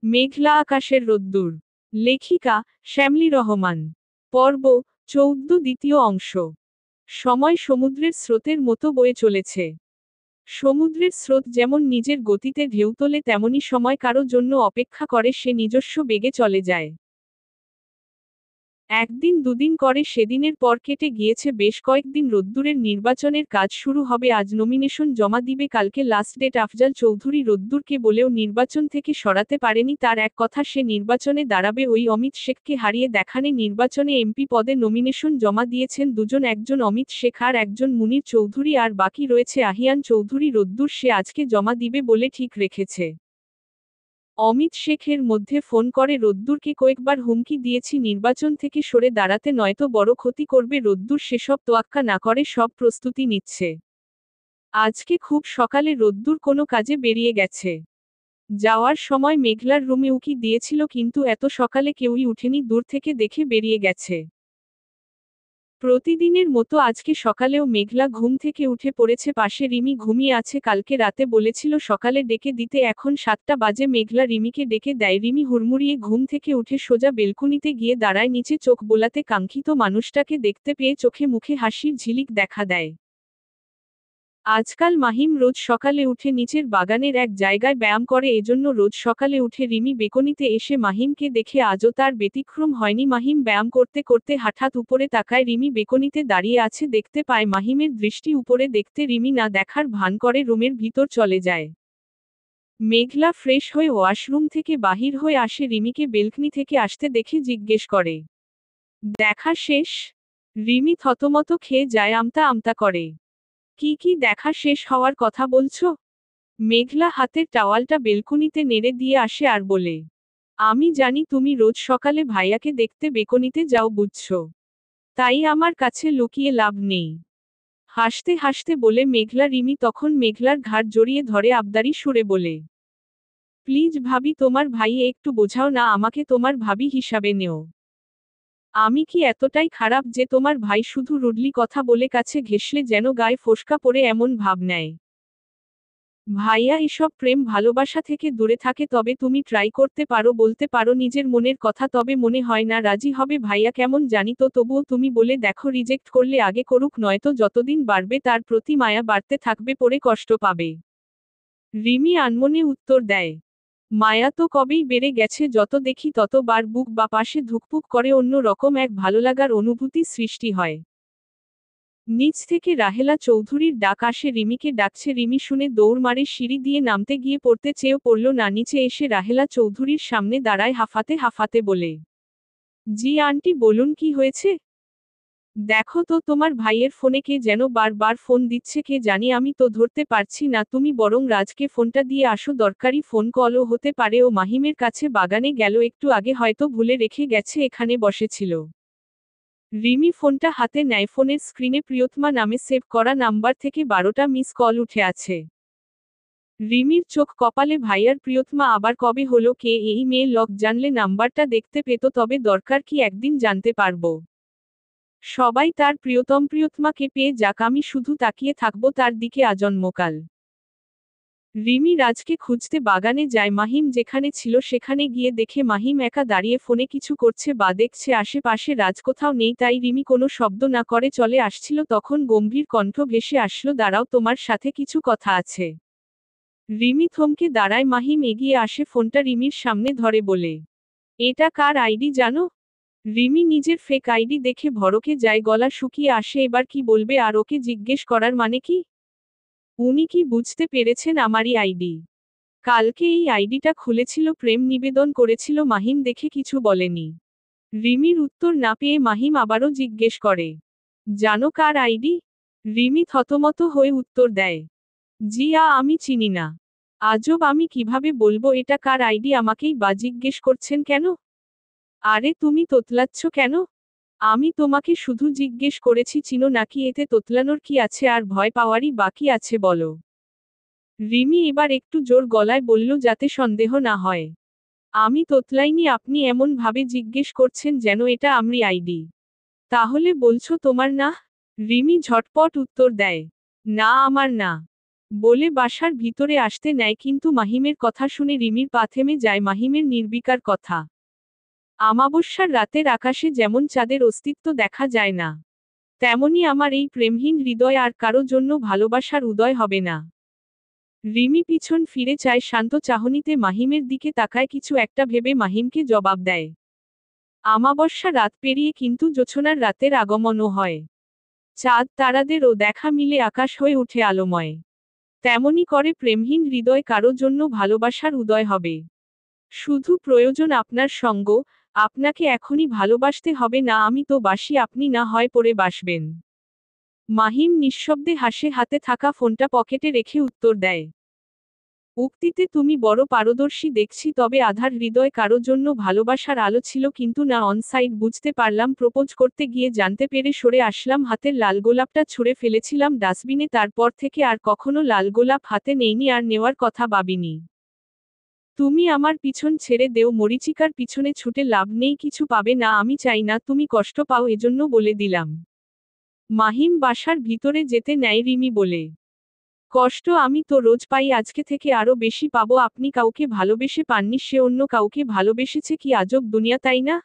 মেঘলা আকাশের রোদ্দুর। লেখিকা শ্যামলী রহমান। পর্ব 14 দ্বিতীয় অংশ। সময় সমুদ্রের স্রোতের মতো বয়ে চলেছে। সমুদ্রের স্রোত যেমন নিজের গতিতে ঢেউ তোলে তেমনি সময় কারো জন্য অপেক্ষা করে, সে নিজস্ব বেগে চলে যায়। একদিন দুদিন করে সেদিনের পর কেটে গিয়েছে বেশ কয়েকদিন। রোদ্দুরের নির্বাচনের কাজ শুরু হবে আজ। নমিনেশন জমা দিবে কালকে লাস্ট ডেট। আফজাল চৌধুরী রোদ্দুরকে বলেও নির্বাচন থেকে সরাতে পারেনি। তার এক কথা, সে নির্বাচনে দাঁড়াবে। ওই অমিত শেখকে হারিয়ে দেখানে নির্বাচনে এমপি পদে নমিনেশন জমা দিয়েছেন দুজন, একজন অমিত শেখ আর একজন মুনির চৌধুরী, আর বাকি রয়েছে আহিয়ান চৌধুরী। রোদ্দুর সে আজকে জমা দিবে বলে ঠিক রেখেছে। অমিত শেখের মধ্যে ফোন করে রোদ্দুরকে কয়েকবার হুমকি দিয়েছি নির্বাচন থেকে সরে দাঁড়াতে, নয়তো বড় ক্ষতি করবে। রোদ্দুর সেসব তোয়াক্কা না করে সব প্রস্তুতি নিচ্ছে। আজকে খুব সকালে রোদ্দুর কোনো কাজে বেরিয়ে গেছে। যাওয়ার সময় মেঘলার রুমে উকি দিয়েছিল, কিন্তু এত সকালে কেউই উঠেনি। দূর থেকে দেখে বেরিয়ে গেছে। প্রতিদিনের মতো আজকে সকালেও মেঘলা ঘুম থেকে উঠে পড়েছে। পাশে রিমি ঘুমিয়ে আছে। কালকে রাতে বলেছিল সকালে ডেকে দিতে, এখন 7টা বাজে। মেঘলা রিমিকে ডেকে দেয়। রিমি হুড়মুড়িয়ে ঘুম থেকে উঠে সোজা বেলকুনিতে গিয়ে দাঁড়ায়। নিচে চোখ বোলাতে কাঙ্ক্ষিত মানুষটাকে দেখতে পেয়ে চোখে মুখে হাসির ঝিলিক দেখা দেয়। আজকাল মাহিম রোজ সকালে উঠে নিচের বাগানের এক জায়গায় ব্যায়াম করে, এজন্য রোজ সকালে উঠে রিমি বেকনিতে এসে মাহিমকে দেখে। আজও তার ব্যতিক্রম হয়নি। মাহিম ব্যায়াম করতে করতে হঠাৎ উপরে তাকায়। রিমি বেকনিতে দাঁড়িয়ে আছে দেখতে পায়। মাহিমের দৃষ্টি উপরে দেখতে রিমি না দেখার ভান করে রুমের ভিতর চলে যায়। মেঘলা ফ্রেশ হয়ে ওয়াশরুম থেকে বাহির হয়ে আসে। রিমিকে বেলকনি থেকে আসতে দেখে জিজ্ঞেস করে, দেখা শেষ? রিমি থতমত খেয়ে যায়, আমতা আমতা করে। কি দেখা শেষ হওয়ার কথা বলছো? মেঘলা হাতের টাওয়ালটা বেলকুনিতে নেড়ে দিয়ে আসে আর বলে, আমি জানি তুমি রোজ সকালে ভাইয়াকে দেখতে বেকনিতে যাও, বুঝছো? তাই আমার কাছে লুকিয়ে লাভ নেই। হাসতে হাসতে বলে মেঘলা। রিমি তখন মেঘলার ঘাড় জড়িয়ে ধরে আবদারি সুরে বলে, প্লিজ ভাবি, তোমার ভাইয়ে একটু বোঝাও না আমাকে, তোমার ভাবি হিসাবে নেও। আমি কি এতটাই খারাপ যে তোমার ভাই শুধু রুডলি কথা বলে কাছে ঘেঁষলে যেন গায়ে ফোস্কা পড়ে এমন ভাব নেয়? ভাইয়া এসব প্রেম ভালোবাসা থেকে দূরে থাকে, তবে তুমি ট্রাই করতে পারো, বলতে পারো নিজের মনের কথা। তবে মনে হয় না রাজি হবে ভাইয়া, কেমন জানি তো। তবুও তুমি বলে দেখো, রিজেক্ট করলে আগে করুক, নয়তো যতদিন বাড়বে তার প্রতি মায়া বাড়তে থাকবে, পরে কষ্ট পাবে। রিমি আনমনে উত্তর দেয়, মায়া তো কবেই বেড়ে গেছে, যত দেখি ততবার বুক বা পাশে ধুকপুক করে, অন্য রকম এক ভালোলাগার অনুভূতি সৃষ্টি হয়। নিচ থেকে রাহেলা চৌধুরীর ডাক আসে, রিমিকে ডাকছে। রিমি শুনে দৌড় মারে, সিঁড়ি দিয়ে নামতে গিয়ে পড়তে চেয়েও পড়ল না। নিচে এসে রাহেলা চৌধুরীর সামনে দাঁড়ায় হাঁফাতে হাঁফাতে বলে, জি আন্টি বলুন, কি হয়েছে? দেখো তো তোমার ভাইয়ের ফোনে কে যেন বারবার ফোন দিচ্ছে, কে জানি, আমি তো ধরতে পারছি না। তুমি বরং রাজকে ফোনটা দিয়ে আসো, দরকারি ফোন কলও হতে পারে। ও মাহিমের কাছে বাগানে গেল একটু আগে, হয়তো ভুলে রেখে গেছে, এখানে বসেছিল। রিমি ফোনটা হাতে নেয়। ফোনের স্ক্রিনে প্রিয়তমা নামে সেভ করা নাম্বার থেকে 12টা মিস কল উঠে আছে। রিমির চোখ কপালে। ভাইয়ার প্রিয়তমা আবার কবে হলো? কে এই মেয়ে? লক জানলে নাম্বারটা দেখতে পেত, তবে দরকার কি, একদিন জানতে পারবো। সবাই তার প্রিয়তমাকে পেয়ে যাক, আমি শুধু তাকিয়ে থাকবো তার দিকে আজন্মকাল। রিমি রাজকে খুঁজতে বাগানে যায়। মাহিম যেখানে ছিল সেখানে গিয়ে দেখে মাহিম একা দাঁড়িয়ে ফোনে কিছু করছে বা দেখছে। আশেপাশে রাজ কোথাও নেই, তাই রিমি কোনো শব্দ না করে চলে আসছিল। তখন গম্ভীর কণ্ঠ ভেসে আসলো, দাঁড়াও, তোমার সাথে কিছু কথা আছে। রিমি থমকে দাঁড়ায়। মাহিম এগিয়ে আসে, ফোনটা রিমির সামনে ধরে বলে, এটা কার আইডি জানো? রিমি নিজের ফেক আইডি দেখে ভড়কে যায়, গলা শুকিয়ে আসে। এবার কি বলবে? আর ওকে জিজ্ঞেস করার মানে কি? উনি কি বুঝতে পেরেছেন আমারই আইডি? কালকে এই আইডিটা খুলেছিল, প্রেম নিবেদন করেছিল। মাহিম দেখে কিছু বলেনি। রিমির উত্তর না পেয়ে মাহিম আবারও জিজ্ঞেস করে, জানো কার আইডি? রিমি থতমত হয়ে উত্তর দেয়, জি আমি চিনি না। আজব, আমি কিভাবে বলবো এটা কার আইডি? আমাকেই বা জিজ্ঞেস করছেন কেন? আরে তুমি তোতলাচ্ছ কেন? আমি তোমাকে শুধু জিজ্ঞেস করেছি চিনো নাকি, এতে তোতলানোর কি আছে, আর ভয় পাওয়ারই বাকি আছে বলো। রিমি এবার একটু জোর গলায় বলল, যাতে সন্দেহ না হয়। আমি তোতলাইনি, আপনি এমন ভাবে জিজ্ঞেস করছেন যেন এটা আমরি আইডি। তাহলে বলছো তোমার না? রিমি ঝটপট উত্তর দেয়, না আমার না। বলে বাসার ভিতরে আসতে নেয়, কিন্তু মাহিমের কথা শুনে রিমির পা থেমে যায়। মাহিমের নির্বিকার কথা। আমাবস্যার রাতের আকাশে যেমন চাঁদের অস্তিত্ব দেখা যায় না, তেমনি আমার এই প্রেমহীন হৃদয় আর কারো জন্য ভালোবাসার উদয় হবে না। রিমি পিছন ফিরে চায়, শান্ত চাহনিতে মাহিমের দিকে তাকায়, কিছু একটা ভেবে মাহিমকে জবাব দেয়। আমাবস্যা রাত পেরিয়ে কিন্তু জোছনার রাতের আগমনও হয়। চাঁদ তারাদেরও দেখা মিলে আকাশ হয়ে ওঠে আলোময়। তেমনি করে প্রেমহীন হৃদয় কারো জন্য ভালোবাসার উদয় হবে। শুধু প্রয়োজন আপনার সঙ্গ, আপনাকে এখনই ভালোবাসতে হবে না। আমি তো বাসি, আপনি না হয় পরে বাসবেন। মাহিম নিঃশব্দে হাসে, হাতে থাকা ফোনটা পকেটে রেখে উত্তর দেয়। উক্তিতে তুমি বড় পারদর্শী দেখছি, তবে আধার হৃদয় কারো জন্য ভালোবাসার আলো ছিল কিন্তু না অনসাইড। বুঝতে পারলাম, প্রপোজ করতে গিয়ে জানতে পেরে সরে আসলাম। হাতের লাল গোলাপটা ছুঁড়ে ফেলেছিলাম ডাস্টবিনে, তারপর থেকে আর কখনো লাল গোলাপ হাতে নেইনি, আর নেওয়ার কথা ভাবিনি। তুমি আমার পিছন ছেড়ে দেও, মরীচিকার পিছনে ছুটে লাভ নেই, কিছু পাবে না। আমি চাই না তুমি কষ্ট পাও, এজন্য বলে দিলাম। মাহিম বাসার ভিতরে যেতে নেয় রিমি বলে। কষ্ট আমি তো রোজ পাই, আজকে থেকে আরো বেশি পাবো। আপনি কাউকে ভালোবেসে পাননি, সে অন্য কাউকে ভালোবেসেছে। কি আজব দুনিয়া, তাই না?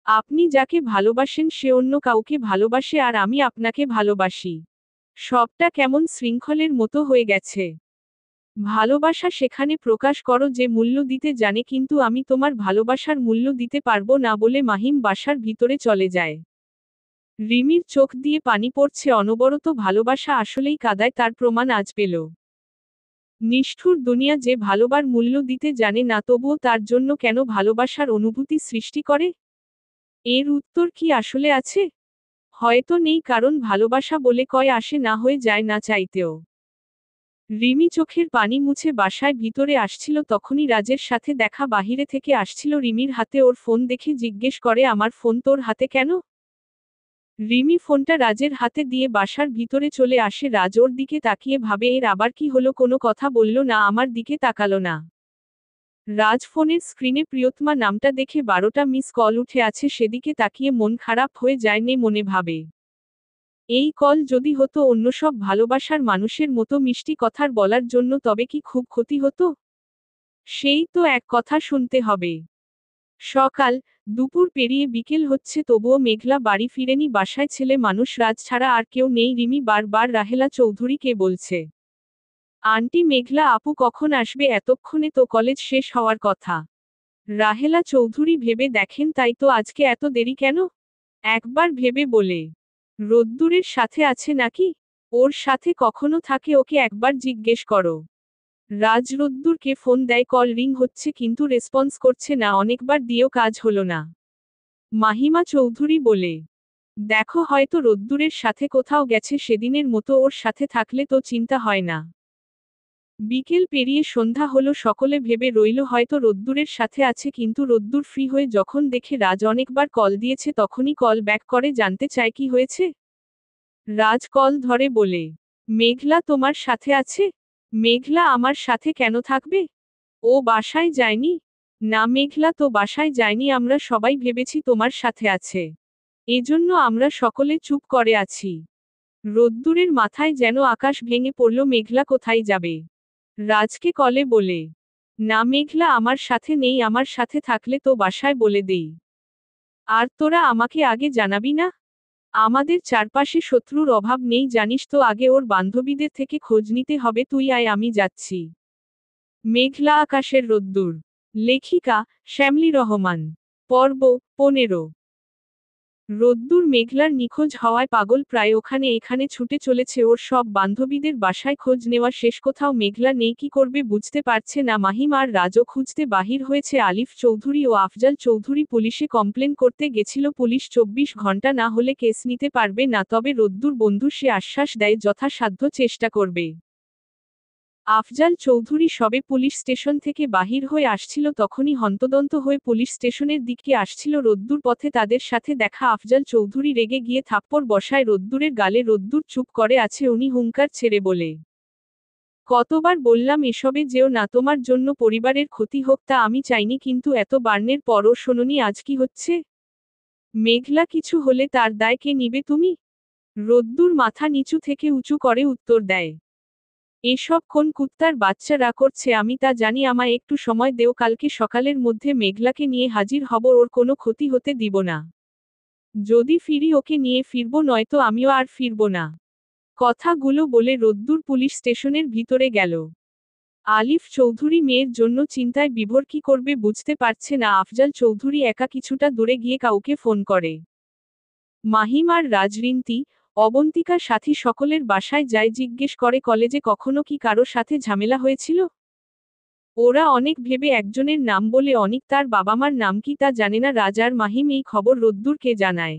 আপনি যাকে ভালোবাসেন সে অন্য কাউকে ভালোবাসে, আর আমি আপনাকে ভালোবাসি। সবটা কেমন শৃঙ্খলের মতো হয়ে গেছে। ভালোবাসা সেখানে প্রকাশ করো যে মূল্য দিতে জানে, কিন্তু আমি তোমার ভালোবাসার মূল্য দিতে পারবো না, বলে মাহিম বাসার ভিতরে চলে যায়। রিমির চোখ দিয়ে পানি পড়ছে অনবরত। ভালোবাসা আসলেই কাদায়, তার প্রমাণ আজ পেল। নিষ্ঠুর দুনিয়া যে ভালোবার মূল্য দিতে জানে না, তবুও তার জন্য কেন ভালোবাসার অনুভূতি সৃষ্টি করে? এর উত্তর কি আসলে আছে? হয়তো নেই, কারণ ভালোবাসা বলে কয় আসে, না হয়ে যায় না চাইতেও। রিমি চোখের পানি মুছে বাসায় ভিতরে আসছিল, তখনই রাজের সাথে দেখা। বাহিরে থেকে আসছিল রিমির হাতে ওর ফোন দেখে জিজ্ঞেস করে, আমার ফোন তোর হাতে কেন? রিমি ফোনটা রাজের হাতে দিয়ে বাসার ভিতরে চলে আসে। রাজ ওর দিকে তাকিয়ে ভাবে, এর আবার কি হলো, কোনো কথা বলল না, আমার দিকে তাকালো না। রাজ ফোনের স্ক্রিনে প্রিয়তমা নামটা দেখে 12টা মিস কল উঠে আছে, সেদিকে তাকিয়ে মন খারাপ হয়ে যায়। মনে ভাবে, এই কল যদি হতো অন্য সব ভালোবাসার মানুষের মতো মিষ্টি কথার বলার জন্য, তবে কি খুব ক্ষতি হতো? সেই তো এক কথা শুনতে হবে। সকাল, দুপুর পেরিয়ে বিকেল হচ্ছে, তবুও মেঘলা বাড়ি ফিরেনি। বাসায় ছেলে মানুষ রাজ ছাড়া আর কেউ নেই। রিমি বারবার রাহেলা চৌধুরীকে বলছে, আন্টি মেঘলা আপু কখন আসবে, এতক্ষণে তো কলেজ শেষ হওয়ার কথা। রাহেলা চৌধুরী ভেবে দেখেন, তাই তো আজকে এত দেরি কেন? একবার ভেবে বলে, রোদ্দুরের সাথে আছে নাকি? ওর সাথে কখনো থাকে, ওকে একবার জিজ্ঞেস করো। রাজ রোদ্দুরকে ফোন দেয়, কল রিং হচ্ছে কিন্তু রেসপন্স করছে না, অনেকবার দিয়েও কাজ হলো না। মাহিমা চৌধুরী বলে, দেখো হয়তো রোদ্দুরের সাথে কোথাও গেছে, সেদিনের মতো ওর সাথে থাকলে তো চিন্তা হয় না। বিকেল পেরিয়ে সন্ধ্যা হলো, সকলে ভেবে রইল হয়তো রোদ্দুরের সাথে আছে, কিন্তু রোদ্দুর ফ্রি হয়ে যখন দেখে রাজ অনেকবার কল দিয়েছে, তখনই কল ব্যাক করে জানতে চায় কি হয়েছে। রাজ কল ধরে বলে, মেঘলা তোমার সাথে আছে? মেঘলা আমার সাথে কেন থাকবে? ও বাসায় যায়নি? না মেঘলা তো বাসায় যায়নি, আমরা সবাই ভেবেছি তোমার সাথে আছে, এজন্য আমরা সকলে চুপ করে আছি। রোদ্দুরের মাথায় যেন আকাশ ভেঙে পড়ল। মেঘলা কোথায় যাবে? রাজকে কলে বলে, না মেঘলা আমার সাথে নেই, আমার সাথে থাকলে তো বাসায় বলে দেই। আর তোরা আমাকে আগে জানাবি না? আমাদের চারপাশে শত্রুর অভাব নেই জানিস তো, আগে ওর বান্ধবীদের থেকে খোঁজ নিতে হবে। তুই আয়, আমি যাচ্ছি। মেঘলা আকাশের রোদ্দুর। লেখিকা, শ্যামলী রহমান। পর্ব 15। রোদ্দুর মেঘলার নিখোঁজ হওয়ায় পাগল, প্রায় ওখানে এখানে ছুটে চলেছে ওর সব বান্ধবীদের বাসায় খোঁজ নেওয়া শেষ, কোথাও মেঘলা নেই। কি করবে বুঝতে পারছে না। মাহিম আর রাজও খুঁজতে বাহির হয়েছে। আলিফ চৌধুরী ও আফজাল চৌধুরী পুলিশে কমপ্লেন করতে গেছিল। পুলিশ 24 ঘন্টা না হলে কেস নিতে পারবে না, তবে রোদ্দুর বন্ধু সে আশ্বাস দেয় যথাসাধ্য চেষ্টা করবে। আফজাল চৌধুরী সবে পুলিশ স্টেশন থেকে বাহির হয়ে আসছিল, তখনই হন্তদন্ত হয়ে পুলিশ স্টেশনের দিকে আসছিল রোদ্দুর। পথে তাদের সাথে দেখা। আফজাল চৌধুরী রেগে গিয়ে থাপ্পড় বসায় রোদ্দুরের গালে। রোদ্দুর চুপ করে আছে, উনি হুঙ্কার ছেড়ে বলে, কতবার বললাম এসবে যেও না, তোমার জন্য পরিবারের ক্ষতি হোক তা আমি চাইনি, কিন্তু এত বার্নের পরও শোনোনি, আজ কি হচ্ছে? মেঘলা কিছু হলে তার দায় কে নিবে তুমি? রোদ্দুর মাথা নিচু থেকে উঁচু করে উত্তর দেয়, এসব কোন কুত্তার বাচ্চারা করছে আমি তা জানি, আমায় একটু সময় দেও, কালকে সকালের মধ্যে মেঘলাকে নিয়ে হাজির হব, ওর কোনো ক্ষতি হতে দিব না। যদি ফিরি ওকে নিয়ে ফিরব, নয়তো আমিও আর ফিরব না। কথাগুলো বলে রোদ্দুর পুলিশ স্টেশনের ভিতরে গেল। আলিফ চৌধুরী মেয়ের জন্য চিন্তায় বিভোর, কি করবে বুঝতে পারছে না। আফজাল চৌধুরী একা কিছুটা দূরে গিয়ে কাউকে ফোন করে। মাহিম আর রাজরিন্তি, অবন্তিকার সাথী সকলের বাসায় যায়, জিজ্ঞেস করে কলেজে কখনো কি কারো সাথে ঝামেলা হয়েছিল। ওরা অনেক ভেবে একজনের নাম বলে অনিক, তার বাবা-মার নাম কি তা জানে না। রাজ আর মাহিম এই খবর রোদ্দুরকে জানায়।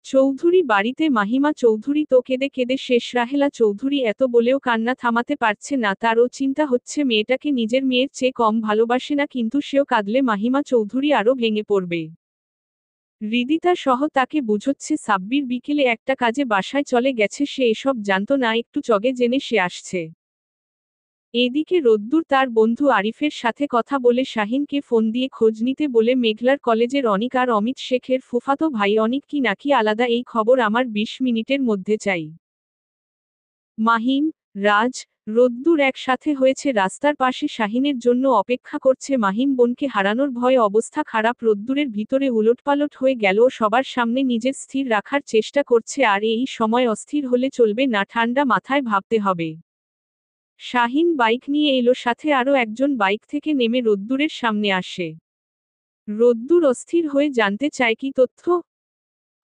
চৌধুরী বাড়িতে মাহিমা চৌধুরী তো কেঁদে কেঁদে শেষ। রাহেলা চৌধুরী এত বলেও কান্না থামাতে পারছে না। তারও চিন্তা হচ্ছে মেয়েটাকে নিজের মেয়ের চেয়ে কম ভালোবাসে না, কিন্তু সেও কাঁদলে মাহিমা চৌধুরী আরও ভেঙে পড়বে। হৃদিতা সহ তাকে বুঝোচ্ছে সাব্বির বিকেলে একটা কাজে বাসায় চলে গেছে, সে এসব জানতো না, একটু চগে জেনে সে আসছে। এদিকে রোদ্দুর তার বন্ধু আরিফের সাথে কথা বলে শাহিনকে ফোন দিয়ে খোঁজ নিতে বলে মেঘলার কলেজের অনিক আর অমিত শেখের ফুফাতো ভাই অনিক কি নাকি আলাদা, এই খবর আমার 20 মিনিটের মধ্যে চাই। মাহিম, রাজ, রোদ্দুর একসাথে হয়েছে রাস্তার পাশে শাহিনের জন্য অপেক্ষা করছে। মাহিম বোনকে হারানোর ভয়ে অবস্থা খারাপ, রোদ্দুরের ভিতরে উলটপালট হয়ে গেল, সবার সামনে নিজের স্থির রাখার চেষ্টা করছে। আর এই সময় অস্থির হলে চলবে না, ঠান্ডা মাথায় ভাবতে হবে। শাহিন বাইক নিয়ে এলো, সাথে আরও একজন বাইক থেকে নেমে রোদ্দুরের সামনে আসে। রোদ্দুর অস্থির হয়ে জানতে চায় কি তথ্য।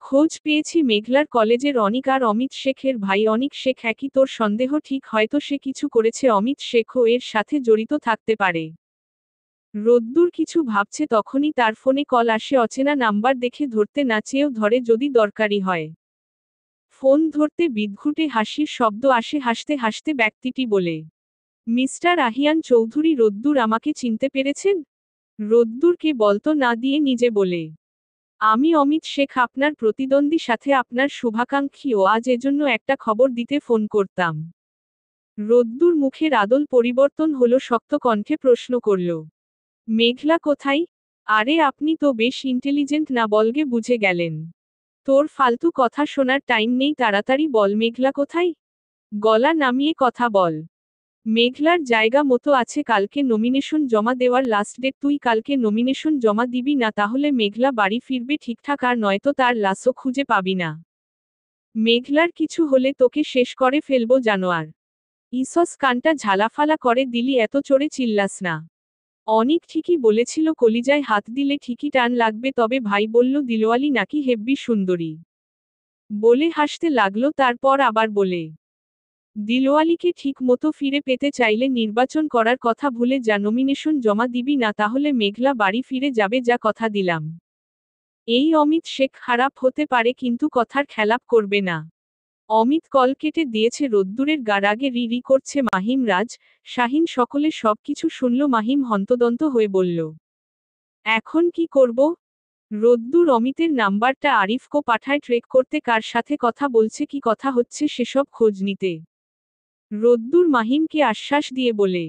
খোঁজ পেয়েছি মেঘলার কলেজের অনিক আর অমিত শেখের ভাই অনিক শেখ। একই তোর সন্দেহ ঠিক, হয়তো সে কিছু করেছে, অমিত শেখও এর সাথে জড়িত থাকতে পারে। রোদ্দুর কিছু ভাবছে, তখনই তার ফোনে কল আসে। অচেনা নাম্বার দেখে ধরতে না চেয়েও ধরে, যদি দরকারি হয়। ফোন ধরতে বিদঘুটে হাসির শব্দ আসে, হাসতে হাসতে ব্যক্তিটি বলে, মিস্টার আহিয়ান চৌধুরী। রোদ্দুর, আমাকে চিনতে পেরেছেন? রোদ্দুরকে বলতো না দিয়ে নিজে বলে, আমি অমিত শেখ, আপনার প্রতিদ্বন্দ্বী, সাথে আপনার শুভাকাঙ্ক্ষী। ও আজ এজন্য একটা খবর দিতে ফোন করতাম। রোদ্দুর মুখের আদল পরিবর্তন হলো, শক্ত কণ্ঠে প্রশ্ন করল, মেঘলা কোথায়? আরে আপনি তো বেশ ইন্টেলিজেন্ট না, বলগে বুঝে গেলেন। তোর ফালতু কথা শোনার টাইম নেই, তাড়াতাড়ি বল মেঘলা কোথায়। গলা নামিয়ে কথা বল। মেঘলার জায়গা মতো আছে, কালকে নমিনেশন জমা দেওয়ার লাস্ট ডেট। তুই কালকে নমিনেশন জমা দিবি না, তাহলে মেঘলা বাড়ি ফিরবে ঠিকঠাক, আর নয়তো তার লাশও খুঁজে পাবি না। মেঘলার কিছু হলে তোকে শেষ করে ফেলবো জানোয়ার। ইসস, কানটা ঝালাফালা করে দিলি, এত চড়ে চিল্লাস না। অনিক ঠিকই বলেছিল, কলিজায় হাত দিলে ঠিকই টান লাগবে। তবে ভাই বলল দিলওয়ালি নাকি হেব্বি সুন্দরী। বলে হাসতে লাগলো, তারপর আবার বলে, দিলওয়ালিকে ঠিক মতো ফিরে পেতে চাইলে নির্বাচন করার কথা ভুলে যা, নমিনেশন জমা দিবি না তাহলে মেঘলা বাড়ি ফিরে যাবে, যা কথা দিলাম। এই অমিত শেখ খারাপ হতে পারে, কিন্তু কথার খেলাপ করবে না। অমিত কল কেটে দিয়েছে। রোদ্দুরের গা রাগে রি রি করছে। মাহিম, রাজ, শাহিন সকলে সবকিছু শুনল। মাহিম হন্তদন্ত হয়ে বলল, এখন কি করব? রোদ্দুর অমিতের নাম্বারটা আরিফকে পাঠায় ট্রেক করতে, কার সাথে কথা বলছে, কি কথা হচ্ছে সেসব খোঁজ নিতে। রোদ্দুর মাহিমকে আশ্বাস দিয়ে বলে,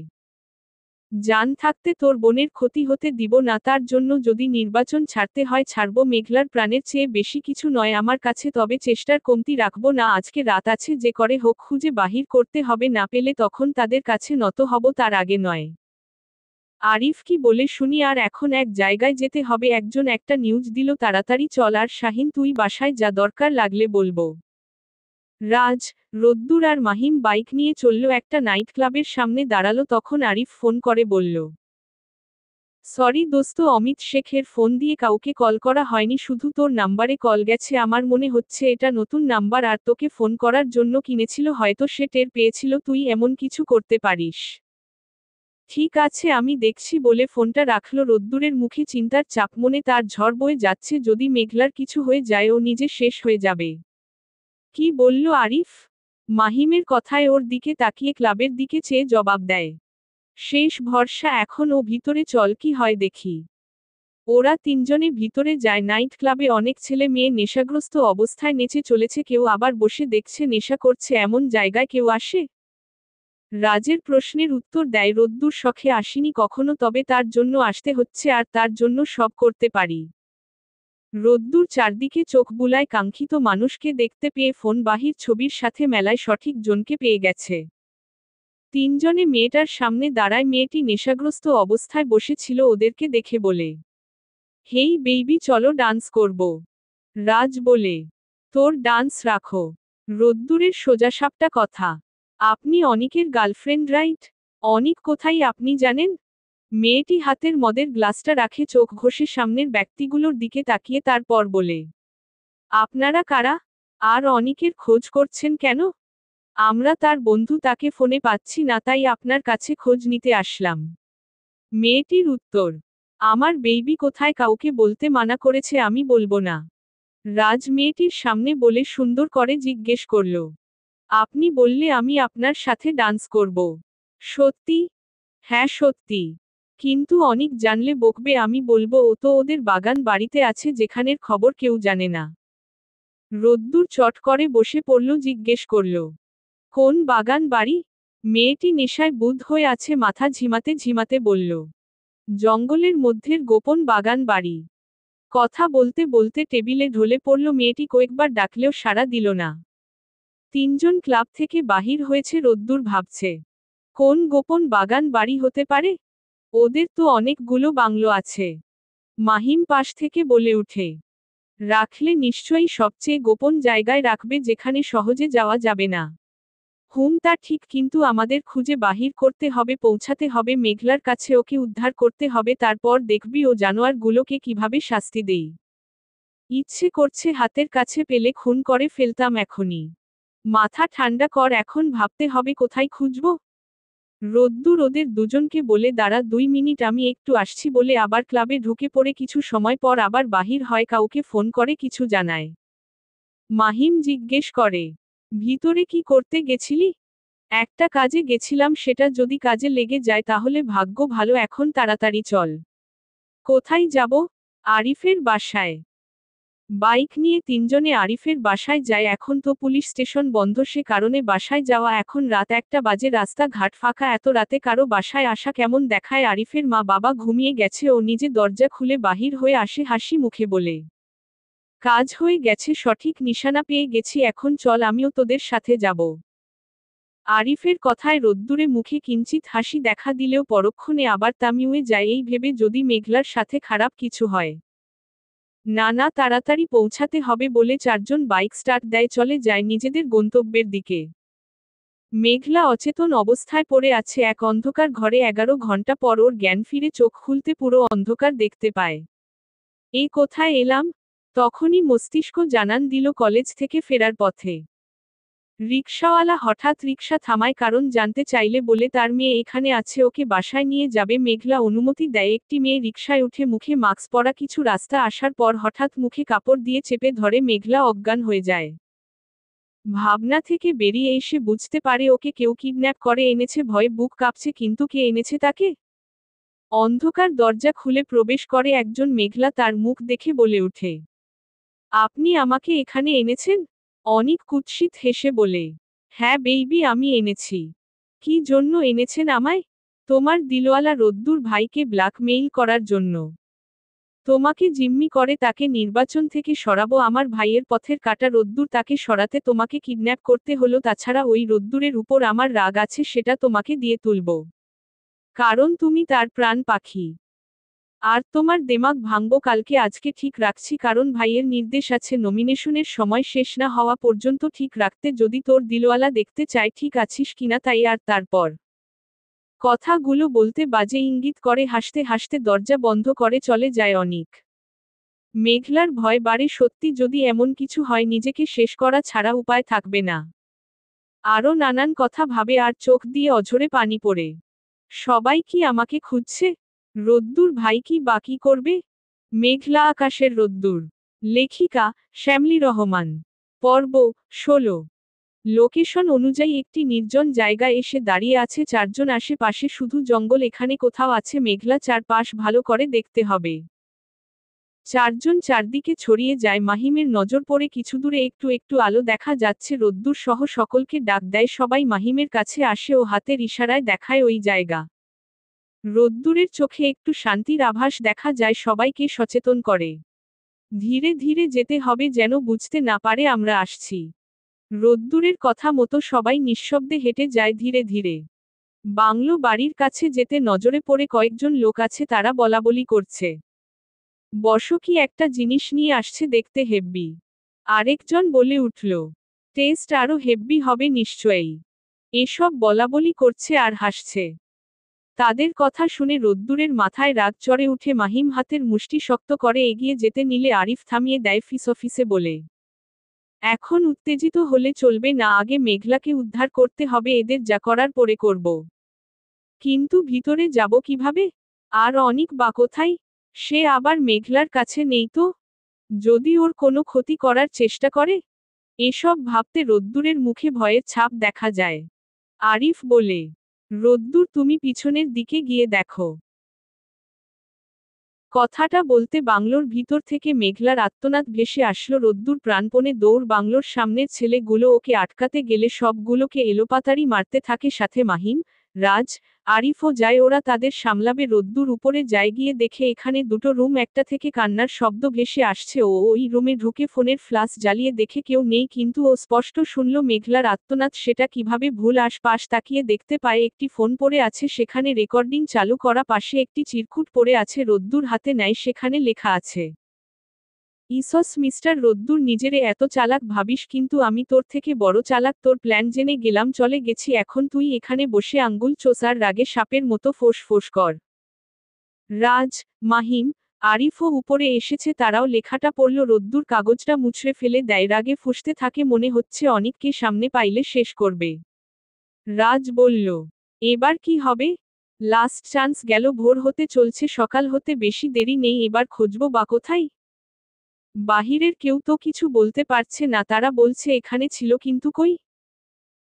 জান থাকতে তোর বোনের ক্ষতি হতে দিব না, তার জন্য যদি নির্বাচন ছাড়তে হয় ছাড়ব। মেঘলার প্রাণের চেয়ে বেশি কিছু নয় আমার কাছে, তবে চেষ্টার কমতি রাখব না। আজকে রাত আছে, যে করে হোক খুঁজে বাহির করতে হবে, না পেলে তখন তাদের কাছে নত হব, তার আগে নয়। আরিফ কি বলে শুনি, আর এখন এক জায়গায় যেতে হবে, একজন একটা নিউজ দিল, তাড়াতাড়ি চল। আর শাহিন, তুই বাসায় যা, দরকার লাগলে বলবো। রাজ, রোদ্দুর আর মাহিম বাইক নিয়ে চলল, একটা নাইট ক্লাবের সামনে দাঁড়ালো। তখন আরিফ ফোন করে বলল, সরি দোস্ত, অমিত শেখের ফোন দিয়ে কাউকে কল করা হয়নি, শুধু তোর নাম্বারে কল গেছে। আমার মনে হচ্ছে এটা নতুন নাম্বার, আর তোকে ফোন করার জন্য কিনেছিল, হয়তো সে টের পেয়েছিল তুই এমন কিছু করতে পারিস। ঠিক আছে, আমি দেখছি বলে ফোনটা রাখলো। রোদ্দুরের মুখে চিন্তার চাপ, মনে তার ঝড় বয়ে যাচ্ছে। যদি মেঘলার কিছু হয়ে যায়, ও নিজে শেষ হয়ে যাবে। কি বলল আরিফ? মাহিমের কথায় ওর দিকে তাকিয়ে ক্লাবের দিকে চেয়ে জবাব দেয়, শেষ ভরসা এখন, ও ভিতরে চল, কি হয় দেখি। ওরা তিনজনে ভিতরে যায়। নাইট ক্লাবে অনেক ছেলে মেয়ে নেশাগ্রস্ত অবস্থায় নেচে চলেছে, কেউ আবার বসে দেখছে নেশা করছে। এমন জায়গায় কেউ আসে? রাজের প্রশ্নের উত্তর দেয় রোদ্দুর, শখে আসিনি কখনো, তবে তার জন্য আসতে হচ্ছে, আর তার জন্য সব করতে পারি। রোদ্দুর চারদিকে চোখ বুলায়, কাঙ্ক্ষিত মানুষকে দেখতে পেয়ে ফোন বাহির ছবির সাথে মেলায় সঠিক জনকে পেয়ে গেছে। তিনজনে মেয়েটার সামনে দাঁড়ায়। মেয়েটি নেশাগ্রস্ত অবস্থায় বসেছিল ওদেরকে দেখে বলে, হেই বেবি চলো ডান্স করব। রাজ বলে, তোর ডান্স রাখো। রোদ্দুরের সোজাসাপটা কথা, আপনি অনিকের গার্লফ্রেন্ড রাইট? অনিক কোথায় আপনি জানেন? মেয়েটি হাতের মদের গ্লাসটা রাখে, চোখ ঘষে সামনের ব্যক্তিগুলোর দিকে তাকিয়ে তারপর বলে, আপনারা কারা? আর অনিকের খোঁজ করছেন কেন? আমরা তার বন্ধু, তাকে ফোনে পাচ্ছি না, তাই আপনার কাছে খোঁজ নিতে আসলাম। মেয়েটির উত্তর, আমার বেবি কোথায় কাউকে বলতে মানা করেছে, আমি বলবো না। রাজ মেয়েটির সামনে বলে সুন্দর করে জিজ্ঞেস করল, আপনি বললে আমি আপনার সাথে ডান্স করব। সত্যি? হ্যাঁ সত্যি। কিন্তু অনিক জানলে বকবে, আমি বলবো ও তো ওদের বাগান বাড়িতে আছে যেখানের খবর কেউ জানে না। রোদ্দুর চট করে বসে পড়ল, জিজ্ঞেস করল, কোন বাগান বাড়ি? মেয়েটি নেশায় বুঁদ হয়ে আছে, মাথা ঝিমাতে ঝিমাতে বলল, জঙ্গলের মধ্যের গোপন বাগান বাড়ি। কথা বলতে বলতে টেবিলে ঢলে পড়ল মেয়েটি, কয়েকবার ডাকলেও সাড়া দিল না। তিনজন ক্লাব থেকে বাহির হয়েছে। রোদ্দুর ভাবছে, কোন গোপন বাগান বাড়ি হতে পারে? ওদের তো অনেকগুলো বাংলো আছে। মাহিম পাশ থেকে বলে উঠে, রাখলে নিশ্চয়ই সবচেয়ে গোপন জায়গায় রাখবে, যেখানে সহজে যাওয়া যাবে না। তা ঠিক, কিন্তু আমাদের খুঁজে বাহির করতে হবে, পৌঁছাতে হবে মেঘলার কাছে, ওকে উদ্ধার করতে হবে, তারপর দেখবি ও জানোয়ারগুলোকে কিভাবে শাস্তি দেই। ইচ্ছে করছে হাতের কাছে পেলে খুন করে ফেলতাম এখনই। মাথা ঠান্ডা কর, এখন ভাবতে হবে কোথায় খুঁজব। রোদ্দুর ওদের দুজনকে বলে, দাঁড়া 2 মিনিট, আমি একটু আসছি বলে আবার ক্লাবে ঢুকে পড়ে কিছু সময় পর আবার বাহির হয়, কাউকে ফোন করে কিছু জানায়। মাহিম জিজ্ঞেস করে, ভিতরে কি করতে গেছিলি? একটা কাজে গেছিলাম, সেটা যদি কাজে লেগে যায় তাহলে ভাগ্য ভালো, এখন তাড়াতাড়ি চল। কোথায় যাব? আরিফের বাসায়। বাইক নিয়ে তিনজনে আরিফের বাসায় যায়। এখন তো পুলিশ স্টেশন বন্ধ, সে কারণে বাসায় যাওয়া। এখন রাত 1টা বাজে, রাস্তাঘাট ফাঁকা, এত রাতে কারো বাসায় আসা কেমন দেখায়। আরিফের মা বাবা ঘুমিয়ে গেছে, ও নিজে দরজা খুলে বাহির হয়ে আসে হাসি মুখে বলে, কাজ হয়ে গেছে, সঠিক নিশানা পেয়ে গেছি, এখন চল আমিও তোদের সাথে যাব। আরিফের কথায় রোদ্দুরে মুখে কিঞ্চিত হাসি দেখা দিলেও পরক্ষণে আবার তামিউয়ে যায়, এই ভেবে যদি মেঘলার সাথে খারাপ কিছু হয়। না না, তাড়াতাড়ি পৌঁছাতে হবে বলে চারজন বাইক স্টার্ট দেয়, চলে যায় নিজেদের গন্তব্যের দিকে। মেঘলা অচেতন অবস্থায় পড়ে আছে এক অন্ধকার ঘরে। 11 ঘন্টা পর ওর জ্ঞান ফিরে, চোখ খুলতে পুরো অন্ধকার দেখতে পায়। এই কোথায় এলাম? তখনই মস্তিষ্ক জানান দিল কলেজ থেকে ফেরার পথে। রিকশাওয়ালা হঠাৎ রিকশা থামায়, কারণ জানতে চাইলে বলে তার মেয়ে এখানে আছে, ওকে বাসায় নিয়ে যাবে। মেঘলা অনুমতি দেয়। একটি মেয়ে রিকশায় উঠে, মুখে মাস্ক পরা। কিছু রাস্তা আসার পর হঠাৎ মুখে কাপড় দিয়ে চেপে ধরে, মেঘলা অজ্ঞান হয়ে যায়। ভাবনা থেকে বেরিয়ে এসে বুঝতে পারে ওকে কেউ কিডন্যাপ করে এনেছে। ভয়ে বুক কাঁপছে, কিন্তু কে এনেছে তাকে? অন্ধকার দরজা খুলে প্রবেশ করে একজন। মেঘলা তার মুখ দেখে বলে উঠে, আপনি আমাকে এখানে এনেছেন? অনিক কুৎসিত হেসে বলে, হ্যাঁ বেইবি, আমি এনেছি। কি জন্য এনেছেন আমায়? তোমার দিলওয়ালা রোদ্দুর ভাইকে ব্ল্যাকমেইল করার জন্য। তোমাকে জিম্মি করে তাকে নির্বাচন থেকে সরাবো। আমার ভাইয়ের পথের কাটা রোদ্দুর, তাকে সরাতে তোমাকে কিডন্যাপ করতে হলো। তাছাড়া ওই রোদ্দুরের উপর আমার রাগ আছে, সেটা তোমাকে দিয়ে তুলব। কারণ তুমি তার প্রাণ পাখি। আর তোমার দেমাগ ভাঙবো কালকে। আজকে ঠিক রাখছি, কারণ ভাইয়ের নির্দেশ আছে নমিনেশনের সময় শেষ না হওয়া পর্যন্ত ঠিক রাখতে। যদি তোর দিলওয়ালা দেখতে চায় ঠিক আছিস কিনা তাই। আর তারপর কথাগুলো বলতে বাজে ইঙ্গিত করে হাসতে হাসতে দরজা বন্ধ করে চলে যায় অনিক। মেঘলার ভয় বাড়ে, সত্যি যদি এমন কিছু হয় নিজেকে শেষ করা ছাড়া উপায় থাকবে না। আরও নানান কথা ভাবে, আর চোখ দিয়ে অঝরে পানি পড়ে। সবাই কি আমাকে খুঁজছে? রোদ্দুর ভাই কি বাকি করবে? মেঘলা আকাশের রোদ্দুর। লেখিকা শ্যামলী রহমান। পর্ব 16। লোকেশন অনুযায়ী একটি নির্জন জায়গায় এসে দাঁড়িয়ে আছে চারজন। আশেপাশে শুধু জঙ্গল, এখানে কোথাও আছে মেঘলা। চারপাশ ভালো করে দেখতে হবে। চারজন চারদিকে ছড়িয়ে যায়। মাহিমের নজর পড়ে কিছু দূরে একটু একটু আলো দেখা যাচ্ছে। রোদ্দুর সহ সকলকে ডাক দেয়, সবাই মাহিমের কাছে আসে ও হাতের ইশারায় দেখায় ওই জায়গা। রোদ্দুরের চোখে একটু শান্তির আভাস দেখা যায়, সবাইকে সচেতন করে। ধীরে ধীরে যেতে হবে, যেন বুঝতে না পারে আমরা আসছি। রোদ্দুরের কথা মতো সবাই নিঃশব্দে হেঁটে যায় ধীরে ধীরে। বাংলো বাড়ির কাছে যেতে নজরে পড়ে কয়েকজন লোক আছে, তারা বলাবলি করছে, বসো, কি একটা জিনিস নিয়ে আসছে, দেখতে হেব্বি। আরেকজন বলে উঠল, টেস্ট আরো হেব্বি হবে নিশ্চয়ই। এসব বলাবলি করছে আর হাসছে। তাদের কথা শুনে রোদ্দুরের মাথায় রাগ চড়ে উঠে মাহিম হাতের মুষ্টি শক্ত করে এগিয়ে যেতে নিলে আরিফ থামিয়ে দেয় অফিসে বলে, এখন উত্তেজিত হলে চলবে না, আগে মেঘলাকে উদ্ধার করতে হবে, এদের যা করার পরে করব। কিন্তু ভিতরে যাব কিভাবে? আর অনিক বা কোথায়? সে আবার মেঘলার কাছে নেই তো? যদি ওর কোনো ক্ষতি করার চেষ্টা করে? এসব ভাবতে রোদ্দুরের মুখে ভয়ের ছাপ দেখা যায়। আরিফ বলে, রোদ্দুর, তুমি পিছনের দিকে গিয়ে দেখো। কথাটা বলতে বাংলোর ভিতর থেকে মেঘলার আর্তনাদ ভেসে আসলো। রোদ্দুর প্রাণপণে দৌড়। বাংলোর সামনের ছেলেগুলো ওকে আটকাতে গেলে সবগুলোকে এলোপাতাড়ি মারতে থাকে, সাথে মাহিম, রাজ, আরিফও যায়। ওরা তাদের সামলাবে। রোদ্দুর উপরে যায়, গিয়ে দেখে এখানে দুটো রুম, একটা থেকে কান্নার শব্দ ভেসে আসছে। ও ওই রুমে ঢুকে ফোনের ফ্ল্যাশ জ্বালিয়ে দেখে কেউ নেই, কিন্তু ও স্পষ্ট শুনল মেঘলার আর্তনাদ। সেটা কিভাবে ভুল? আশপাশ তাকিয়ে দেখতে পায় একটি ফোন পড়ে আছে, সেখানে রেকর্ডিং চালু করা, পাশে একটি চিরকুট পড়ে আছে। রোদ্দুর হাতে নেয়, সেখানে লেখা আছে, ইসস মিস্টার রোদ্দুর, নিজেরে এত চালাক ভাবিস, কিন্তু আমি তোর থেকে বড় চালাক। তোর প্ল্যান জেনে গেলাম, চলে গেছি। এখন তুই এখানে বসে আঙ্গুল চোষার রাগে সাপের মতো ফোঁস কর। রাজ, মাহিম, আরিফও উপরে এসেছে, তারাও লেখাটা পড়ল। রোদ্দুর কাগজটা মুছড়ে ফেলে দেয়, রাগে ফুঁসতে থাকে, মনে হচ্ছে অনিককে সামনে পাইলে শেষ করবে। রাজ বলল, এবার কি হবে? লাস্ট চান্স গেল, ভোর হতে চলছে, সকাল হতে বেশি দেরি নেই, এবার খুঁজবো বা কোথায়? বাহিরের কেউ তো কিছু বলতে পারছে না, তারা বলছে এখানে ছিল, কিন্তু কই?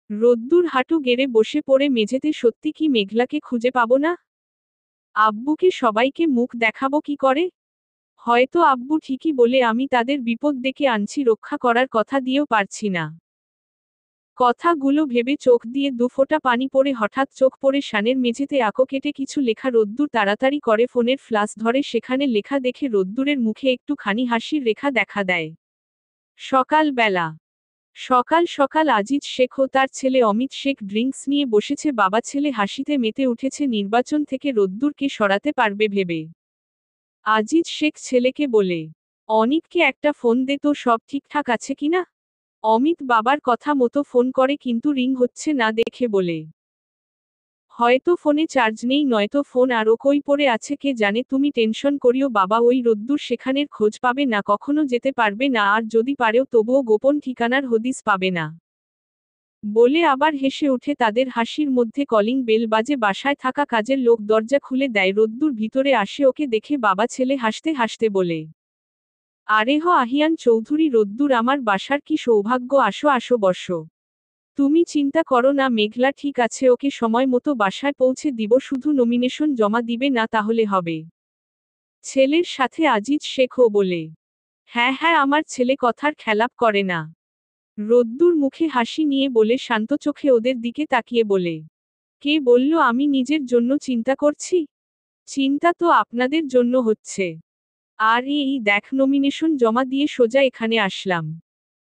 রোদ্দুর হাঁটু গেড়ে বসে পড়ে মেঝেতে। সত্যি কি মেঘলাকে খুঁজে পাবো না? আব্বুকে সবাইকে মুখ দেখাবো কি করে? হয়তো আব্বু ঠিকই বলে, আমি তাদের বিপদ ডেকে আনছি, রক্ষা করার কথা দিয়েও পারছি না। কথাগুলো ভেবে চোখ দিয়ে দুফোঁটা পানি পড়ে হঠাৎ চোখ পড়ে শানের মেঝেতে আঁকো কেটে কিছু লেখা। রোদ্দুর তাড়াতাড়ি করে ফোনের ফ্ল্যাশ ধরে, সেখানে লেখা দেখে রোদ্দুরের মুখে একটুখানি হাসির রেখা দেখা দেয়। সকালবেলা, সকাল সকাল আজিজ শেখ ও তার ছেলে অমিত শেখ ড্রিঙ্কস নিয়ে বসেছে। বাবা ছেলে হাসিতে মেতে উঠেছে, নির্বাচন থেকে রোদ্দুরকে সরাতে পারবে ভেবে। আজিজ শেখ ছেলেকে বলে, অনিককে একটা ফোন দে তো, সব ঠিকঠাক আছে কিনা। অমিত বাবার কথা মতো ফোন করে, কিন্তু রিং হচ্ছে না দেখে বলে, হয়তো ফোনে চার্জ নেই, নয়তো ফোন আরও কই পড়ে আছে, কে জানে। তুমি টেনশন করিও বাবা, ওই রোদ্দুর সেখানের খোঁজ পাবে না, কখনো যেতে পারবে না, আর যদি পারেও তবুও গোপন ঠিকানার হদিস পাবে না। বলে আবার হেসে উঠে। তাদের হাসির মধ্যে কলিং বেল বাজে। বাসায় থাকা কাজের লোক দরজা খুলে দেয়। রোদ্দুর ভিতরে আসে, ওকে দেখে বাবা ছেলে হাসতে হাসতে বলে, আরেহ আহিয়ান চৌধুরী। রোদ্দুর, আমার বাসার কি সৌভাগ্য, আসো আসো বসো। তুমি চিন্তা করো না, মেঘলা ঠিক আছে, ওকে সময় মতো বাসায় পৌঁছে দিব, শুধু নমিনেশন জমা দিবে না তাহলে হবে। ছেলের সাথে আজিজ শেখও বলে, হ্যাঁ হ্যাঁ, আমার ছেলে কথার খেলাপ করে না। রোদ্দুর মুখে হাসি নিয়ে বলে, শান্ত চোখে ওদের দিকে তাকিয়ে বলে, কে বলল আমি নিজের জন্য চিন্তা করছি? চিন্তা তো আপনাদের জন্য হচ্ছে। আর এই দেখ, নমিনেশন জমা দিয়ে সোজা এখানে আসলাম।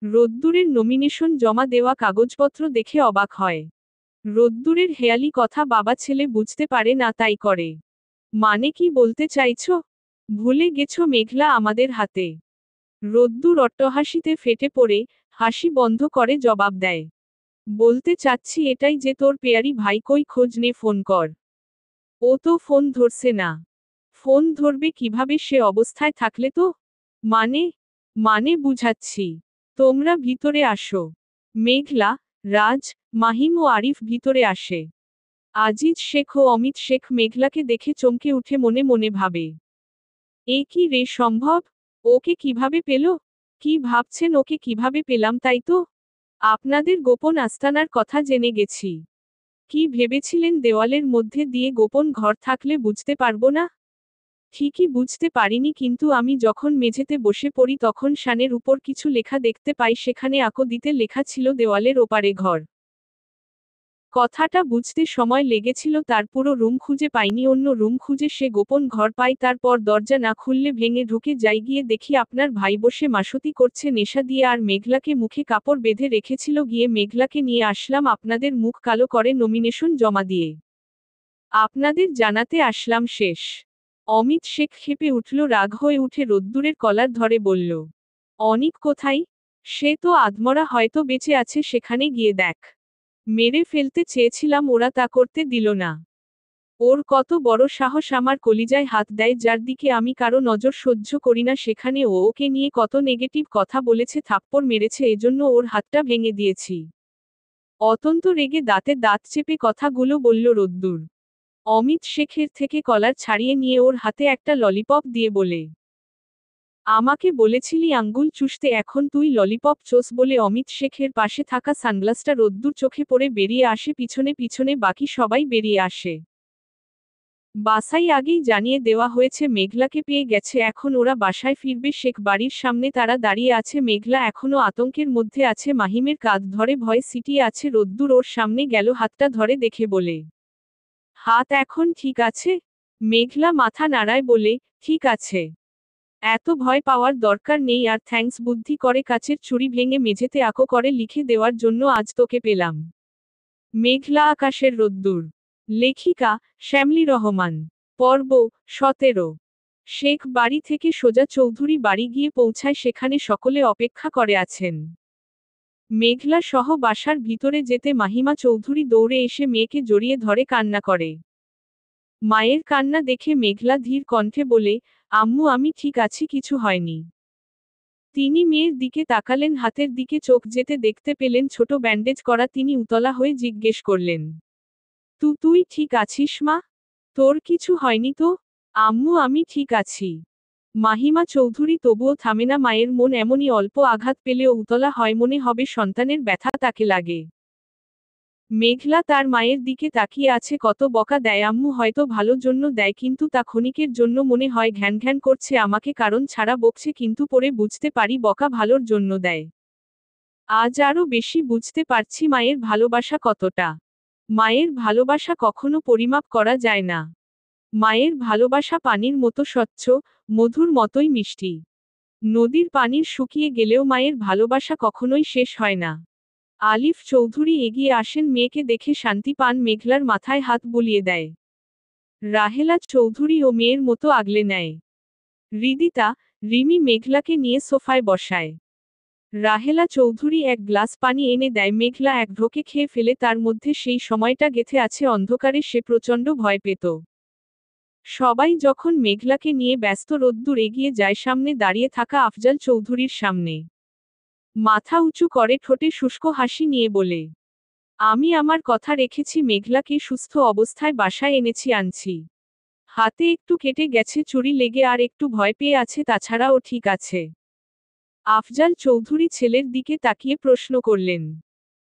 রোদ্দুরের নমিনেশন জমা দেওয়া কাগজপত্র দেখে অবাক হয়। রোদ্দুরের হেয়ালি কথা বাবা ছেলে বুঝতে পারে না, তাই করে, মানে কি বলতে চাইছো? ভুলে গেছো মেঘলা আমাদের হাতে? রোদ্দুর অট্টহাসিতে ফেটে পড়ে, হাসি বন্ধ করে জবাব দেয়, বলতে চাচ্ছি এটাই যে তোর পেয়ারি ভাই কই, খোঁজ নে, ফোন কর। ও তো ফোন ধরছে না। ফোন ধরবে কিভাবে সে অবস্থায় থাকলে তো? মানে মানে বুঝাচ্ছি। তোমরা ভিতরে আসো। মেঘলা, রাজ, মাহিম ও আরিফ ভিতরে আসে। আজিজ শেখ ও অমিত শেখ মেঘলাকে দেখে চমকে উঠে মনে মনে ভাবে, এ কি রে সম্ভব? ওকে কিভাবে পেল? কি ভাবছেন, ওকে কিভাবে পেলাম তাই তো? আপনাদের গোপন আস্তানার কথা জেনে গেছি। কি ভেবেছিলেন দেওয়ালের মধ্যে দিয়ে গোপন ঘর থাকলে বুঝতে পারবো না? ঠিকই বুঝতে পারিনি, কিন্তু আমি যখন মেঝেতে বসে পড়ি তখন শানের উপর কিছু লেখা দেখতে পাই, সেখানে আঁকো দিতে লেখা ছিল দেওয়ালের ওপারে ঘর। কথাটা বুঝতে সময় লেগেছিল, তার পুরো রুম খুঁজে পাইনি, অন্য রুম খুঁজে সে গোপন ঘর পাই। তারপর দরজা না খুললে ভেঙে ঢুকে যাই, গিয়ে দেখি আপনার ভাই বসে মাসতি করছে নেশা দিয়ে, আর মেঘলাকে মুখে কাপড় বেঁধে রেখেছিল। গিয়ে মেঘলাকে নিয়ে আসলাম, আপনাদের মুখ কালো করে নমিনেশন জমা দিয়ে। আপনাদের জানাতে আসলাম শেষ। অমিত শেখ ক্ষেপে উঠল, রাগ হয়ে উঠে রোদ্দুরের কলার ধরে বলল, অনিক কোথায়? সে তো আধমরা, হয়তো বেঁচে আছে, সেখানে গিয়ে দেখ। মেরে ফেলতে চেয়েছিলাম, ওরা তা করতে দিল না। ওর কত বড় সাহস আমার কলিজায় হাত দেয়, যার দিকে আমি কারো নজর সহ্য করি না, সেখানে ও ওকে নিয়ে কত নেগেটিভ কথা বলেছে, থাপ্পড় মেরেছে, এজন্য ওর হাতটা ভেঙে দিয়েছি। অত্যন্ত রেগে দাঁতে দাঁত চেপে কথাগুলো বলল রোদ্দুর। অমিত শেখের থেকে কলার ছাড়িয়ে নিয়ে ওর হাতে একটা ললিপপ দিয়ে বলে, আমাকে বলেছিলি আঙ্গুল চুষতে, এখন তুই ললিপপ চোষ? বলে অমিত শেখের পাশে থাকা সানগ্লাসটা রোদ্দুর চোখে পড়ে বেরিয়ে আসে, পিছনে পিছনে বাকি সবাই বেরিয়ে আসে। বাসায় আগেই জানিয়ে দেওয়া হয়েছে মেঘলাকে পেয়ে গেছে, এখন ওরা বাসায় ফিরবে। শেখ বাড়ির সামনে তারা দাঁড়িয়ে আছে, মেঘলা এখনো আতঙ্কের মধ্যে আছে, মাহিমের কাঁধ ধরে ভয়ে সিটিয়ে আছে। রোদ্দুর ওর সামনে গেল, হাতটা ধরে দেখে বলে, হাত এখন ঠিক আছে? মেঘলা মাথা নাড়ায় বলে, ঠিক আছে। এত ভয় পাওয়ার দরকার নেই, আর থ্যাঙ্কস বুদ্ধি করে কাচের চুড়ি ভেঙে মেঝেতে আকো করে লিখে দেওয়ার জন্য, আজ তোকে পেলাম। মেঘলা আকাশের রোদ্দুর। লেখিকা শ্যামলী রহমান। পর্ব 17। শেখ বাড়ি থেকে সোজা চৌধুরী বাড়ি গিয়ে পৌঁছায়, সেখানে সকলে অপেক্ষা করে আছেন। মেঘলা সহ বাসার ভিতরে যেতে মাহিমা চৌধুরী দৌড়ে এসে মেয়েকে জড়িয়ে ধরে কান্না করে। মায়ের কান্না দেখে মেঘলা ধীর কণ্ঠে বলে, আম্মু আমি ঠিক আছি, কিছু হয়নি। তিনি মেয়ের দিকে তাকালেন, হাতের দিকে চোখ যেতে দেখতে পেলেন ছোট ব্যান্ডেজ করা। তিনি উতলা হয়ে জিজ্ঞেস করলেন, তুই ঠিক আছিস মা? তোর কিছু হয়নি তো? আম্মু আমি ঠিক আছি। মাহিমা চৌধুরী তবুও থামে না, মায়ের মন এমনই, অল্প আঘাত পেলেও উতলা হয়, মনে হবে সন্তানের ব্যথা তাকে লাগে। মেঘলা তার মায়ের দিকে তাকিয়ে আছে, কত বকা দেয় আম্মু, হয়তো ভালো জন্য দেয়, কিন্তু তা ক্ষণিকের জন্য, মনে হয় ঘ্যান ঘ্যান করছে আমাকে কারণ ছাড়া বকছে, কিন্তু পরে বুঝতে পারি বকা ভালোর জন্য দেয়। আজ আরও বেশি বুঝতে পারছি মায়ের ভালোবাসা কতটা। মায়ের ভালোবাসা কখনো পরিমাপ করা যায় না। মায়ের ভালোবাসা পানির মতো স্বচ্ছ, মধুর মতোই মিষ্টি। নদীর পানির শুকিয়ে গেলেও মায়ের ভালোবাসা কখনোই শেষ হয় না। আলিফ চৌধুরী এগিয়ে আসেন, মেয়েকে দেখে শান্তি পান, মেঘলার মাথায় হাত বুলিয়ে দেয়। রাহেলা চৌধুরী ও মেয়ের মতো আগলে নেয়। হৃদিতা, রিমি মেঘলাকে নিয়ে সোফায় বসায়। রাহেলা চৌধুরী এক গ্লাস পানি এনে দেয়, মেঘলা এক ঢোকে খেয়ে ফেলে, তার মধ্যে সেই সময়টা গেঁথে আছে অন্ধকারে, সে প্রচণ্ড ভয় পেত। সবাই যখন মেঘলাকে নিয়ে ব্যস্ত, রোদ্দুর এগিয়ে যায় সামনে দাঁড়িয়ে থাকা আফজাল চৌধুরীর সামনে। মাথা উঁচু করে ঠোঁটে শুষ্ক হাসি নিয়ে বলে, আমি আমার কথা রেখেছি, মেঘলাকে সুস্থ অবস্থায় বাসায় এনেছি, আনছি। হাতে একটু কেটে গেছে, চুরি লেগে, আর একটু ভয় পেয়ে আছে, তাছাড়া ও ঠিক আছে। আফজাল চৌধুরী ছেলের দিকে তাকিয়ে প্রশ্ন করলেন,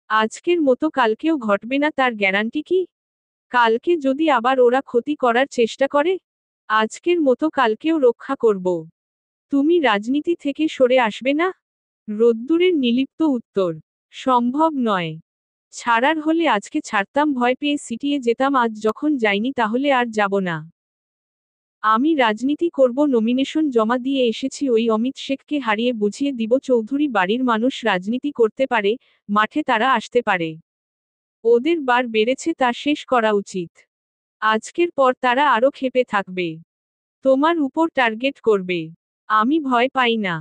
আজকের মতো কালকেও ঘটবে না, তার গ্যারান্টি কি? কালকে যদি আবার ওরা ক্ষতি করার চেষ্টা করে? আজকের মতো কালকেও রক্ষা করব। তুমি রাজনীতি থেকে সরে আসবে না? রোদ্দুরের নির্লিপ্ত উত্তর, সম্ভব নয়। ছাড়ার হলে আজকে ছাড়তাম, ভয় পেয়ে সিটিয়ে যেতাম, আজ যখন যাইনি তাহলে আর যাব না। আমি রাজনীতি করব, নমিনেশন জমা দিয়ে এসেছি, ওই অমিত শেখকে হারিয়ে বুঝিয়ে দিব চৌধুরী বাড়ির মানুষ রাজনীতি করতে পারে, মাঠে তারা আসতে পারে। ওদের বার বেড়েছে, তা শেষ করা উচিত। আজকের পর তারা আরও ক্ষেপে থাকবে, তোমার উপর টার্গেট করবে। আমি ভয় পাই না।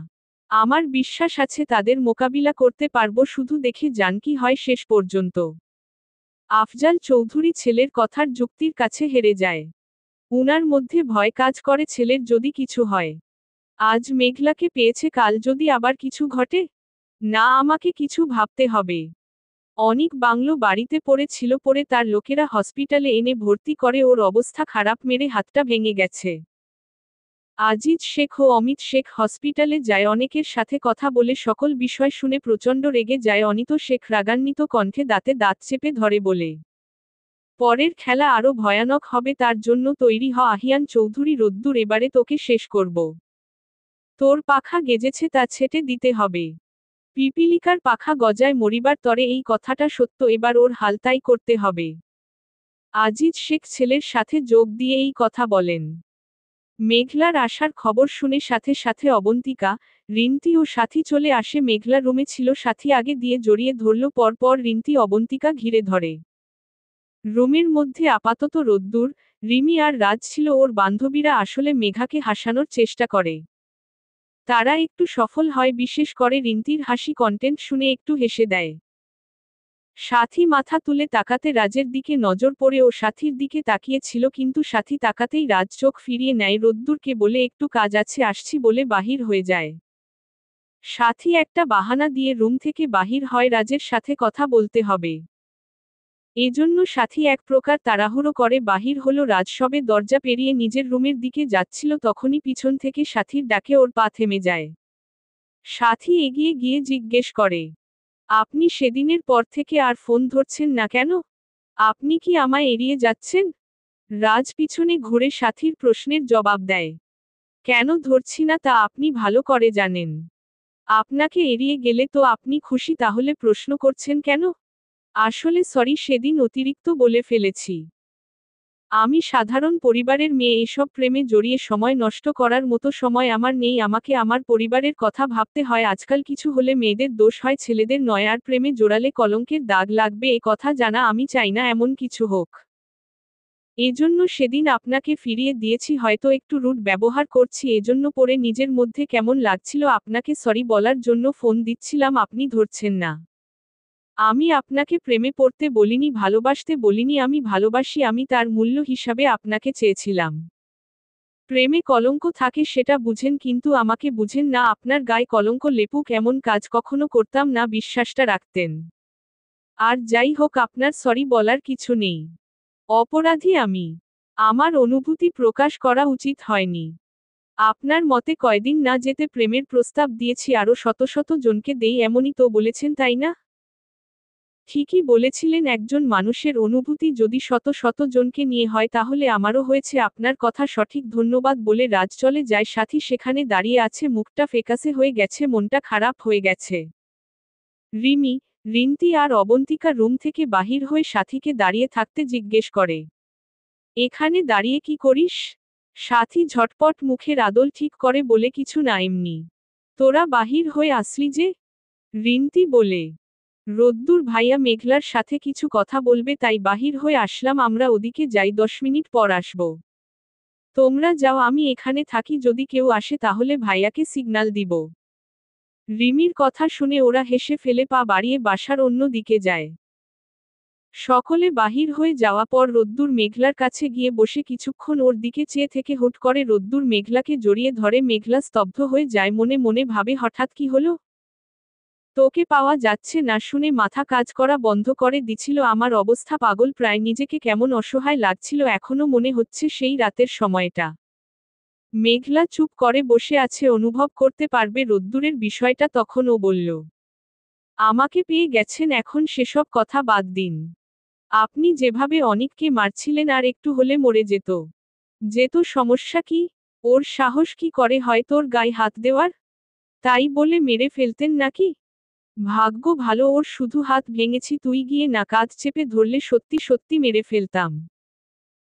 আমার বিশ্বাস আছে তাদের মোকাবিলা করতে পারবো, শুধু দেখে যান কি হয় শেষ পর্যন্ত। আফজাল চৌধুরী ছেলের কথার যুক্তির কাছে হেরে যায়। উনার মধ্যে ভয় কাজ করে, ছেলের যদি কিছু হয়। আজ মেঘলাকে পেয়েছে, কাল যদি আবার কিছু ঘটে? না, আমাকে কিছু ভাবতে হবে। অনিক বাংলো বাড়িতে পড়েছিল, পরে তার লোকেরা হসপিটালে এনে ভর্তি করে, ওর অবস্থা খারাপ, মেরে হাতটা ভেঙে গেছে। আজিজ শেখ ও অমিত শেখ হসপিটালে যায়, অনেকের সাথে কথা বলে সকল বিষয় শুনে প্রচণ্ড রেগে যায়। অনিত শেখ রাগান্বিত কণ্ঠে দাঁতে দাঁত চেপে ধরে বলে, পরের খেলা আরও ভয়ানক হবে, তার জন্য তৈরি হ আহিয়ান চৌধুরী। রোদ্দুর এবারে তোকে শেষ করব। তোর পাখা গেজেছে, তা ছেটে দিতে হবে। পিপিলিকার পাখা গজায় মরিবার তরে, এই কথাটা সত্য, এবার ওর হাল তাই করতে হবে। আজিজ শেখ ছেলের সাথে যোগ দিয়ে এই কথা বলেন। মেঘলার আসার খবর শুনে সাথে সাথে অবন্তিকা, রিন্তি ও সাথী চলে আসে। মেঘলা রুমে ছিল, সাথী আগে দিয়ে জড়িয়ে ধরল, পরপর রিন্তি অবন্তিকা ঘিরে ধরে। রুমের মধ্যে আপাতত রোদ্দুর, রিমি আর রাজ ছিল। ওর বান্ধবীরা আসলে মেঘাকে হাসানোর চেষ্টা করে। তারা একটু সফল হয়, বিশেষ করে রিন্তির হাসি কন্টেন্ট শুনে একটু হেসে দেয়। সাথী মাথা তুলে তাকাতে রাজের দিকে নজর পড়ে ও সাথীর দিকে তাকিয়েছিল, কিন্তু সাথী তাকাতেই রাজ চোখ ফিরিয়ে নেয়। রোদ্দুরকে বলে একটু কাজ আছে, আসছি বলে বাহির হয়ে যায়। সাথী একটা বাহানা দিয়ে রুম থেকে বাহির হয়, রাজের সাথে কথা বলতে হবে। এজন্য সাথী এক প্রকার তাড়াহুড়ো করে বাহির হলো। রাজ সবে দরজা পেরিয়ে নিজের রুমের দিকে যাচ্ছিল, তখনই পিছন থেকে সাথীর ডাকে ওর পা থেমে যায়। সাথী এগিয়ে গিয়ে জিজ্ঞেস করে, আপনি সেদিনের পর থেকে আর ফোন ধরছেন না কেন? আপনি কি আমায় এড়িয়ে যাচ্ছেন? রাজ পিছনে ঘুরে সাথীর প্রশ্নের জবাব দেয়, কেন ধরছি না তা আপনি ভালো করে জানেন। আপনাকে এড়িয়ে গেলে তো আপনি খুশি, তাহলে প্রশ্ন করছেন কেন? আসলে সরি, সেদিন অতিরিক্ত বলে ফেলেছি। আমি সাধারণ পরিবারের মেয়ে, এসব প্রেমে জড়িয়ে সময় নষ্ট করার মতো সময় আমার নেই। আমাকে আমার পরিবারের কথা ভাবতে হয়। আজকাল কিছু হলে মেয়েদের দোষ হয়, ছেলেদের নয়। আর প্রেমে জড়ালে কলঙ্কের দাগ লাগবে, এ কথা জানা আমি চাই না এমন কিছু হোক। এজন্য সেদিন আপনাকে ফিরিয়ে দিয়েছি। হয়তো একটু রুড ব্যবহার করছি, এজন্য পরে নিজের মধ্যে কেমন লাগছিল। আপনাকে সরি বলার জন্য ফোন দিচ্ছিলাম, আপনি ধরছেন না। আমি আপনাকে প্রেমে পড়তে বলিনি, ভালোবাসতে বলিনি। আমি ভালোবাসি, আমি তার মূল্য হিসাবে আপনাকে চেয়েছিলাম। প্রেমে কলঙ্ক থাকে সেটা বুঝেন, কিন্তু আমাকে বুঝেন না। আপনার গায়ে কলঙ্ক লেপুক এমন কাজ কখনো করতাম না, বিশ্বাসটা রাখতেন। আর যাই হোক, আপনার সরি বলার কিছু নেই। অপরাধী আমি। আমার অনুভূতি প্রকাশ করা উচিত হয়নি। আপনার মতে কয়দিন না যেতে প্রেমের প্রস্তাব দিয়েছি, আরও শত শত জনকে দেই, এমনই তো বলেছেন তাই না? ঠিকই বলেছিলেন, একজন মানুষের অনুভূতি যদি শত শত জনকে নিয়ে হয় তাহলে আমারও হয়েছে। আপনার কথা সঠিক, ধন্যবাদ বলে রাজ চলে যায়। সাথী সেখানে দাঁড়িয়ে আছে, মুখটা ফ্যাকাসে হয়ে গেছে, মনটা খারাপ হয়ে গেছে। রিমি, রিন্তি আর অবন্তিকা রুম থেকে বাহির হয়ে সাথীকে দাঁড়িয়ে থাকতে জিজ্ঞেস করে, এখানে দাঁড়িয়ে কি করিস? সাথী ঝটপট মুখের আদল ঠিক করে বলে, কিছু না, এমনি। তোরা বাহির হয়ে আসলি যে? রিন্তি বলে, রোদ্দুর ভাইয়া মেঘলার সাথে কিছু কথা বলবে, তাই বাহির হয়ে আসলাম। আমরা ওদিকে যাই, 10 মিনিট পর আসব। তোমরা যাও, আমি এখানে থাকি, যদি কেউ আসে তাহলে ভাইয়াকে সিগন্যাল দিব। রিমির কথা শুনে ওরা হেসে ফেলে পা বাড়িয়ে বাসার অন্য দিকে যায়। সকলে বাহির হয়ে যাওয়া পর রোদ্দুর মেঘলার কাছে গিয়ে বসে কিছুক্ষণ ওর দিকে চেয়ে থেকে হুট করে রোদ্দুর মেঘলাকে জড়িয়ে ধরে। মেঘলা স্তব্ধ হয়ে যায়, মনে মনে ভাবে, হঠাৎ কি হলো? তোকে পাওয়া যাচ্ছে না শুনে মাথা কাজ করা বন্ধ করে দিছিল। আমার অবস্থা পাগল প্রায়, নিজেকে কেমন অসহায় লাগছিল, এখনো মনে হচ্ছে সেই রাতের সময়টা। মেঘলা চুপ করে বসে আছে, অনুভব করতে পারবে রোদ্দুরের বিষয়টা। তখন ও বলল, আমাকে পেয়ে গেছেন, এখন সেসব কথা বাদ দিন। আপনি যেভাবে অনিককে মারছিলেন, আর একটু হলে মরে যেত। যেত, সমস্যা কি? ওর সাহস কি করে হয় তোর গায়ে হাত দেওয়ার? তাই বলে মেরে ফেলতেন নাকি? ভাগ্য ভালো ওর শুধু হাত ভেঙেছি, তুই গিয়ে না কাঁধ চেপে ধরলে সত্যি সত্যি মেরে ফেলতাম।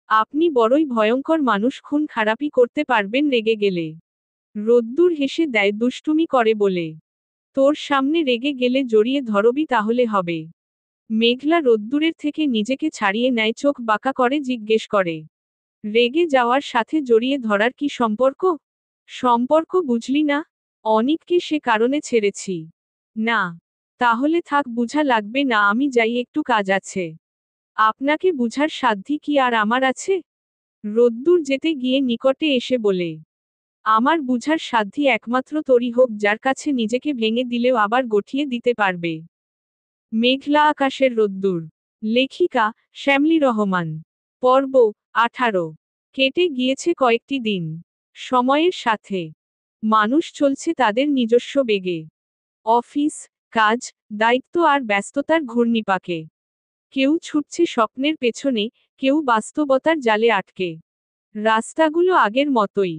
আপনি বড়ই ভয়ঙ্কর মানুষ, খুন খারাপি করতে পারবেন রেগে গেলে। রোদ্দুর হেসে দেয়, দুষ্টুমি করে বলে। তোর সামনে রেগে গেলে জড়িয়ে ধরবি তাহলে হবে। মেঘলা রোদ্দুরের থেকে নিজেকে ছাড়িয়ে নেয়, চোখ বাঁকা করে জিজ্ঞেস করে, রেগে যাওয়ার সাথে জড়িয়ে ধরার কি সম্পর্ক? সম্পর্ক বুঝলি না? অনিককে সে কারণে ছেড়েছি। না। তাহলে থাক, বুঝা লাগবে না, আমি যাই, একটু কাজ আছে। আপনাকে বুঝার সাধ্যি কি আর আমার আছে? রোদ্দুর যেতে গিয়ে নিকটে এসে বলে, আমার বুঝার সাধ্যি একমাত্র তোরই হোক, যার কাছে নিজেকে ভেঙে দিলেও আবার গঠিয়ে দিতে পারবে। মেঘলা আকাশের রোদ্দুর। লেখিকা, শ্যামলী রহমান। পর্ব 18। কেটে গিয়েছে কয়েকটি দিন। সময়ের সাথে মানুষ চলছে তাদের নিজস্ব বেগে। অফিস, কাজ, দায়িত্ব আর ব্যস্ততার ঘূর্ণিপাকে। কেউ ছুটছে স্বপ্নের পেছনে, কেউ বাস্তবতার জালে আটকে। রাস্তাগুলো আগের মতোই।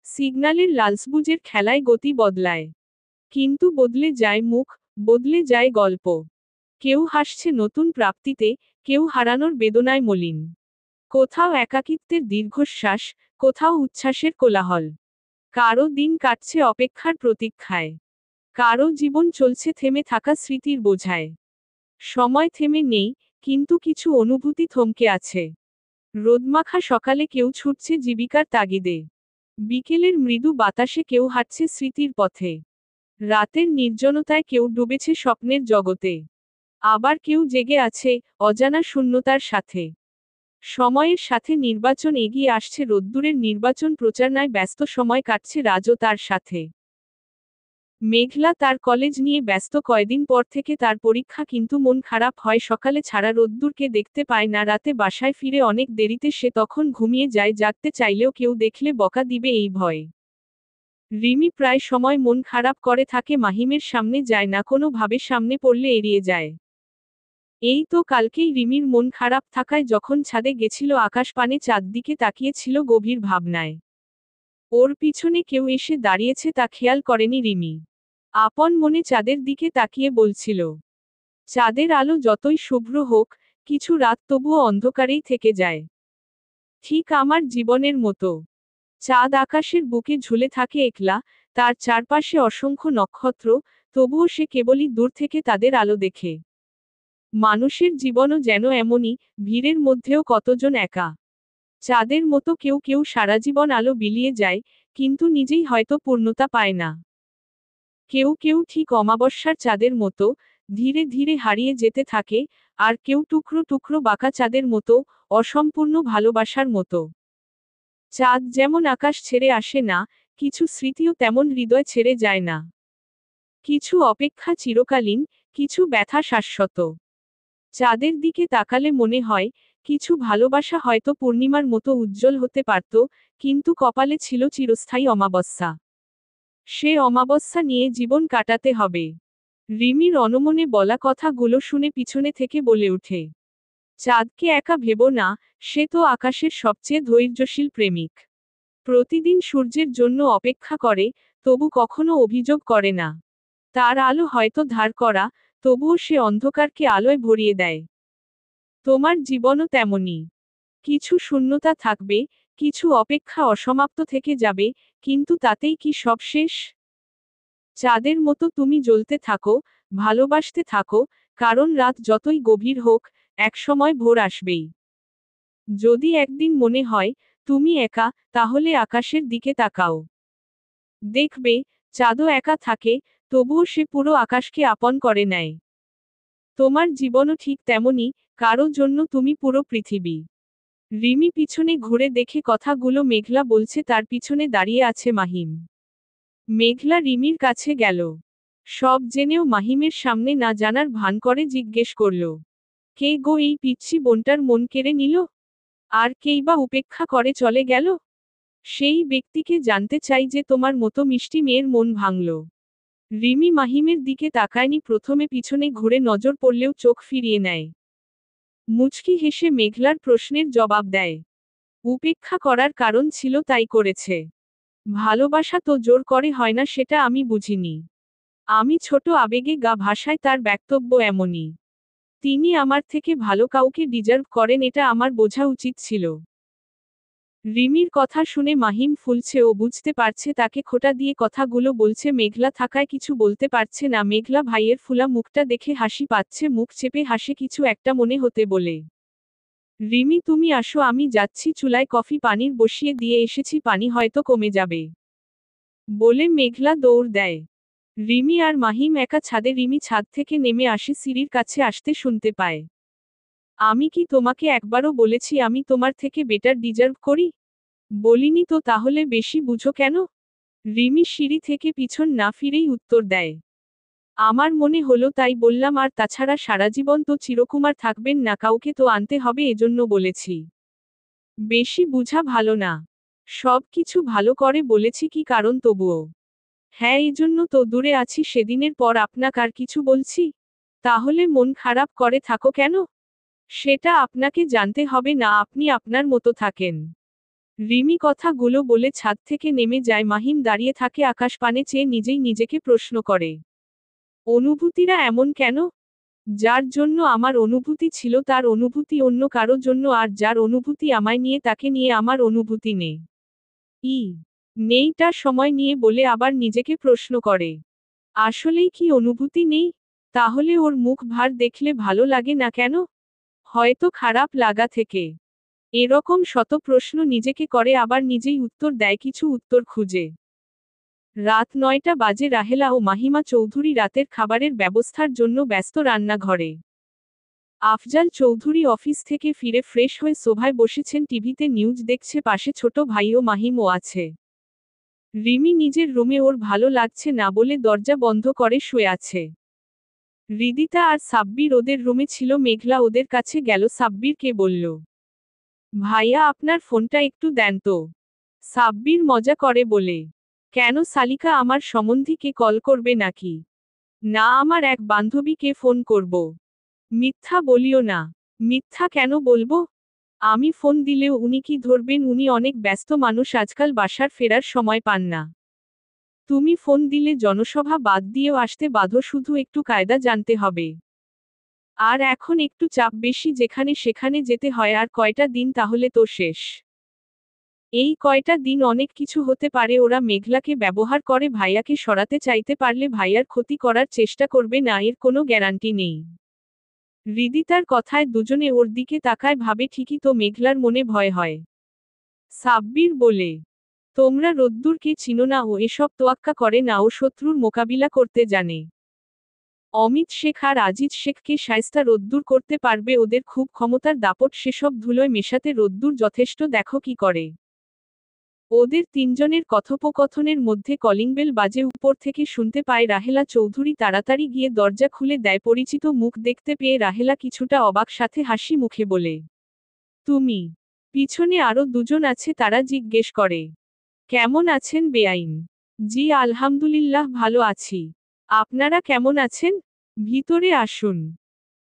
সিগন্যালের লালসবুজের খেলায় গতি বদলায়। কিন্তু বদলে যায় মুখ, বদলে যায় গল্প। কেউ হাসছে নতুন প্রাপ্তিতে, কেউ হারানোর বেদনায় মলিন। কোথাও একাকিত্বের দীর্ঘশ্বাস, কোথাও উচ্ছ্বাসের কোলাহল। কারো দিন কাটছে অপেক্ষার প্রতীক্ষায়। কারো জীবন চলছে থেমে থাকা স্মৃতির বোঝায়। সময় থেমে নেই, কিন্তু কিছু অনুভূতি থমকে আছে। রোদমাখা সকালে কেউ ছুটছে জীবিকার তাগিদে। বিকেলের মৃদু বাতাসে কেউ হাঁটছে স্মৃতির পথে। রাতের নির্জনতায় কেউ ডুবেছে স্বপ্নের জগতে। আবার কেউ জেগে আছে, অজানা শূন্যতার সাথে। সময়ের সাথে নির্বাচন এগিয়ে আসছে, রোদ্দুরের নির্বাচন প্রচারণায় ব্যস্ত সময় কাটছে রাজও তার সাথে। মেঘলা তার কলেজ নিয়ে ব্যস্ত, কয়দিন পর থেকে তার পরীক্ষা, কিন্তু মন খারাপ হয় সকালে ছাড়া রোদ্দুরকে দেখতে পায় না। রাতে বাসায় ফিরে অনেক দেরিতে সে তখন ঘুমিয়ে যায়, জাগতে চাইলেও কেউ দেখলে বকা দিবে এই ভয়ে। রিমি প্রায় সময় মন খারাপ করে থাকে, মাহিমের সামনে যায় না, কোনো ভাবে সামনে পড়লে এড়িয়ে যায়। এই তো কালকেই রিমির মন খারাপ থাকায় যখন ছাদে গেছিল আকাশ পানে চাঁদ দিকে তাকিয়েছিল গভীর ভাবনায়। ওর পিছনে কেউ এসে দাঁড়িয়েছে তা খেয়াল করেনি রিমি। আপন মনে চাঁদের দিকে তাকিয়ে বলছিল, চাঁদের আলো যতই শুভ্র হোক, কিছু রাত তবুও অন্ধকারেই থেকে যায়। ঠিক আমার জীবনের মতো। চাঁদ আকাশের বুকে ঝুলে থাকে একলা, তার চারপাশে অসংখ্য নক্ষত্র, তবুও সে কেবলই দূর থেকে তাদের আলো দেখে। মানুষের জীবনও যেন এমনই, ভিড়ের মধ্যেও কতজন একা। চাঁদের মতো কেউ কেউ সারা জীবন আলো বিলিয়ে যায়, কিন্তু নিজেই হয়তো পূর্ণতা পায় না। কেউ কেউ ঠিক অমাবস্যার চাঁদের মতো, ধীরে ধীরে হারিয়ে যেতে থাকে, আর কেউ টুকরো টুকরো বাঁকা চাঁদের মতো, অসম্পূর্ণ ভালোবাসার মতো। চাঁদ যেমন আকাশ ছেড়ে আসে না, কিছু স্মৃতিও তেমন হৃদয় ছেড়ে যায় না। কিছু অপেক্ষা চিরকালীন, কিছু ব্যথা শাশ্বত। চাঁদের দিকে তাকালে মনে হয়, কিছু ভালোবাসা হয়তো পূর্ণিমার মতো উজ্জ্বল হতে পারত, কিন্তু কপালে ছিল চিরস্থায়ী অমাবস্যা। সে অমাবস্যা নিয়ে জীবন কাটাতে হবে। রিমির অনমনে বলা কথাগুলো শুনে পিছনে থেকে বলে ওঠে, চাঁদকে একা ভেবো না, সে তো আকাশের সবচেয়ে ধৈর্যশীল প্রেমিক। প্রতিদিন সূর্যের জন্য অপেক্ষা করে, তবু কখনো অভিযোগ করে না। তার আলো হয়তো ধার করা, তবুও সে অন্ধকারকে আলোয় ভরিয়ে দেয়। তোমার জীবনও তেমনই। কিছু শূন্যতা থাকবে, কিছু অপেক্ষা অসমাপ্ত থেকে যাবে, কিন্তু তাতেই কি সব শেষ? চাঁদের মতো তুমি জ্বলতে থাকো, ভালোবাসতে থাকো, কারণ রাত যতই গভীর হোক, একসময় ভোর আসবেই। যদি একদিন মনে হয় তুমি একা, তাহলে আকাশের দিকে তাকাও। দেখবে, চাঁদও একা থাকে, তবুও সে পুরো আকাশকে আপন করে নেয়। তোমার জীবনও ঠিক তেমনই, কারো জন্য তুমি পুরো পৃথিবী। রিমি পিছনে ঘুরে দেখে কথাগুলো মেঘলা বলছে, তার পিছনে দাঁড়িয়ে আছে মাহিম। মেঘলা রিমির কাছে গেল। সব জেনেও মাহিমের সামনে না জানার ভান করে জিজ্ঞেস করল, কে গো এই পিচ্ছি বোনটার মন কেড়ে নিল? আর কেই বা উপেক্ষা করে চলে গেল? সেই ব্যক্তিকে জানতে চাই যে তোমার মতো মিষ্টি মেয়ের মন ভাঙল। রিমি মাহিমের দিকে তাকায়নি, প্রথমে পিছনে ঘুরে নজর পড়লেও চোখ ফিরিয়ে নেয়। মুচকি হেসে মেঘলার প্রশ্নের জবাব দেয়, উপেক্ষা করার কারণ ছিল তাই করেছে। ভালোবাসা তো জোর করে হয় না, সেটা আমি বুঝিনি। আমি ছোট আবেগে গা ভাষায় তার বক্তব্য এমনই। তিনি আমার থেকে ভালো কাউকে ডিজার্ভ করেন, এটা আমার বোঝা উচিত ছিল। রিমির কথা শুনে মাহিম ফুলছে, ও বুঝতে পারছে তাকে খোঁটা দিয়ে কথাগুলো বলছে। মেঘলা থাকায় কিছু বলতে পারছে না। মেঘলা ভাইয়ের ফুলা মুখটা দেখে হাসি পাচ্ছে, মুখ চেপে হাসে, কিছু একটা মনে হতে বলে। রিমি তুমি আসো, আমি যাচ্ছি, চুলায় কফি পানির বসিয়ে দিয়ে এসেছি, পানি হয়তো কমে যাবে। বলে মেঘলা দৌড় দেয়। রিমি আর মাহিম একা ছাদে। রিমি ছাদ থেকে নেমে আসে, সিঁড়ির কাছে আসতে শুনতে পায়, আমি কি তোমাকে একবারও বলেছি আমি তোমার থেকে বেটার ডিজার্ভ করি? বলিনি তো, তাহলে বেশি বুঝো কেন? রিমি সিঁড়ি থেকে পিছন না ফিরেই উত্তর দেয়, আমার মনে হলো তাই বললাম, আর তাছাড়া সারাজীবন তো চিরকুমার থাকবেন না, কাউকে তো আনতে হবে, এজন্য বলেছি। বেশি বুঝা ভালো না। সব কিছু ভালো করে বলেছি, কি কারণ তবুও? হ্যাঁ, এজন্য তো দূরে আছি, সেদিনের পর আপনাকে আর কিছু বলছি। তাহলে মন খারাপ করে থাকো কেন? সেটা আপনাকে জানতে হবে না, আপনি আপনার মতো থাকেন। রিমি কথাগুলো বলে ছাদ থেকে নেমে যায়। মাহিম দাঁড়িয়ে থাকে, আকাশ পানে চেয়ে নিজেই নিজেকে প্রশ্ন করে, অনুভূতিরা এমন কেন? যার জন্য আমার অনুভূতি ছিল তার অনুভূতি অন্য কারো জন্য, আর যার অনুভূতি আমায় নিয়ে তাকে নিয়ে আমার অনুভূতি নেই। নেইটা সময় নিয়ে বলে আবার নিজেকে প্রশ্ন করে, আসলেই কি অনুভূতি নেই? তাহলে ওর মুখ ভার দেখলে ভালো লাগে না কেন? হয়তো খারাপ লাগা থেকে। এরকম শত প্রশ্ন নিজেকে করে আবার নিজেই উত্তর দেয় কিছু উত্তর খুঁজে। রাত ৯টা বাজে রাহেলা ও মাহিমা চৌধুরী রাতের খাবারের ব্যবস্থার জন্য ব্যস্ত রান্নাঘরে। আফজাল চৌধুরী অফিস থেকে ফিরে ফ্রেশ হয়ে সোফায় বসেছেন, টিভিতে নিউজ দেখছে, পাশে ছোট ভাই ও মাহিমও আছে। রিমি নিজের রুমে ওর ভালো লাগছে না বলে দরজা বন্ধ করে শুয়ে আছে। হৃদিতা আর সাব্বির ওদের রুমে ছিল। মেঘলা ওদের কাছে গেল, সাব্বিরকে বলল, ভাইয়া আপনার ফোনটা একটু দেন তো। সাব্বির মজা করে বলে, কেন সালিকা আমার সম্বন্ধীকে কল করবে নাকি? না, আমার এক বান্ধবীকে ফোন করব। মিথ্যা বলিও না। মিথ্যা কেন বলবো? আমি ফোন দিলেও উনি কি ধরবেন? উনি অনেক ব্যস্ত মানুষ, আজকাল বাসার ফেরার সময় পান না। তুমি ফোন দিলে জনসভা বাদ দিয়েও আসতে বাধ্য, শুধু একটু কায়দা জানতে হবে। আর এখন একটু চাপ বেশি, যেখানে সেখানে যেতে হয়। আর কয়টা দিন তাহলে তো শেষ। এই কয়টা দিন অনেক কিছু হতে পারে। ওরা মেঘলাকে ব্যবহার করে ভাইয়াকে সরাতে চাইতে পারলে ভাইয়ার ক্ষতি করার চেষ্টা করবে না, এর কোনো গ্যারান্টি নেই। হৃদিতার কথায় দুজনে ওর দিকে তাকায়, ভাবে ঠিকই তো, মেঘলার মনে ভয় হয়। সাব্বির বলে, তোমরা রোদ্দুরকে চিনো না, ও এসব তোয়াক্কা করে না, ও শত্রুর মোকাবিলা করতে জানে। অমিত শেখ আর আজিজ শেখকে শায়েস্তা রোদ্দুর করতে পারবে, ওদের খুব ক্ষমতার দাপট, সেসব ধুলোয় মেশাতে রোদ্দুর যথেষ্ট, দেখো কি করে। ওদের তিনজনের কথোপকথনের মধ্যে কলিং বেল বাজে, উপর থেকে শুনতে পায় রাহেলা চৌধুরী। তাড়াতাড়ি গিয়ে দরজা খুলে দেয়। পরিচিত মুখ দেখতে পেয়ে রাহেলা কিছুটা অবাক, সাথে হাসি মুখে বলে, তুমি? পিছনে আরো দুজন আছে, তারা জিজ্ঞেস করে, কেমন আছেন বেআইন? জি আলহামদুলিল্লাহ ভালো আছি। আপনারা কেমন আছেন? ভিতরে আসুন।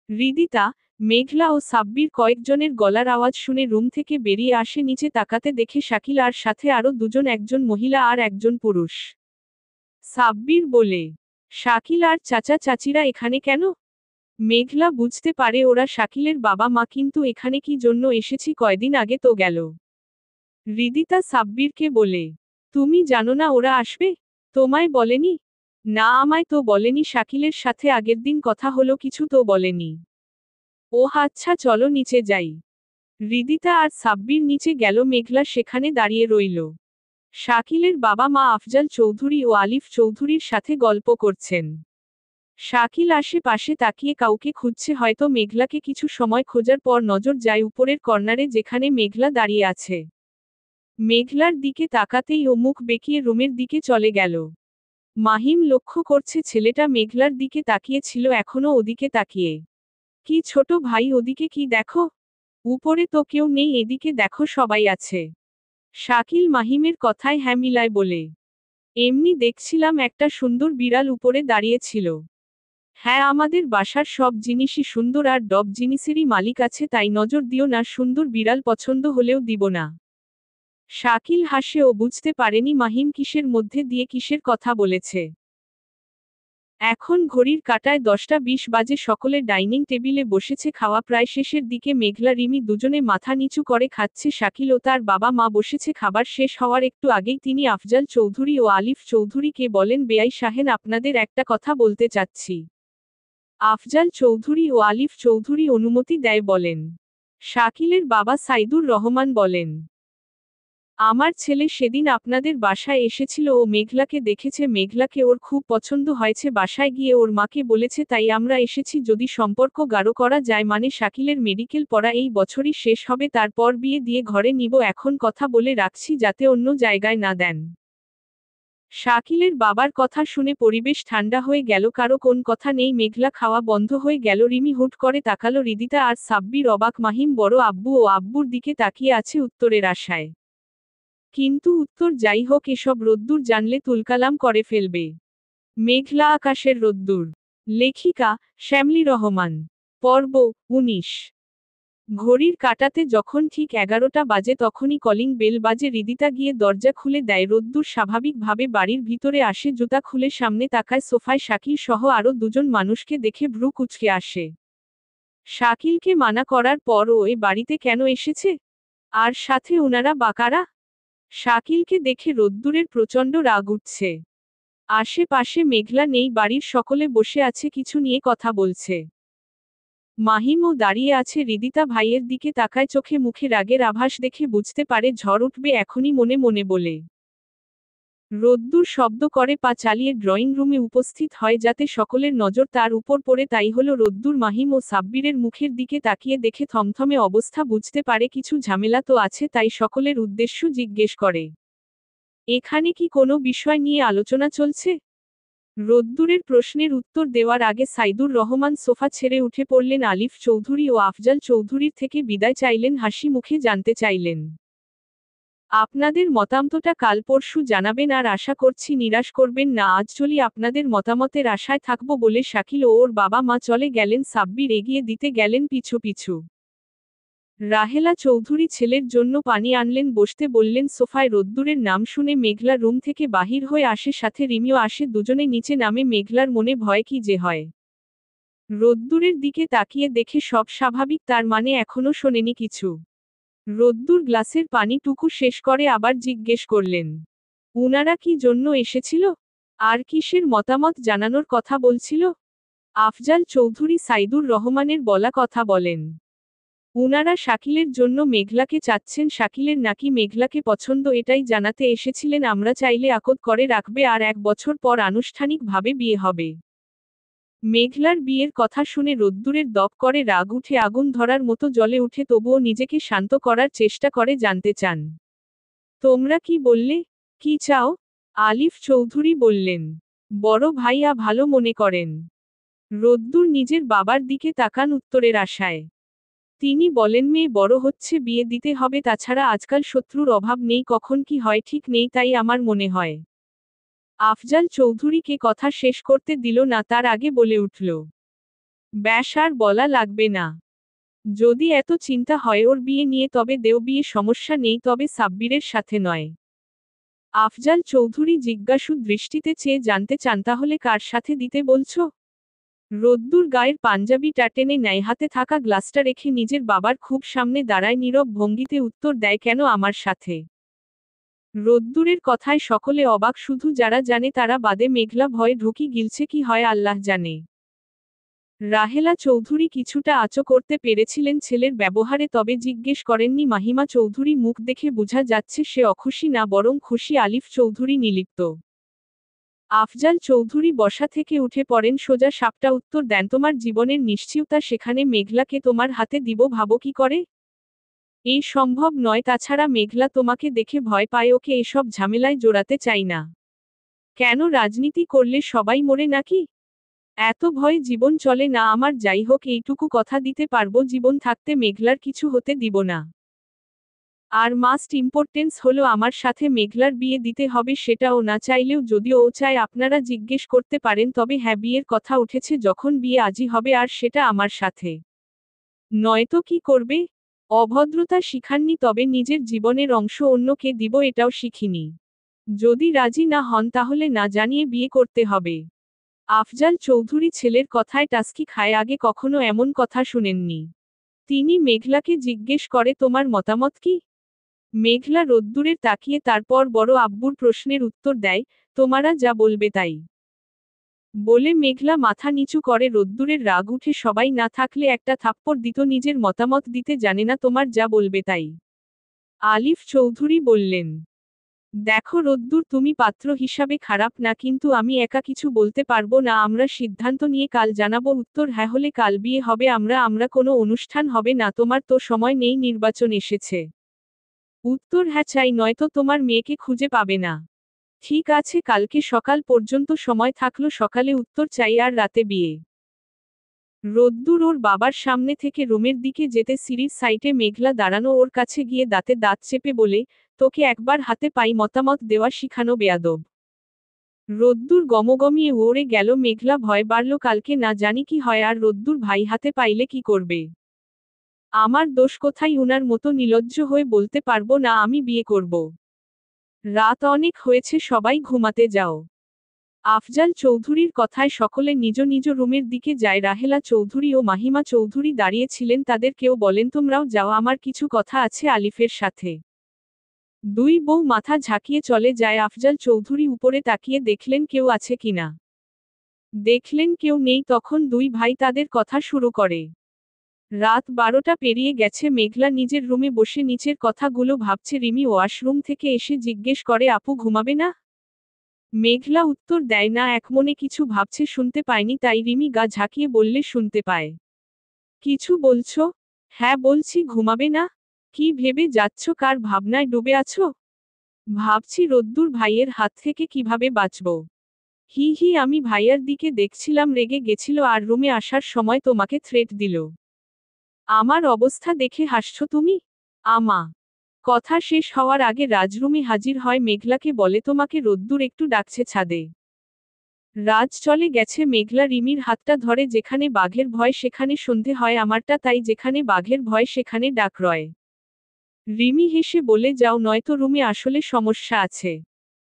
হৃদিতা, মেঘলা ও সাব্বির কয়েকজনের গলার আওয়াজ শুনে রুম থেকে বেরিয়ে আসে। নিচে তাকাতে দেখে শাকিল আর সাথে আরো দুজন, একজন মহিলা আর একজন পুরুষ। সাব্বির বলে, শাকিল আর চাচা চাচিরা এখানে কেন? মেঘলা বুঝতে পারে ওরা শাকিলের বাবা মা, কিন্তু এখানে কি জন্য এসেছি, কয়দিন আগে তো গেল। হৃদিতা সাব্বিরকে বলে, তুমি জানো না ওরা আসবে? তোমায় বলেনি? না, আমায় তো বলেনি। শাকিলের সাথে আগের দিন কথা হলো, কিছু তো বলেনি। ও আচ্ছা, চলো নিচে যাই। হৃদিতা আর সাব্বির নিচে গেল। মেঘলা সেখানে দাঁড়িয়ে রইল। শাকিলের বাবা মা আফজাল চৌধুরী ও আলিফ চৌধুরীর সাথে গল্প করছেন। শাকিল আশেপাশে তাকিয়ে কাউকে খুঁজছে, হয়তো মেঘলাকে। কিছু সময় খোঁজার পর নজর যায় উপরের কর্নারে, যেখানে মেঘলা দাঁড়িয়ে আছে। মেঘলার দিকে তাকাতেই ও মুখ বেঁকিয়ে রুমের দিকে চলে গেল। মাহিম লক্ষ্য করছে ছেলেটা মেঘলার দিকে তাকিয়েছিল, এখনো ওদিকে তাকিয়ে। কি ছোট ভাই, ওদিকে কি দেখো? উপরে তো কেউ নেই, এদিকে দেখো সবাই আছে। শাকিল মাহিমের কথায় হ্যাঁ মিলায় বলে, এমনি দেখছিলাম একটা সুন্দর বিড়াল উপরে দাঁড়িয়েছিল। হ্যাঁ, আমাদের বাসার সব জিনিসই সুন্দর, আর ডব জিনিসেরই মালিক আছে, তাই নজর দিও না। সুন্দর বিড়াল পছন্দ হলেও দিব না। শাকিল হাসে, ও বুঝতে পারেনি মাহিম কিসের মধ্যে দিয়ে কিসের কথা বলেছে। এখন ঘড়ির কাঁটায় 10টা 20 বাজে। সকলে ডাইনিং টেবিলে বসেছে, খাওয়া প্রায় শেষের দিকে। মেঘলা রিমি দুজনে মাথা নিচু করে খাচ্ছে। শাকিল ও তার বাবা মা বসেছে। খাবার শেষ হওয়ার একটু আগেই তিনি আফজাল চৌধুরী ও আলিফ চৌধুরীকে বলেন, বেয়াই সাহেন, আপনাদের একটা কথা বলতে চাচ্ছি। আফজাল চৌধুরী ও আলিফ চৌধুরী অনুমতি দেয়, বলেন। শাকিলের বাবা সাইদুর রহমান বলেন, আমার ছেলে সেদিন আপনাদের বাসায় এসেছিল, ও মেঘলাকে দেখেছে, মেঘলাকে ওর খুব পছন্দ হয়েছে, বাসায় গিয়ে ওর মাকে বলেছে, তাই আমরা এসেছি। যদি সম্পর্ক গাঢ় করা যায়, মানে শাকিলের মেডিকেল পড়া এই বছরই শেষ হবে, তারপর বিয়ে দিয়ে ঘরে নিব। এখন কথা বলে রাখছি, যাতে অন্য জায়গায় না দেন। শাকিলের বাবার কথা শুনে পরিবেশ ঠান্ডা হয়ে গেল, কারো কোন কথা নেই। মেঘলা খাওয়া বন্ধ হয়ে গেল। রিমি হুট করে তাকালো। হৃদিতা আর সাব্বির অবাক। মাহিম বড় আব্বু ও আব্বুর দিকে তাকিয়ে আছে উত্তরের আশায়। কিন্তু উত্তর যাই হোক, এসব রোদ্দুর জানলে তুলকালাম করে ফেলবে। মেঘলা আকাশের রোদ্দুর। লেখিকা শ্যামলী রহমান। পর্ব 19। ঘড়ির কাঁটাতে যখন ঠিক 11টা বাজে, তখনই কলিং বেল বাজে। হৃদিতা গিয়ে দরজা খুলে দেয়। রোদ্দুর স্বাভাবিকভাবে বাড়ির ভিতরে আসে। জুতা খুলে সামনে তাকায়। সোফায় শাকিল সহ আরো দুজন মানুষকে দেখে ভ্রু কুঁচকে আসে। শাকিলকে মানা করার পর ও এ বাড়িতে কেন এসেছে? আর সাথে ওনারা বাকারা? শাকিলকে দেখে রোদ্দুরের প্রচণ্ড রাগ উঠছে। আশেপাশে মেঘলা নেই, বাড়ির সকলে বসে আছে, কিছু নিয়ে কথা বলছে। মাহিমও দাঁড়িয়ে আছে, হৃদিতা ভাইয়ের দিকে তাকায়, চোখে মুখে রাগের আভাস দেখে বুঝতে পারে ঝড় উঠবে এখনই, মনে মনে বলে। রোদ্দুর শব্দ করে পা চালিয়ে ড্রয়িং রুমে উপস্থিত হয় যাতে সকলের নজর তার উপর পড়ে। তাই হলো রোদ্দুর মাহিম ও সাব্বিরের মুখের দিকে তাকিয়ে দেখে থমথমে অবস্থা, বুঝতে পারে কিছু ঝামেলা তো আছে, তাই সকলের উদ্দেশ্য জিজ্ঞেস করে, এখানে কি কোনো বিষয় নিয়ে আলোচনা চলছে? রোদ্দুরের প্রশ্নের উত্তর দেওয়ার আগে সাইদুর রহমান সোফা ছেড়ে উঠে পড়লেন। আলিফ চৌধুরী ও আফজাল চৌধুরীর থেকে বিদায় চাইলেন, হাসি মুখে জানতে চাইলেন, আপনাদের মতামতটা কাল পরশু জানাবেন, আর আশা করছি নিরাশ করবেন না। আজ চলি, আপনাদের মতামতের আশায় থাকবো বলে শাকিল ও ওর বাবা মা চলে গেলেন। সাব্বির এগিয়ে দিতে গেলেন পিছু পিছু। রাহেলা চৌধুরী ছেলের জন্য পানি আনলেন, বসতে বললেন সোফায়। রোদ্দুরের নাম শুনে মেঘলা রুম থেকে বাহির হয়ে আসে, সাথে রিমিও আসে। দুজনে নিচে নামে। মেঘলার মনে ভয় কি যে হয়। রোদ্দুরের দিকে তাকিয়ে দেখে সব স্বাভাবিক, তার মানে এখনো শোনেনি কিছু। রোদ্দুর গ্লাসের পানিটুকু শেষ করে আবার জিজ্ঞেস করলেন, উনারা কি জন্য এসেছিল? আর কিসের মতামত জানানোর কথা বলছিল? আফজাল চৌধুরী সাইদুর রহমানের বলা কথা বলেন। উনারা শাকিলের জন্য মেঘলাকে চাচ্ছেন, শাকিলের নাকি মেঘলাকে পছন্দ, এটাই জানাতে এসেছিলেন। আমরা চাইলে আকদ করে রাখবে, আর 1 বছর পর আনুষ্ঠানিকভাবে বিয়ে হবে। মেঘলার বিয়ের কথা শুনে রোদ্দুরের দপ করে রাগ উঠে, আগুন ধরার মতো জ্বলে উঠে, তবুও নিজেকে শান্ত করার চেষ্টা করে। জানতে চান, তোমরা কি বললে? কি চাও? আলিফ চৌধুরী বললেন, বড় ভাইয়া ভালো মনে করেন। রোদ্দুর নিজের বাবার দিকে তাকান উত্তরের আশায়। তিনি বলেন, মেয়ে বড় হচ্ছে, বিয়ে দিতে হবে, তাছাড়া আজকাল শত্রুর অভাব নেই, কখন কি হয় ঠিক নেই, তাই আমার মনে হয়। আফজাল চৌধুরীকে কথা শেষ করতে দিল না, তার আগে বলে উঠল, ব্যাস, আর বলা লাগবে না। যদি এত চিন্তা হয় ওর বিয়ে নিয়ে তবে দেও বিয়ে, সমস্যা নেই, তবে সাব্বিরের সাথে নয়। আফজাল চৌধুরী জিজ্ঞাসু দৃষ্টিতে চেয়ে জানতে চান, তাহলে কার সাথে দিতে বলছো? রোদ্দুর গায়ের পাঞ্জাবিটা টেনে নেয়, হাতে থাকা গ্লাসটা রেখে নিজের বাবার খুব সামনে দাঁড়ায়, নীরব ভঙ্গিতে উত্তর দেয়, কেন আমার সাথে? রোদ্দুরের কথায় সকলে অবাক, শুধু যারা জানে তারা বাদে। মেঘলা ভয়ে ঢুকি গিলছে, কি হয় আল্লাহ জানে। রাহেলা চৌধুরী কিছুটা আঁচো করতে পেরেছিলেন ছেলের ব্যবহারে, তবে জিজ্ঞেস করেননি। মাহিমা চৌধুরী মুখ দেখে বোঝা যাচ্ছে সে অখুশি না, বরং খুশি। আলিফ চৌধুরী নিলিপ্ত। আফজাল চৌধুরী বসা থেকে উঠে পড়েন, সোজা সাপটা উত্তর দেন, তোমার জীবনের নিশ্চয়তা সেখানে মেঘলাকে তোমার হাতে দিব ভাবো কি করে? এই সম্ভব নয়, তাছাড়া মেঘলা তোমাকে দেখে ভয় পায়, ওকে এসব ঝামেলায় জড়াতে চাই না। কেন, রাজনীতি করলে সবাই মরে নাকি? এত ভয় জীবন চলে না আমার। যাই হোক, এইটুকু কথা দিতে পারবো, জীবন থাকতে মেঘলার কিছু হতে দিব না। আর মাস্ট ইম্পর্টেন্স হলো আমার সাথে মেঘলার বিয়ে দিতে হবে, সেটা ও না চাইলেও। যদিও ও চায় আপনারা জিজ্ঞেস করতে পারেন, তবে হ্যাঁ, বিয়ের কথা উঠেছে যখন বিয়ে আজই হবে, আর সেটা আমার সাথে। নয়তো কি করবে? অভদ্রতা শিখাননি, তবে নিজের জীবনের অংশ অন্যকে দিব এটাও শিখিনি। যদি রাজি না হন তাহলে না জানিয়ে বিয়ে করতে হবে। আফজাল চৌধুরী ছেলের কথায় টাস্কি খায়, আগে কখনো এমন কথা শুনেননি। তিনি মেঘলাকে জিজ্ঞেস করে, তোমার মতামত কি? মেঘলা রোদ্দুরের তাকিয়ে তারপর বড় আব্বুর প্রশ্নের উত্তর দেয়, তোমারা যা বলবে তাই। বলে মেঘলা মাথা নিচু করে। রোদ্দুরের রাগ উঠে, সবাই না থাকলে একটা থাপ্পড় দিত, নিজের মতামত দিতে জানে না, তোমার যা বলবে তাই। আলিফ চৌধুরী বললেন, দেখো রোদ্দুর, তুমি পাত্র হিসাবে খারাপ না, কিন্তু আমি একা কিছু বলতে পারবো না, আমরা সিদ্ধান্ত নিয়ে কাল জানাবো। উত্তর, হ্যাঁ হলে কাল বিয়ে হবে। আমরা কোনো অনুষ্ঠান হবে না? তোমার তো সময় নেই, নির্বাচন এসেছে। উত্তর, হ্যাঁ চাই, নয়তো তোমার মেয়েকে খুঁজে পাবে না। ঠিক আছে, কালকে সকাল পর্যন্ত সময় থাকলো সকালে। উত্তর, চাই, আর রাতে বিয়ে। রোদ্দুর ওর বাবার সামনে থেকে রুমের দিকে যেতে সিঁড়ির সাইটে মেঘলা দাঁড়ানো, ওর কাছে গিয়ে দাঁতে দাঁত চেপে বলে, তোকে একবার হাতে পাই, মতামত দেওয়া শিখানো বেয়াদব। রোদ্দুর গমগমিয়ে উড়ে গেল। মেঘলা ভয় বাড়ল, কালকে না জানি কি হয়। আর রোদ্দুর ভাই হাতে পাইলে কি করবে? আমার দোষ কোথায়? উনার মতো নিলজ্জ হয়ে বলতে পারবো না আমি বিয়ে করব। রাত অনেক হয়েছে, সবাই ঘুমাতে যাও। আফজাল চৌধুরীর কথায় সকলে নিজ নিজ রুমের দিকে যায়। রাহেলা চৌধুরী ও মাহিমা চৌধুরী দাঁড়িয়ে ছিলেন, তাদের কেউ বলেন, তোমরাও যাও, আমার কিছু কথা আছে আলিফের সাথে। দুই বউ মাথা ঝাঁকিয়ে চলে যায়। আফজাল চৌধুরী উপরে তাকিয়ে দেখলেন কেউ আছে কিনা। দেখলেন কেউ নেই, তখন দুই ভাই তাদের কথা শুরু করে। রাত 12টা পেরিয়ে গেছে, মেঘলা নিজের রুমে বসে নিচের কথাগুলো ভাবছে। রিমি ওয়াশরুম থেকে এসে জিজ্ঞেস করে, আপু ঘুমাবে না? মেঘলা উত্তর দেয় না, একমনে কিছু ভাবছে, শুনতে পায়নি তাই। রিমি গা ঝাঁকিয়ে বললে, শুনতে পায়। কিছু বলছো? হ্যাঁ বলছি, ঘুমাবে না? কি ভেবে যাচ্ছ, কার ভাবনায় ডুবে আছো? ভাবছি রোদ্দুর ভাইয়ের হাত থেকে কিভাবে বাঁচব। হি হি, আমি ভাইয়ার দিকে দেখছিলাম, রেগে গেছিল আর রুমে আসার সময় তোমাকে থ্রেট দিল। আমার অবস্থা দেখে হাসছো তুমি? আমা। কথা শেষ হওয়ার আগে রাজরুমে হাজির হয় মেঘলাকে বলে, তোমাকে রোদ্দুর একটু ডাকছে ছাদে। রাজ চলে গেছে, মেঘলা রিমির হাতটা ধরে, যেখানে বাঘের ভয় সেখানে সন্ধে হয় আমারটা তাই, যেখানে বাঘের ভয় সেখানে ডাক রয়। রিমি হেসে বলে, যাও, নয়তো রুমে আসলে সমস্যা আছে।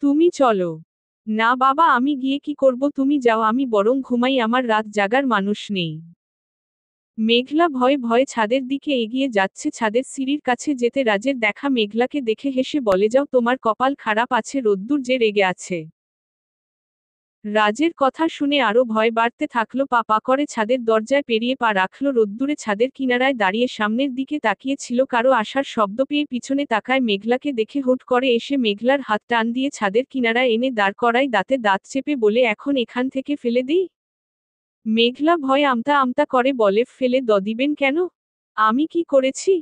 তুমি চলো। না বাবা, আমি গিয়ে কি করব, তুমি যাও, আমি বরং ঘুমাই, আমার রাত জাগার মানুষ নেই। মেঘলা ভয়ে ভয়ে ছাদের দিকে এগিয়ে যাচ্ছে, ছাদের সিঁড়ির কাছে যেতে রাজের দেখা মেঘলাকে দেখে হেসে বলে, যাও, তোমার কপাল খারাপ আছে, রোদ্দুর যে রেগে আছে। রাজের কথা শুনে আরো ভয় বাড়তে থাকলো, পা পা করে ছাদের দরজায় পেরিয়ে পা রাখলো রোদ্দুরে, ছাদের কিনারায় দাঁড়িয়ে সামনের দিকে তাকিয়ে ছিল, কারো আসার শব্দ পেয়ে পিছনে তাকায়, মেঘলাকে দেখে হুট করে এসে মেঘলার হাত টান দিয়ে ছাদের কিনারায় এনে দাঁড় করায়, দাঁতে দাঁত চেপে বলে, এখন এখান থেকে ফেলে দিই? মেঘলা ভয় আমতা আমতা করে বলে, ফেলে দিবেন কেন? আমি কি করেছি?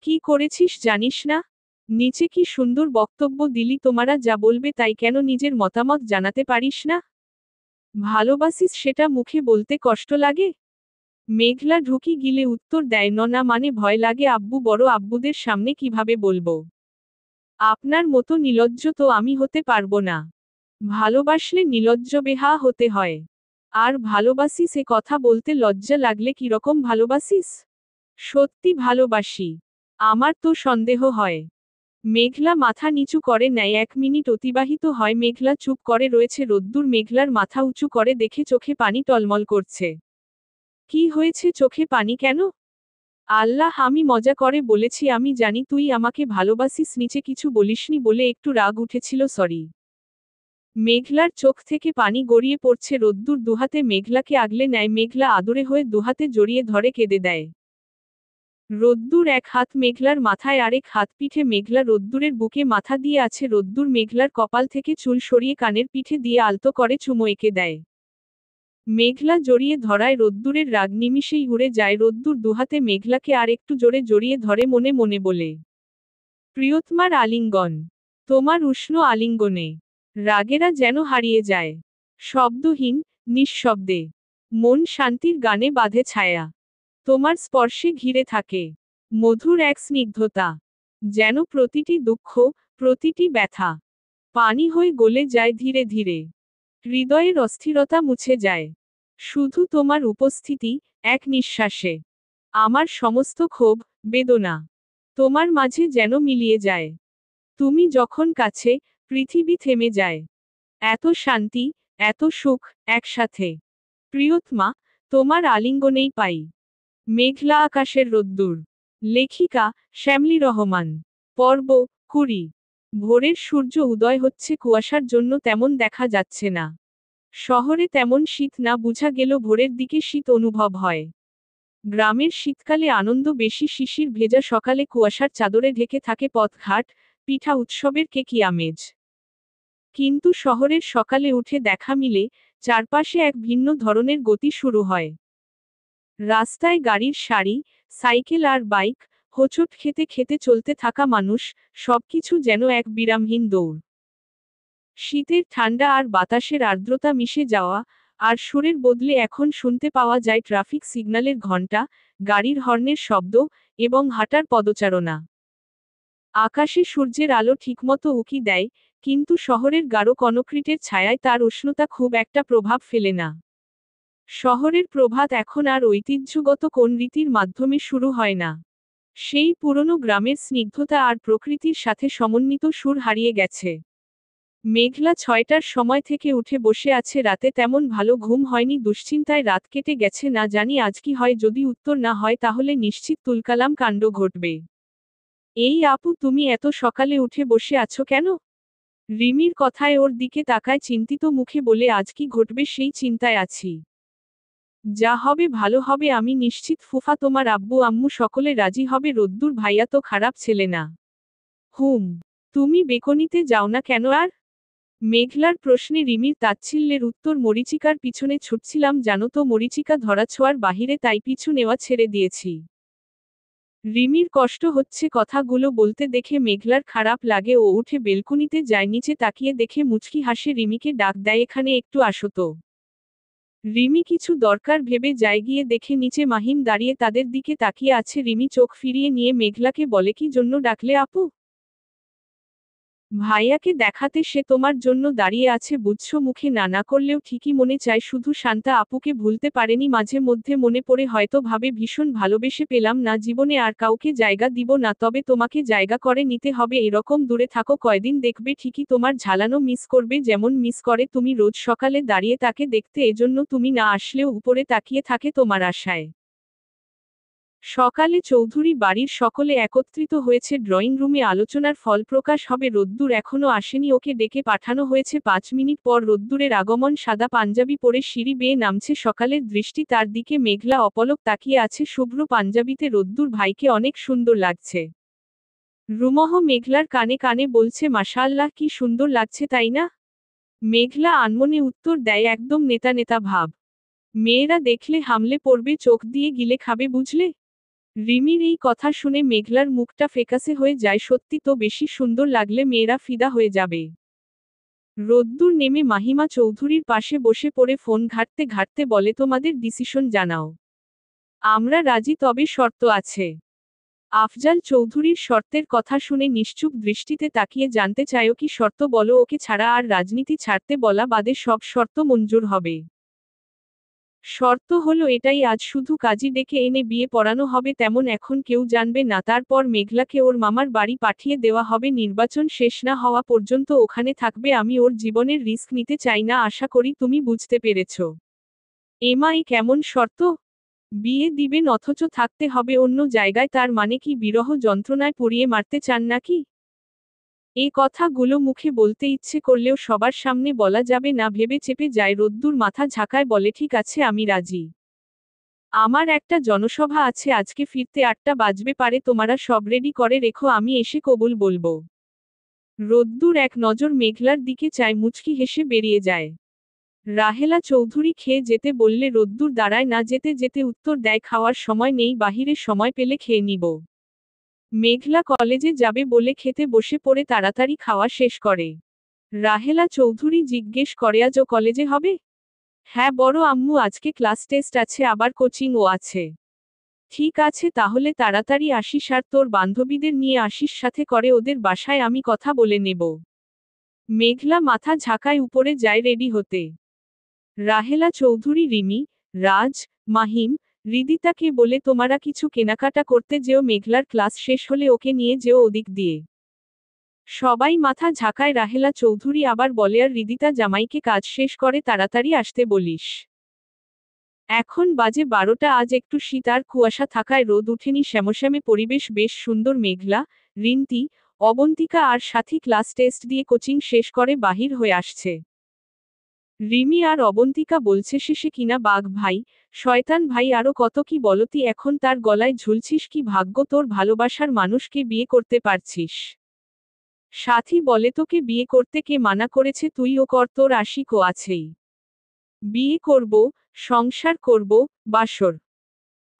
কি করেছিস জানিস না? নিচে কি সুন্দর বক্তব্য দিলি, তোমারা যা বলবে তাই, কেন নিজের মতামত জানাতে পারিস না? ভালোবাসিস সেটা মুখে বলতে কষ্ট লাগে? মেঘলা ঢুকি গিলে উত্তর দেয়, না মানে ভয় লাগে আব্বু, বড় আব্বুদের সামনে কিভাবে বলবো? আপনার মতো নির্লজ্জ তো আমি হতে পারবো না। ভালোবাসলে নির্লজ্জ বেহা হতে হয়। আর ভালোবাসিস এ কথা বলতে লজ্জা লাগলে কিরকম ভালোবাসিস? সত্যি ভালোবাসি। আমার তো সন্দেহ হয়। মেঘলা মাথা নিচু করে নেয়, 1 মিনিট অতিবাহিত হয়, মেঘলা চুপ করে রয়েছে, রোদ্দুর মেঘলার মাথা উঁচু করে দেখে চোখে পানি টলমল করছে। কি হয়েছে, চোখে পানি কেন? আল্লাহ, আমি মজা করে বলেছি, আমি জানি তুই আমাকে ভালোবাসিস, নিচে কিছু বলিসনি বলে একটু রাগ উঠেছিল, সরি। মেঘলার চোখ থেকে পানি গড়িয়ে পড়ছে, রোদ্দুর দুহাতে মেঘলাকে আগলে নেয়, মেঘলা আদুরে হয়ে দুহাতে জড়িয়ে ধরে কেঁদে দেয়। রোদ্দুর এক হাত মেঘলার মাথায়, আরেক হাত পিঠে, মেঘলা রোদ্দুরের বুকে মাথা দিয়ে আছে, রোদ্দুর মেঘলার কপাল থেকে চুল সরিয়ে কানের পিঠে দিয়ে আলতো করে চুমো এঁকে দেয়। মেঘলা জড়িয়ে ধরায় রোদ্দুরের রাগ নিমিষেই উড়ে যায়, রোদ্দুর দুহাতে মেঘলাকে আর একটু জোরে জড়িয়ে ধরে, মনে মনে বলে, প্রিয়তমার আলিঙ্গন, তোমার উষ্ণ আলিঙ্গনে রাগেরা যেন হারিয়ে যায়। শব্দহীন, নিঃশব্দে মন শান্তির গানে বাঁধে ছায়া। তোমার স্পর্শে ঘিরে থাকে মধুর এক স্নিগ্ধতা, যেন প্রতিটি দুঃখ, প্রতিটি ব্যথা পানি হয়ে গলে যায় ধীরে ধীরে। হৃদয়ের অস্থিরতা মুছে যায়। শুধু তোমার উপস্থিতি, এক নিঃশ্বাসে আমার সমস্ত ক্ষোভ, বেদনা তোমার মাঝে যেন মিলিয়ে যায়। তুমি যখন কাছে, পৃথিবী থেমে যায়। এত শান্তি, এত সুখ, একসাথে। প্রিয়তমা, তোমার আলিঙ্গনেই পাই। মেঘলা আকাশের রোদ্দুর। লেখিকা, শ্যামলী রহমান। পর্ব 20। ভোরের সূর্য উদয় হচ্ছে, কুয়াশার জন্য তেমন দেখা যাচ্ছে না। শহরে তেমন শীত না, বোঝা গেল ভোরের দিকে শীত অনুভব হয়। গ্রামের শীতকালে আনন্দ বেশি, শিশির ভেজা সকালে কুয়াশার চাদরে ঢেকে থাকে পথঘাট, পিঠা, উৎসবের কেকি আমেজ। কিন্তু শহরের সকালে উঠে দেখা মিলে, চারপাশে এক ভিন্ন ধরনের গতি শুরু হয়। রাস্তায় গাড়ির সারি, সাইকেল আর বাইক, হোঁচট খেতে খেতে চলতে থাকা মানুষ, সবকিছু যেন এক বিরামহীন দৌড়। শীতের ঠান্ডা আর বাতাসের আর্দ্রতা মিশে যাওয়া, আর সুরের বদলে এখন শুনতে পাওয়া যায় ট্রাফিক সিগন্যালের ঘণ্টা, গাড়ির হর্নের শব্দ, এবং হাঁটার পদচারণা। আকাশে সূর্যের আলো ঠিকমতো উকি দেয়, কিন্তু শহরের গাঢ় কনক্রিটের ছায়ায় তার উষ্ণতা খুব একটা প্রভাব ফেলে না। শহরের প্রভাত এখন আর ঐতিহ্যগত কোন রীতির মাধ্যমে শুরু হয় না। সেই পুরনো গ্রামের স্নিগ্ধতা আর প্রকৃতির সাথে সমন্বিত সুর হারিয়ে গেছে। মেঘলা 6টার সময় থেকে উঠে বসে আছে, রাতে তেমন ভালো ঘুম হয়নি, দুশ্চিন্তায় রাত কেটে গেছে, না জানি আজ কি হয়, যদি উত্তর না হয় তাহলে নিশ্চিত তুলকালাম কাণ্ড ঘটবে। এই আপু, তুমি এত সকালে উঠে বসে আছো কেন? রিমির কথায় ওর দিকে তাকায় চিন্তিত মুখে, বলে, আজ কি ঘটবে সেই চিন্তায় আছি। যা হবে ভালো হবে, আমি নিশ্চিত ফুফা, তোমার আব্বু আম্মু সকলে রাজি হবে। রোদ্দুর ভাইয়া তো খারাপ ছেলে না। হুম। তুমি বেকনিতে যাও না কেন আর? মেঘলার প্রশ্নে রিমির তাচ্ছিল্যের উত্তর, মরীচিকার পিছনে ছুটছিলাম জানো তো, মরীচিকা ধরাছোঁয়ার বাহিরে, তাই পিছু নেওয়া ছেড়ে দিয়েছি। রিমির কষ্ট হচ্ছে কথাগুলো বলতে দেখে মেঘলার খারাপ লাগে, ও উঠে বেলকুনিতে যায়, নিচে তাকিয়ে দেখে মুচকি হাসে, রিমিকে ডাক দেয়, এখানে একটু আসো তো। রিমি কিছু দরকার ভেবে যায়, গিয়ে দেখে নিচে মাহিম দাঁড়িয়ে তাদের দিকে তাকিয়ে আছে। রিমি চোখ ফিরিয়ে নিয়ে মেঘলাকে বলে, কি জন্য ডাকলে আপু? ভাইয়াকে দেখাতে, সে তোমার জন্য দাঁড়িয়ে আছে বুঝছো। মুখে না না করলেও ঠিকই মনে চায়, শুধু শান্তা আপুকে ভুলতে পারেনি। মাঝে মধ্যে মনে পড়ে, হয়তো ভাবে ভীষণ ভালোবেসে পেলাম না, জীবনে আর কাউকে জায়গা দিব না, তবে তোমাকে জায়গা করে নিতে হবে। এরকম দূরে থাকো কয়দিন, দেখবে ঠিকই তোমার ঝালানো মিস করবে, যেমন মিস করে তুমি রোজ সকালে দাঁড়িয়ে তাকে দেখতে, এজন্য তুমি না আসলেও উপরে তাকিয়ে থাকে তোমার আশায়। সকালে চৌধুরী বাড়ির সকলে একত্রিত হয়েছে ড্রয়িং রুমে, আলোচনার ফল প্রকাশ হবে। রোদ্দুর এখনো আসেনি, ওকে ডেকে পাঠানো হয়েছে 5 মিনিট পর। রোদ্দুরের আগমন, সাদা পাঞ্জাবি পরে সিঁড়ি বেয়ে নামছে, সকালের দৃষ্টি তার দিকে, মেঘলা অপলক তাকিয়ে আছে শুভ্র পাঞ্জাবিতে। রোদ্দুর ভাইকে অনেক সুন্দর লাগছে। রুমহ মেঘলার কানে কানে বলছে, মাশাআল্লাহ, কি সুন্দর লাগছে তাই না? মেঘলা আনমনে উত্তর দেয়, একদম নেতা নেতা ভাব। মেয়েরা দেখলে হামলে পড়বে, চোখ দিয়ে গিলে খাবে বুঝলে। রিমির এই কথা শুনে মেঘলার মুখটা ফ্যাকাসে হয়ে যায়, সত্যি তো, বেশি সুন্দর লাগলে মেয়েরা ফিদা হয়ে যাবে। রোদ্দুর নেমে মাহিমা চৌধুরীর পাশে বসে পড়ে ফোন ঘাঁটতে ঘাঁটতে বলে, তোমাদের ডিসিশন জানাও। আমরা রাজি, তবে শর্ত আছে। আফজাল চৌধুরীর শর্তের কথা শুনে নিশ্চুপ দৃষ্টিতে তাকিয়ে জানতে চায়, কি শর্ত বলো, ওকে ছাড়া আর রাজনীতি ছাড়তে বলা বাদে সব শর্ত মঞ্জুর হবে। শর্ত হলো এটাই, আজ শুধু কাজী ডেকে এনে বিয়ে পড়ানো হবে, তেমন এখন কেউ জানবে না, তারপর মেঘলাকে ওর মামার বাড়ি পাঠিয়ে দেওয়া হবে, নির্বাচন শেষ না হওয়া পর্যন্ত ওখানে থাকবে। আমি ওর জীবনের রিস্ক নিতে চাই না, আশা করি তুমি বুঝতে পেরেছ। এমা, এ কেমন শর্ত? বিয়ে দিবেন অথচ থাকতে হবে অন্য জায়গায়, তার মানে কি বিরহ যন্ত্রণায় পুড়িয়ে মারতে চান নাকি? এই কথাগুলো মুখে বলতে ইচ্ছে করলেও সবার সামনে বলা যাবে না, ভেবে চেপে যায়। রোদ্দুর মাথা ঝাঁকায় বলে, ঠিক আছে, আমি রাজি। আমার একটা জনসভা আছে আজকে, ফিরতে 8টা বাজবে পারে, তোমরা সব রেডি করে রেখো, আমি এসে কবুল বলবো। রোদ্দুর এক নজর মেঘলার দিকে চায়, মুচকি হেসে বেরিয়ে যায়। রাহেলা চৌধুরী খেয়ে যেতে বললে রোদ্দুর দাঁড়ায় না, যেতে যেতে উত্তর দেয়, খাওয়ার সময় নেই, বাহিরে সময় পেলে খেয়ে নিব। মেঘলা কলেজে যাবে বলে খেতে বসে পড়ে তাড়াতাড়ি খাওয়া শেষ করে। রাহেলা চৌধুরী জিজ্ঞেস করে, আজও কলেজে হবে? হ্যাঁ বড় আম্মু, আজকে ক্লাস টেস্ট আছে, আবার কোচিংও আছে। ঠিক আছে, তাহলে তাড়াতাড়ি আসিস, আর তোর বান্ধবীদের নিয়ে আসিস সাথে করে, ওদের বাসায় আমি কথা বলে নেব। মেঘলা মাথা ঝাঁকায় উপরে যায় রেডি হতে। রাহেলা চৌধুরী রিমি, রাজ, মাহিম, হৃদিতাকে বলে, তোমারা কিছু কেনাকাটা করতে যেও, মেঘলার ক্লাস শেষ হলে ওকে নিয়ে যেও ওদিক দিয়ে। সবাই মাথা ঝাঁকায়। রাহেলা চৌধুরী আবার বলে, আর হৃদিতা জামাইকে কাজ শেষ করে তাড়াতাড়ি আসতে বলিস। এখন বাজে 12টা, আজ একটু শীত আর কুয়াশা থাকায় রোদ উঠেনি, শ্যামশ্যামে পরিবেশ, বেশ সুন্দর। মেঘলা, রিন্তি, অবন্তিকা আর সাথী ক্লাস টেস্ট দিয়ে কোচিং শেষ করে বাহির হয়ে আসছে। রিমি আর অবন্তিকা বলছে, শেষে কিনা বাঘ ভাই, শয়তান ভাই, আরো কত কি বলতি, এখন তার গলায় ঝুলছিস, কি ভাগ্য তোর, ভালোবাসার মানুষকে বিয়ে করতে পারছিস। সাথী বলে, তোকে বিয়ে করতে কে মানা করেছে, তুইও কর, তোর আশিকও আছেই। বিয়ে করব, সংসার করব, বাসর।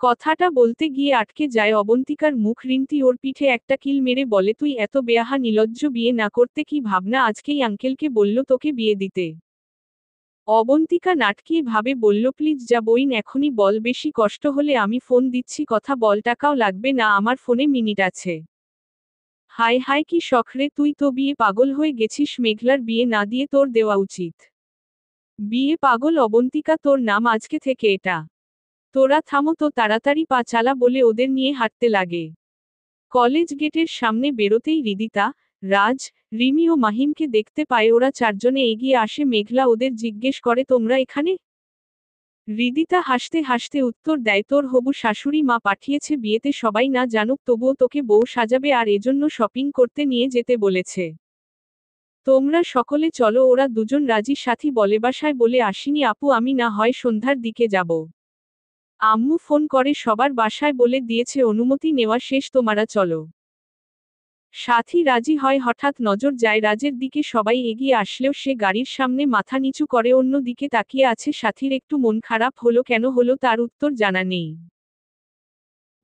কথাটা বলতে গিয়ে আটকে যায় অবন্তিকার মুখ। রিন্তি ওর পিঠে একটা কিল মেরে বলে, তুই এত বেয়াহা নিলজ্জ, বিয়ে না করতে কি ভাবনা, আজকেই আঙ্কেলকে বলল তোকে বিয়ে দিতে। অবন্তিকা নাটকিয়ে ভাবে বলল, প্লিজ যা বইন, এখনই বল, বেশি কষ্ট হলে আমি ফোন দিচ্ছি, কথা বল, টাকাও লাগবে না, আমার ফোনে মিনিট আছে। হায় হায়, কি শখ রে, তুই তো বিয়ে পাগল হয়ে গেছিস, মেঘলার বিয়ে না দিয়ে তোর দেওয়া উচিত। বিয়ে পাগল অবন্তিকা, তোর নাম আজকে থেকে এটা। তোরা থামো তো, তাড়াতাড়ি পা চালা বলে ওদের নিয়ে হাঁটতে লাগে। কলেজ গেটের সামনে বেরোতেই হৃদিতা, রাজ, রিমি ও মাহিমকে দেখতে পায়, ওরা চারজনে এগিয়ে আসে। মেঘলা ওদের জিজ্ঞেস করে, তোমরা এখানে? হৃদিতা হাসতে হাসতে উত্তর দেয়, তোর হবু শাশুড়ি মা পাঠিয়েছে বিয়েতে সবাই না জানুক, তবুও তোকে বউ সাজাবে, আর এজন্য শপিং করতে নিয়ে যেতে বলেছে। তোমরা সকলে চলো। ওরা দুজন রাজি। সাথী বলে, বাসায় বলে আসিনি আপু, আমি না হয় সন্ধ্যার দিকে যাব। আম্মু ফোন করে সবার বাসায় বলে দিয়েছে অনুমতি নেওয়া শেষ, তোমরা চলো। সাথী রাজি হয়। হঠাৎ নজর যায় রাজের দিকে, সবাই এগিয়ে আসলেও সে গাড়ির সামনে মাথা নিচু করে অন্য দিকে তাকিয়ে আছে। সাথীর একটু মন খারাপ হলো, কেন হলো তার উত্তর জানা নেই।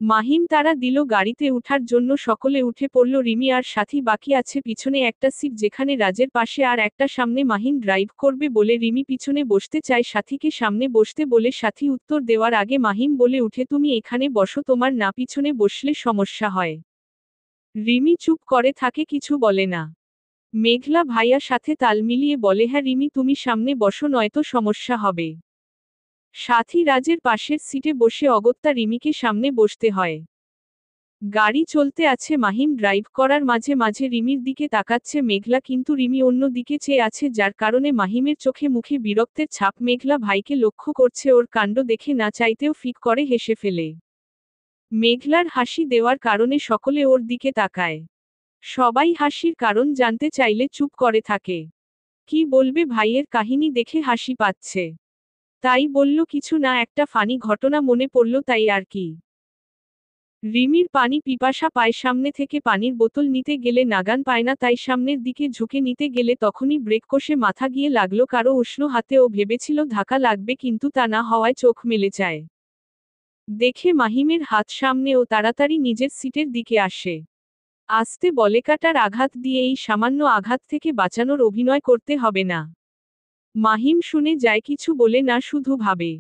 মাহিম তারা দিল গাড়িতে উঠার জন্য, সকলে উঠে পড়ল। রিমি আর সাথী বাকি আছে পিছনে একটা সিট, যেখানে রাজের পাশে আর একটা সামনে। মাহিম ড্রাইভ করবে বলে রিমি পিছনে বসতে চায়, সাথীকে সামনে বসতে বলে। সাথী উত্তর দেওয়ার আগে মাহিম বলে উঠে, তুমি এখানে বসো, তোমার না পিছনে বসলে সমস্যা হয়। রিমি চুপ করে থাকে, কিছু বলে না। মেঘলা ভাইয়া সাথে তাল মিলিয়ে বলে, হ্যাঁ রিমি তুমি সামনে বসো, নয়তো সমস্যা হবে। সাথী রাজের পাশের সিটে বসে অগত্যা রিমিকে সামনে বসতে হয়। গাড়ি চলতে আছে, মাহিম ড্রাইভ করার মাঝে মাঝে রিমির দিকে তাকাচ্ছে মেঘলা, কিন্তু রিমি অন্য দিকে চেয়ে আছে, যার কারণে মাহিমের চোখে মুখে বিরক্তের ছাপ। মেঘলা ভাইকে লক্ষ্য করছে, ওর কাণ্ড দেখে না চাইতেও ফিক করে হেসে ফেলে। মেঘলার হাসি দেওয়ার কারণে সকলে ওর দিকে তাকায়। সবাই হাসির কারণ জানতে চাইলে চুপ করে থাকে। কি বলবে ভাইয়ের কাহিনী দেখে হাসি পাচ্ছে, তাই বলল কিছু না, একটা ফানি ঘটনা মনে পড়ল তাই আর কি। রিমির পানি পিপাসা পায়, সামনে থেকে পানির বোতল নিতে গেলে নাগান পায় না, তাই সামনের দিকে ঝুঁকে নিতে গেলে তখনই ব্রেক কষে মাথা গিয়ে লাগলো কারো উষ্ণ হাতে। ও ভেবেছিল ধাক্কা লাগবে, কিন্তু তা না হওয়ায় চোখ মেলে যায়। দেখে মাহিমের হাত সামনে, ও তাড়াতাড়ি নিজের সিটের দিকে আসে। আস্তে বলে, কাটার আঘাত দিয়ে এই সামান্য আঘাত থেকে বাঁচানোর অভিনয় করতে হবে না। মাহিম শুনে যায়, কিছু বলে না, শুধু ভাবে।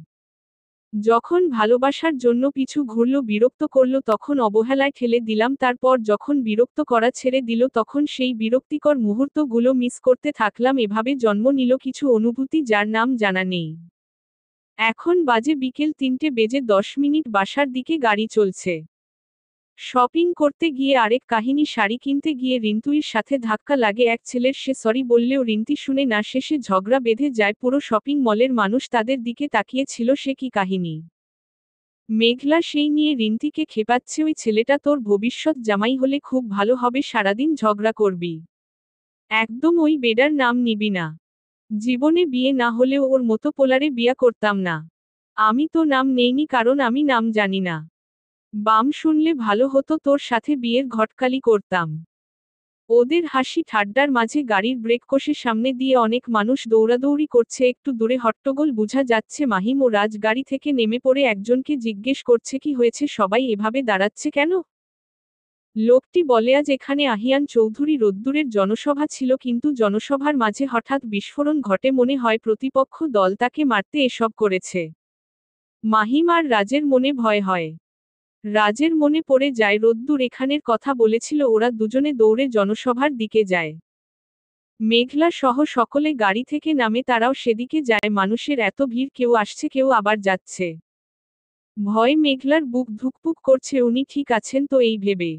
যখন ভালোবাসার জন্য পিছু ঘুরল, বিরক্ত করল, তখন অবহেলায় ঠেলে দিলাম, তারপর যখন বিরক্ত করা ছেড়ে দিল তখন সেই বিরক্তিকর মুহূর্তগুলো মিস করতে থাকলাম। এভাবে জন্ম নিল কিছু অনুভূতি যার নাম জানা নেই। এখন বাজে বিকেল 3টে বেজে 10 মিনিট, বাসার দিকে গাড়ি চলছে। শপিং করতে গিয়ে আরেক কাহিনী, শাড়ি কিনতে গিয়ে রিন্তুইর সাথে ধাক্কা লাগে এক ছেলের। সে সরি বললেও রিন্তি শুনে না, শেষে ঝগড়া বেঁধে যায়। পুরো শপিং মলের মানুষ তাদের দিকে তাকিয়েছিল। সে কি কাহিনী? মেঘলা সেই নিয়ে রিন্তিকে খেপাচ্ছে, ওই ছেলেটা তোর ভবিষ্যৎ জামাই হলে খুব ভালো হবে, সারাদিন ঝগড়া করবি। একদম ওই বেডার নাম নিবি না। জীবনে বিয়ে না হলেও ওর মতো পোলারে বিয়া করতাম না। আমি তো নাম নেইনি কারণ আমি নাম জানি না। বাম শুনলে ভালো হতো, তোর সাথে বিয়ের ঘটকালি করতাম। ওদের হাসি ঠাড্ডার মাঝে গাড়ির ব্রেক কষে সামনে দিয়ে অনেক মানুষ দৌড়াদৌড়ি করছে। একটু দূরে হট্টগোল বোঝা যাচ্ছে। মাহিম ও রাজ গাড়ি থেকে নেমে পড়ে একজনকে জিজ্ঞেস করছে, কি হয়েছে, সবাই এভাবে দাঁড়াচ্ছে কেন? লোকটি বলে, আজ এখানে আহিয়ান চৌধুরী রোদ্দুরের জনসভা ছিল, কিন্তু জনসভার মাঝে হঠাৎ বিস্ফোরণ ঘটে, মনে হয় প্রতিপক্ষ দল তাকে মারতে এসব করেছে। মাহিম আর রাজের মনে ভয় হয়। রাজের মনে পড়ে যায় রোদ্দুর এখানের কথা বলেছিল। ওরা দুজনে দৌড়ে জনসভার দিকে যায়। মেঘলা সহ সকলে গাড়ি থেকে নামে, তারাও সেদিকে যায়। মানুষের এত ভিড়, কেউ আসছে কেউ আবার যাচ্ছে। ভয় মেঘলার বুক ধুকপুক করছে, উনি ঠিক আছেন তো এই ভেবে।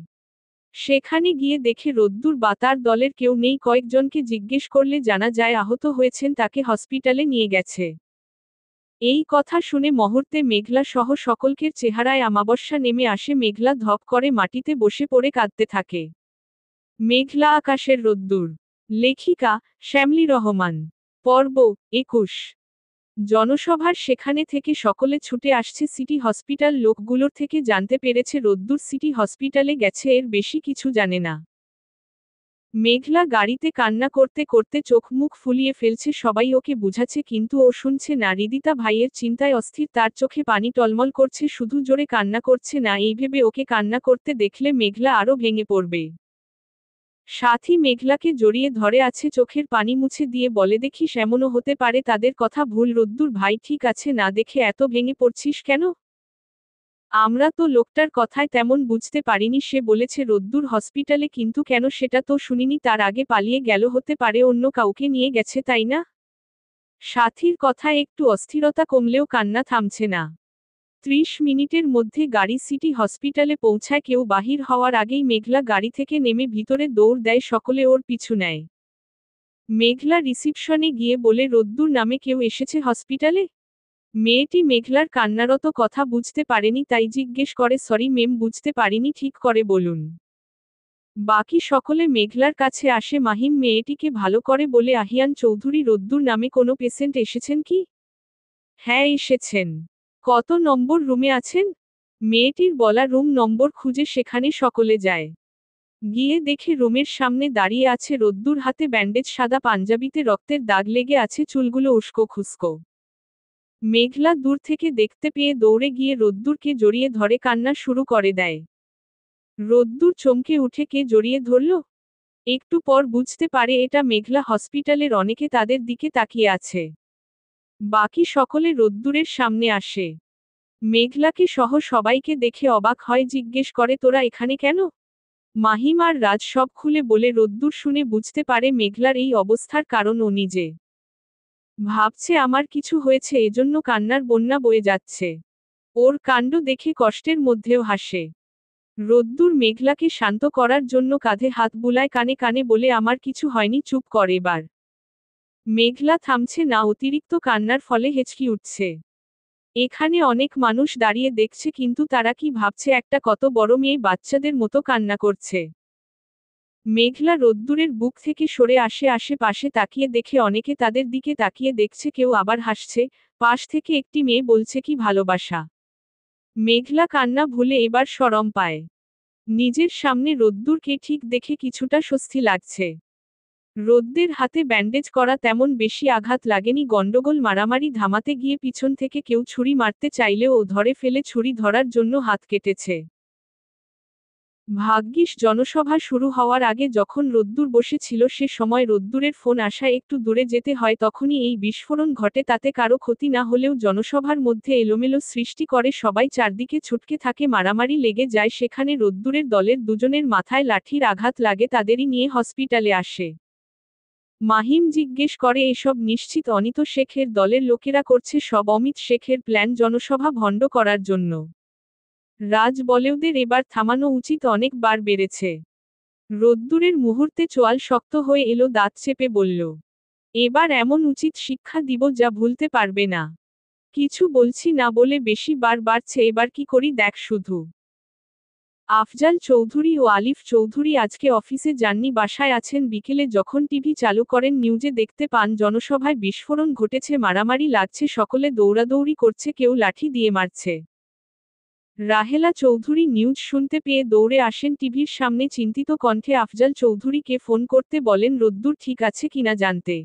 সেখানে গিয়ে দেখে রোদ্দুর বা তার দলের কেউ নেই। কয়েকজনকে জিজ্ঞেস করলে জানা যায় আহত হয়েছেন, তাকে হসপিটালে নিয়ে গেছে। এই কথা শুনে মুহূর্তে মেঘলা সহ সকলকের চেহারায় আমাবস্যা নেমে আসে। মেঘলা ধপ করে মাটিতে বসে পড়ে কাঁদতে থাকে। মেঘলা আকাশের রোদ্দুর। লেখিকা শ্যামলী রহমান। পর্ব 21। জনসভার সেখানে থেকে সকলে ছুটে আসছে সিটি হসপিটাল। লোকগুলোর থেকে জানতে পেরেছে রোদ্দুর সিটি হসপিটালে গেছে, এর বেশি কিছু জানে না। মেঘলা গাড়িতে কান্না করতে করতে চোখ মুখ ফুলিয়ে ফেলছে। সবাই ওকে বুঝাচ্ছে কিন্তু ও শুনছে না। হৃদিতা ভাইয়ের চিন্তায় অস্থির, তার চোখে পানি টলমল করছে, শুধু জোরে কান্না করছে না। এই ভেবে ওকে কান্না করতে দেখলে মেঘলা আরও ভেঙে পড়বে। সাথী মেঘলাকে জড়িয়ে ধরে আছে, চোখের পানি মুছে দিয়ে বলে, দেখিস এমনও হতে পারে তাদের কথা ভুল। রোদ্দুর ভাই ঠিক আছে না, দেখে এত ভেঙে পড়ছিস কেন? আমরা তো লোকটার কথায় তেমন বুঝতে পারিনি, সে বলেছে রোদ্দুর হসপিটালে, কিন্তু কেন সেটা তো শুনিনি। তার আগে পালিয়ে গেল, হতে পারে অন্য কাউকে নিয়ে গেছে, তাই না? সাথীর কথায় একটু অস্থিরতা কমলেও কান্না থামছে না। 30 মিনিটের মধ্যে গাড়ি সিটি হসপিটালে পৌঁছায়। কেউ বাহির হওয়ার আগেই মেঘলা গাড়ি থেকে নেমে ভিতরে দৌড় দেয়, সকলে ওর পিছু নেয়। মেঘলা রিসিপশনে গিয়ে বলে, রোদ্দুর নামে কেউ এসেছে হসপিটালে? মেয়েটি মেঘলার কান্নারত কথা বুঝতে পারেনি, তাই জিজ্ঞেস করে, সরি মেম, বুঝতে পারিনি, ঠিক করে বলুন। বাকি সকলে মেঘলার কাছে আসে। মাহিম মেয়েটিকে ভালো করে বলে, আহিয়ান চৌধুরী রোদ্দুর নামে কোনো পেশেন্ট এসেছেন কি? হ্যাঁ এসেছেন। কত নম্বর রুমে আছেন? মেয়েটির বলা রুম নম্বর খুঁজে সেখানে সকলে যায়। গিয়ে দেখে রুমের সামনে দাঁড়িয়ে আছে রোদ্দুর, হাতে ব্যান্ডেজ, সাদা পাঞ্জাবিতে রক্তের দাগ লেগে আছে, চুলগুলো উস্কো খুস্কো। মেঘলা দূর থেকে দেখতে পেয়ে দৌড়ে গিয়ে রোদ্দুরকে জড়িয়ে ধরে কান্না শুরু করে দেয়। রোদ্দুর চমকে উঠে কে জড়িয়ে ধরল? একটু পর বুঝতে পারে এটা মেঘলা। হসপিটালের অনেকে তাদের দিকে তাকিয়ে আছে। বাকি সকলে রোদ্দুরের সামনে আসে। মেঘলাকে সহ সবাইকে দেখে অবাক হয়, জিজ্ঞেস করে তোরা এখানে কেন? মাহিম আর রাজ সব খুলে বলে রোদ্দুর শুনে বুঝতে পারে মেঘলার এই অবস্থার কারণ ও নিজে। ভাবছে আমার কিছু হয়েছে, এজন্য কান্নার বন্যা বয়ে যাচ্ছে। ওর কাণ্ড দেখে কষ্টের মধ্যেও হাসে। রোদ্দুর মেঘলাকে শান্ত করার জন্য কাঁধে হাত বুলায়, কানে কানে বলে আমার কিছু হয়নি, চুপ কর এবার। মেঘলা থামছে না, অতিরিক্ত কান্নার ফলে হেঁচকি উঠছে। এখানে অনেক মানুষ দাঁড়িয়ে দেখছে, কিন্তু তারা কি ভাবছে একটা কত বড় মেয়ে বাচ্চাদের মতো কান্না করছে। মেঘলা রোদ্দুরের বুক থেকে সরে আসে, আশেপাশে তাকিয়ে দেখে অনেকে তাদের দিকে তাকিয়ে দেখছে, কেউ আবার হাসছে। পাশ থেকে একটি মেয়ে বলছে কি ভালোবাসা। মেঘলা কান্না ভুলে এবার শরম পায়। নিজের সামনে রোদ্দুরকে ঠিক দেখে কিছুটা স্বস্তি লাগছে। রোদ্দের হাতে ব্যান্ডেজ করা, তেমন বেশি আঘাত লাগেনি। গন্ডগোল মারামারি ধামাতে গিয়ে পিছন থেকে কেউ ছুরি মারতে চাইলেও ও ধরে ফেলে ছুরি ধরার জন্য হাত কেটেছে। ভাগ্যিস জনসভা শুরু হওয়ার আগে যখন রোদ্দুর বসেছিল সে সময় রোদ্দুরের ফোন আসায় একটু দূরে যেতে হয়, তখনই এই বিস্ফোরণ ঘটে। তাতে কারো ক্ষতি না হলেও জনসভার মধ্যে এলোমেলো সৃষ্টি করে, সবাই চারদিকে ছুটকে থাকে, মারামারি লেগে যায়। সেখানে রোদ্দুরের দলের দুজনের মাথায় লাঠির আঘাত লাগে, তাদেরই নিয়ে হসপিটালে আসে। মাহিম জিজ্ঞেস করে এসব নিশ্চিত অনিত শেখের দলের লোকেরা করছে সব? অমিত শেখের প্ল্যান জনসভা ভণ্ড করার জন্য। রাজ বলে ওদের এবার থামানো উচিত, অনেকবার বেড়েছে। রোদ্দুরের মুহূর্তে চোয়াল শক্ত হয়ে এলো, দাঁত চেপে বলল এবার এমন উচিত শিক্ষা দিব যা ভুলতে পারবে না। কিছু বলছি না বলে বেশি বার বাড়ছে, এবার কি করি দেখ শুধু। আফজাল চৌধুরী ও আলিফ চৌধুরী আজকে অফিসে যাননি, বাসায় আছেন। বিকেলে যখন টিভি চালু করেন নিউজে দেখতে পান জনসভায় বিস্ফোরণ ঘটেছে, মারামারি লাগছে, সকলে দৌড়াদৌড়ি করছে, কেউ লাঠি দিয়ে মারছে। রাহেলা চৌধুরী নিউজ শুনতে পেয়ে দৌড়ে আসেন টিভির সামনে, চিন্তিত কণ্ঠে আফজাল চৌধুরীকে ফোন করতে বলেন রোদ্দুর ঠিক আছে কিনা জানতে।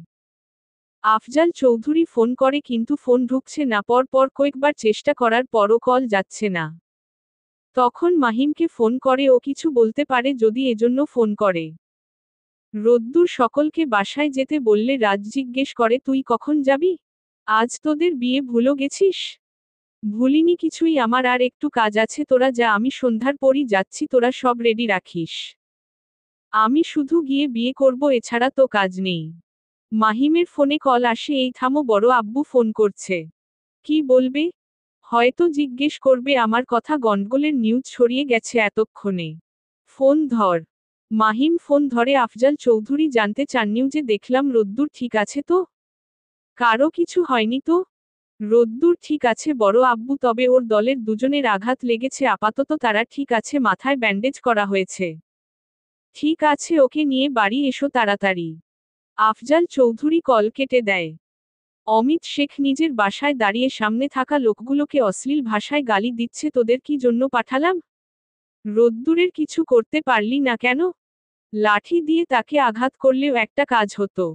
আফজাল চৌধুরী ফোন করে কিন্তু ফোন ঢুকছে না, পর পর কয়েকবার চেষ্টা করার পরও কল যাচ্ছে না। তখন মাহিমকে ফোন করে, ও কিছু বলতে পারে যদি, এজন্য ফোন করে। রোদ্দুর সকলকে বাসায় যেতে বললে রাজ জিজ্ঞেস করে তুই কখন যাবি? আজ তোদের বিয়ে ভুলো গেছিস? ভুলিনি কিছুই, আমার আর একটু কাজ আছে, তোরা যা, আমি সন্ধ্যার পরই যাচ্ছি, তোরা সব রেডি রাখিস। আমি শুধু গিয়ে বিয়ে করব, এছাড়া তো কাজ নেই। মাহিমের ফোনে কল আসে, এই থামো, বড় আব্বু ফোন করছে। কি বলবে? হয়তো জিজ্ঞেস করবে আমার কথা, গন্ডগোলের নিউজ ছড়িয়ে গেছে এতক্ষণে। ফোন ধর। মাহিম ফোন ধরে। আফজাল চৌধুরী জানতে চান নিউজে দেখলাম রোদ্দুর ঠিক আছে তো? কারো কিছু হয়নি তো? রোদ্দুর ঠিক আছে বড় আব্বু, তবে ওর দলের দুজনের আঘাত লেগেছে, আপাতত তারা ঠিক আছে, মাথায় ব্যান্ডেজ করা হয়েছে। ঠিক আছে, ওকে নিয়ে বাড়ি এসো তাড়াতাড়ি। আফজাল চৌধুরী কল কেটে দেয়। অমিত শেখ নিজের বাসায় দাঁড়িয়ে সামনে থাকা লোকগুলোকে অশ্লীল ভাষায় গালি দিচ্ছে, তোদের কি জন্য পাঠালাম? রোদ্দুরের কিছু করতে পারলি না কেন? লাঠি দিয়ে তাকে আঘাত করলেও একটা কাজ হতো।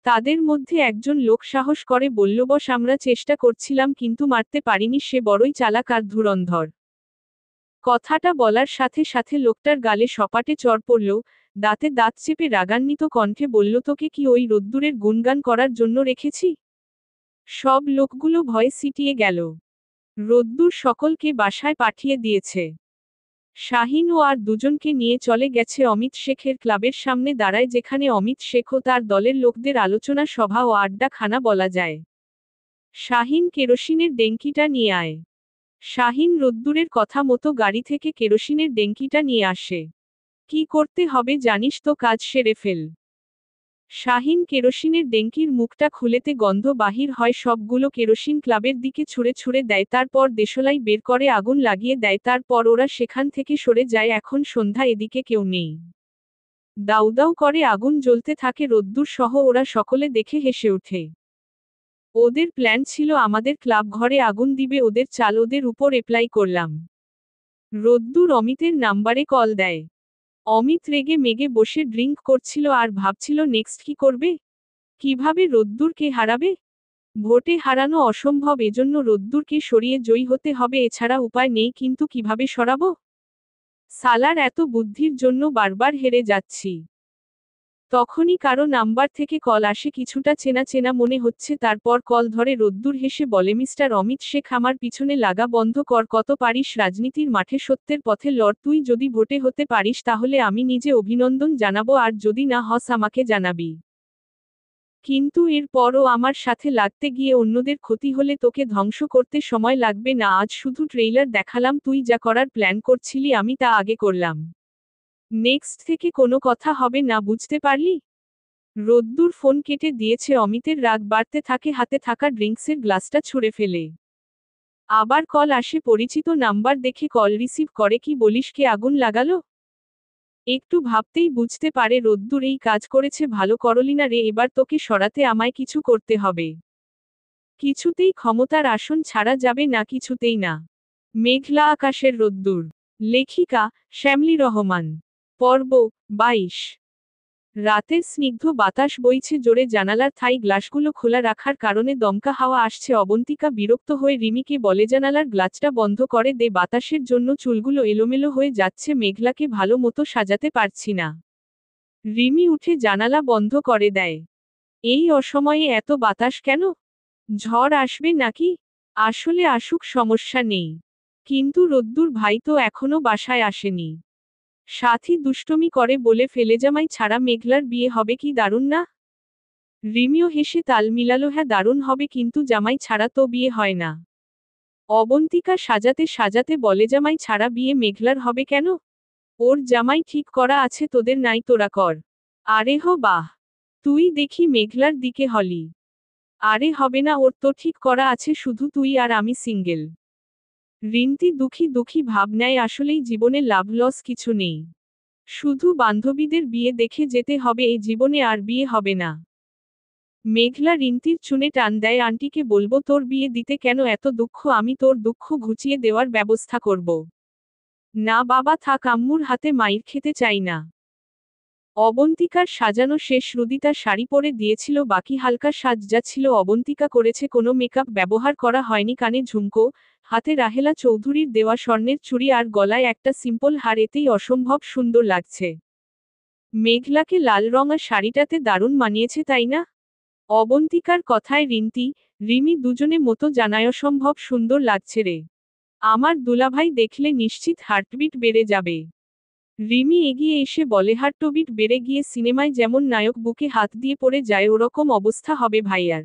তাদের মধ্যে একজন লোক সাহস করে বলল বস আমরা চেষ্টা করছিলাম কিন্তু মারতে পারিনি, সে বড়ই চালাক আর ধুরন্ধর। কথাটা বলার সাথে সাথে লোকটার গালে সপাটে চড় পড়ল। দাঁতে দাঁত চেপে রাগান্বিত কণ্ঠে বলল তোকে কি ওই রোদ্দুরের গুণগান করার জন্য রেখেছি? সব লোকগুলো ভয়ে সিটিয়ে গেল। রোদ্দুর সকলকে বাসায় পাঠিয়ে দিয়েছে। শাহিন ও আর দুজনকে নিয়ে চলে গেছে অমিত শেখের ক্লাবের সামনে দাঁড়ায়, যেখানে অমিত শেখ ও তার দলের লোকদের আলোচনা সভা ও আড্ডাখানা বলা যায়। শাহিন কেরোসিনের ডেঙ্কিটা নিয়ে আয়। শাহিন রোদ্দুরের কথা মতো গাড়ি থেকে কেরোসিনের ডেঙ্কিটা নিয়ে আসে। কি করতে হবে জানিস তো, কাজ সেরে ফেল। শাহিন কেরোসিনের ডেঙ্কির মুখটা খুলেতে গন্ধ বাহির হয়, সবগুলো কেরোসিন ক্লাবের দিকে ছুঁড়ে ছুঁড়ে দেয়, তারপর দেশলাই বের করে আগুন লাগিয়ে দেয়, তারপর ওরা সেখান থেকে সরে যায়। এখন সন্ধ্যা, এদিকে কেউ নেই। দাউ দাউ করে আগুন জ্বলতে থাকে, রোদ্দুর সহ ওরা সকলে দেখে হেসে ওঠে। ওদের প্ল্যান ছিল আমাদের ক্লাব ঘরে আগুন দিবে, ওদের চাল ওদের উপর এপ্লাই করলাম। রোদ্দুর অমিতের নাম্বারে কল দেয়। অমিত রেগে মেগে বসে ড্রিঙ্ক করছিল আর ভাবছিল নেক্সট কি করবে, কিভাবে রোদ্দুরকে হারাবে। ভোটে হারানো অসম্ভব, এজন্য রোদ্দুরকে সরিয়ে জয়ী হতে হবে, এছাড়া উপায় নেই। কিন্তু কিভাবে সরাবো? সালার এত বুদ্ধির জন্য বারবার হেরে যাচ্ছি। তখনই কারো নাম্বার থেকে কল আসে, কিছুটা চেনা চেনা মনে হচ্ছে। তারপর কল ধরে রোদ্দুর হেসে বলে, মিস্টার অমিত শেখ, আমার পিছনে লাগা বন্ধ কর। কত পারিস রাজনীতির মাঠে সত্যের পথে লড়। তুই যদি ভোটে হতে পারিস তাহলে আমি নিজে অভিনন্দন জানাবো, আর যদি না হস আমাকে জানাবি। কিন্তু এরপরও আমার সাথে লাগতে গিয়ে অন্যদের ক্ষতি হলে তোকে ধ্বংস করতে সময় লাগবে না। আজ শুধু ট্রেইলার দেখালাম, তুই যা করার প্ল্যান করছিলি আমি তা আগে করলাম। নেক্সট থেকে কোনো কথা হবে না, বুঝতে পারলি? রোদ্দুর ফোন কেটে দিয়েছে। অমিতের রাগ বাড়তে থাকে, হাতে থাকা ড্রিঙ্কসের গ্লাসটা ছুঁড়ে ফেলে। আবার কল আসে, পরিচিত নাম্বার দেখে কল রিসিভ করে। কি বলিস, কে আগুন লাগালো? একটু ভাবতেই বুঝতে পারে রোদ্দুর এই কাজ করেছে। ভালো করলি না রে, এবার তোকে সরাতে আমায় কিছু করতে হবে। কিছুতেই ক্ষমতার আসন ছাড়া যাবে না, কিছুতেই না। মেঘলা আকাশের রোদ্দুর। লেখিকা শ্যামলী রহমান। পর্ব 22। রাতের স্নিগ্ধ বাতাস বইছে জোরে, জানালার থাই গ্লাসগুলো খোলা রাখার কারণে দমকা হাওয়া আসছে। অবন্তিকা বিরক্ত হয়ে রিমিকে বলে, জানালার গ্লাসটা বন্ধ করে দে, বাতাসের জন্য চুলগুলো এলোমেলো হয়ে যাচ্ছে, মেঘলাকে ভালো মতো সাজাতে পারছি না। রিমি উঠে জানালা বন্ধ করে দেয়। এই অসময়ে এত বাতাস কেন? ঝড় আসবে নাকি? আসলে আসুক, সমস্যা নেই। কিন্তু রোদ্দুর ভাই তো এখনো বাসায় আসেনি। সাথী দুষ্টুমি করে বলে ফেলে, জামাই ছাড়া মেঘলার বিয়ে হবে, কি দারুণ না? রিমিও হেসে তাল মিলালো, হ্যাঁ দারুণ হবে, কিন্তু জামাই ছাড়া তো বিয়ে হয় না। অবন্তিকা সাজাতে সাজাতে বলে, জামাই ছাড়া বিয়ে মেঘলার হবে কেন? ওর জামাই ঠিক করা আছে, তোদের নাই, তোরা কর। আরে হো বাহ! তুই দেখি মেঘলার দিকে হলি। আরে হবে না, ওর তো ঠিক করা আছে, শুধু তুই আর আমি সিঙ্গেল। রিন্তি দুঃখী দুঃখী ভাব নেয়, আসলেই জীবনে লাভ লস কিছু নেই। শুধু বান্ধবীদের বিয়ে দেখে যেতে হবে, এই জীবনে আর বিয়ে হবে না। মেঘলা রিন্তির চুনে টান দেয়, আন্টিকে বলবো তোর বিয়ে দিতে, কেন এত দুঃখ? আমি তোর দুঃখ ঘুচিয়ে দেওয়ার ব্যবস্থা করব। না বাবা থাক, আম্মুর হাতে মাইর খেতে চাই না। অবন্তিকার সাজানো শেষ, রুদিতা শাড়ি পরে দিয়েছিল, বাকি হালকা সাজ যা ছিল অবন্তিকা করেছে, কোনো মেকআপ ব্যবহার করা হয়নি। কানে ঝুমকো, হাতে রাহেলা চৌধুরীর দেওয়া স্বর্ণের চুড়ি আর গলায় একটা সিম্পল হার, এতেই অসম্ভব সুন্দর লাগছে। মেঘলাকে লাল রঙা শাড়িটাতে দারুণ মানিয়েছে, তাই না? অবন্তিকার কথায় রিন্তি, রিমি দুজনে মতো জানায়, অসম্ভব সুন্দর লাগছে রে। আমার দুলাভাই দেখলে নিশ্চিত হার্টবিট বেড়ে যাবে। রিমি এগিয়ে এসে বলে, হার্টবিট বেড়ে গিয়ে সিনেমায় যেমন নায়ক বুকে হাত দিয়ে পড়ে যায়, ওরকম অবস্থা হবে ভাইয়ার।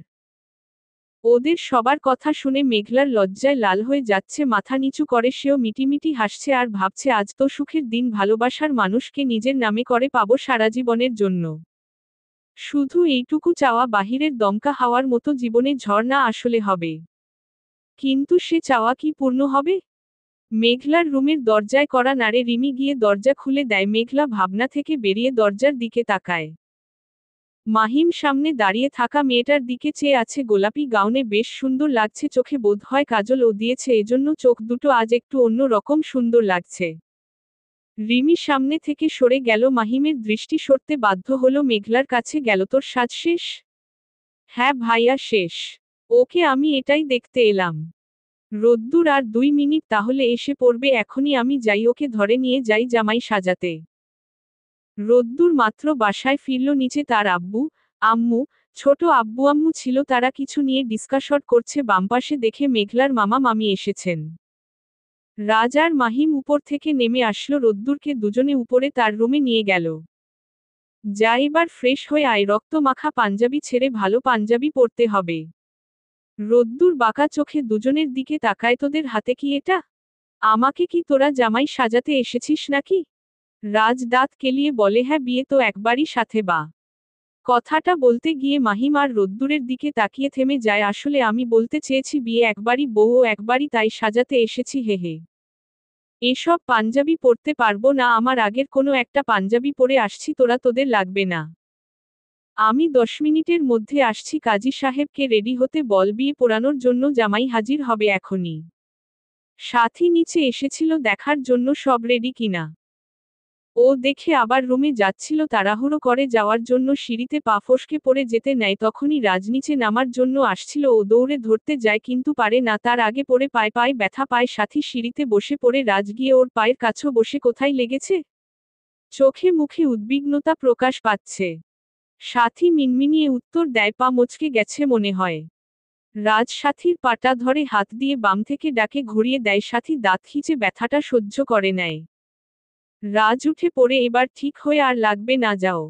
ওদের সবার কথা শুনে মেঘলার লজ্জায় লাল হয়ে যাচ্ছে, মাথা নিচু করে সেও মিটিমিটি হাসছে আর ভাবছে, আজ তো সুখের দিন, ভালোবাসার মানুষকে নিজের নামে করে পাবো সারা জীবনের জন্য। শুধু এইটুকু চাওয়া, বাহিরের দমকা হাওয়ার মতো জীবনে ঝড় না আসলে হবে। কিন্তু সে চাওয়া কি পূর্ণ হবে? মেঘলার রুমের দরজায় কড়া নাড়ে রিমি গিয়ে দরজা খুলে দেয়। মেঘলা ভাবনা থেকে বেরিয়ে দরজার দিকে তাকায়। মাহিম সামনে দাঁড়িয়ে থাকা মেয়েটার দিকে চেয়ে আছে। গোলাপি গাউনে বেশ সুন্দর লাগছে, চোখে বোধহয় কাজল ও দিয়েছে, এজন্য চোখ দুটো আজ একটু অন্য রকম সুন্দর লাগছে। রিমি সামনে থেকে সরে গেল, মাহিমের দৃষ্টি সরতে বাধ্য হলো। মেঘলার কাছে গেল, তোর সাজ শেষ? হ্যাঁ ভাইয়া শেষ। ওকে, আমি এটাই দেখতে এলাম। রোদ্দুর আর 2 মিনিট তাহলে এসে পড়বে, এখনই আমি যাই, ওকে ধরে নিয়ে যাই জামাই সাজাতে। রোদ্দুর মাত্র বাসায় ফিরল, নিচে তার আব্বু, আম্মু, ছোট আব্বু আম্মু ছিল, তারা কিছু নিয়ে ডিসকাশন করছে। বামপাশে দেখে মেঘলার মামা মামি এসেছেন। রাজ আর মাহিম উপর থেকে নেমে আসলো, রোদ্দুরকে দুজনে উপরে তার রুমে নিয়ে গেল। যা এবার ফ্রেশ হয়ে আয়, রক্ত মাখা পাঞ্জাবি ছেড়ে ভালো পাঞ্জাবি পরতে হবে। রোদ্দুর বাঁকা চোখে দুজনের দিকে তাকায়, তোদের হাতে কি এটা? আমাকে কি তোরা জামাই সাজাতে এসেছিস নাকি? রাজ দাঁত কেলিয়ে বলে, হ্যাঁ বিয়ে তো একবারই, সাথে বা। কথাটা বলতে গিয়ে মাহিম আর রোদ্দুরের দিকে তাকিয়ে থেমে যায়, আসলে আমি বলতে চেয়েছি বিয়ে একবারই, বউও একবারই, তাই সাজাতে এসেছি, হে হে। এসব পাঞ্জাবি পরতে পারবো না, আমার আগের কোনো একটা পাঞ্জাবি পরে আসছি, তোরা, তোদের লাগবে না। আমি 10 মিনিটের মধ্যে আসছি। কাজী সাহেবকে রেডি হতে বল, বিয়ে পড়ানোর জন্য জামাই হাজির হবে এখনই। সাথী নিচে এসেছিল দেখার জন্য সব রেডি কিনা। ও দেখে আবার রুমে যাচ্ছিল, তাড়াহুড়ো করে যাওয়ার জন্য সিঁড়িতে পা ফসকে পড়ে যেতে নেয়, তখনই রাজ নিচে নামার জন্য আসছিল। ও দৌড়ে ধরতে যায় কিন্তু পারে না, তার আগে পড়ে পায়ে ব্যথা পায়। সাথী সিঁড়িতে বসে পড়ে, রাজ গিয়ে ওর পায়ের কাছে বসে, কোথায় লেগেছে? চোখে মুখে উদ্বিগ্নতা প্রকাশ পাচ্ছে। সাথী মিনমিনিয়ে উত্তর দেয়, পা মচকে গেছে মনে হয়। রাজ সাথীর পাটা ধরে হাত দিয়ে বাম থেকে ডাকে ঘুরিয়ে দেয়। সাথী দাঁত খিঁচে ব্যথাটা সহ্য করে নেয়। রাজ উঠে পড়ে, এবার ঠিক হয়ে আর লাগবে না, যাও।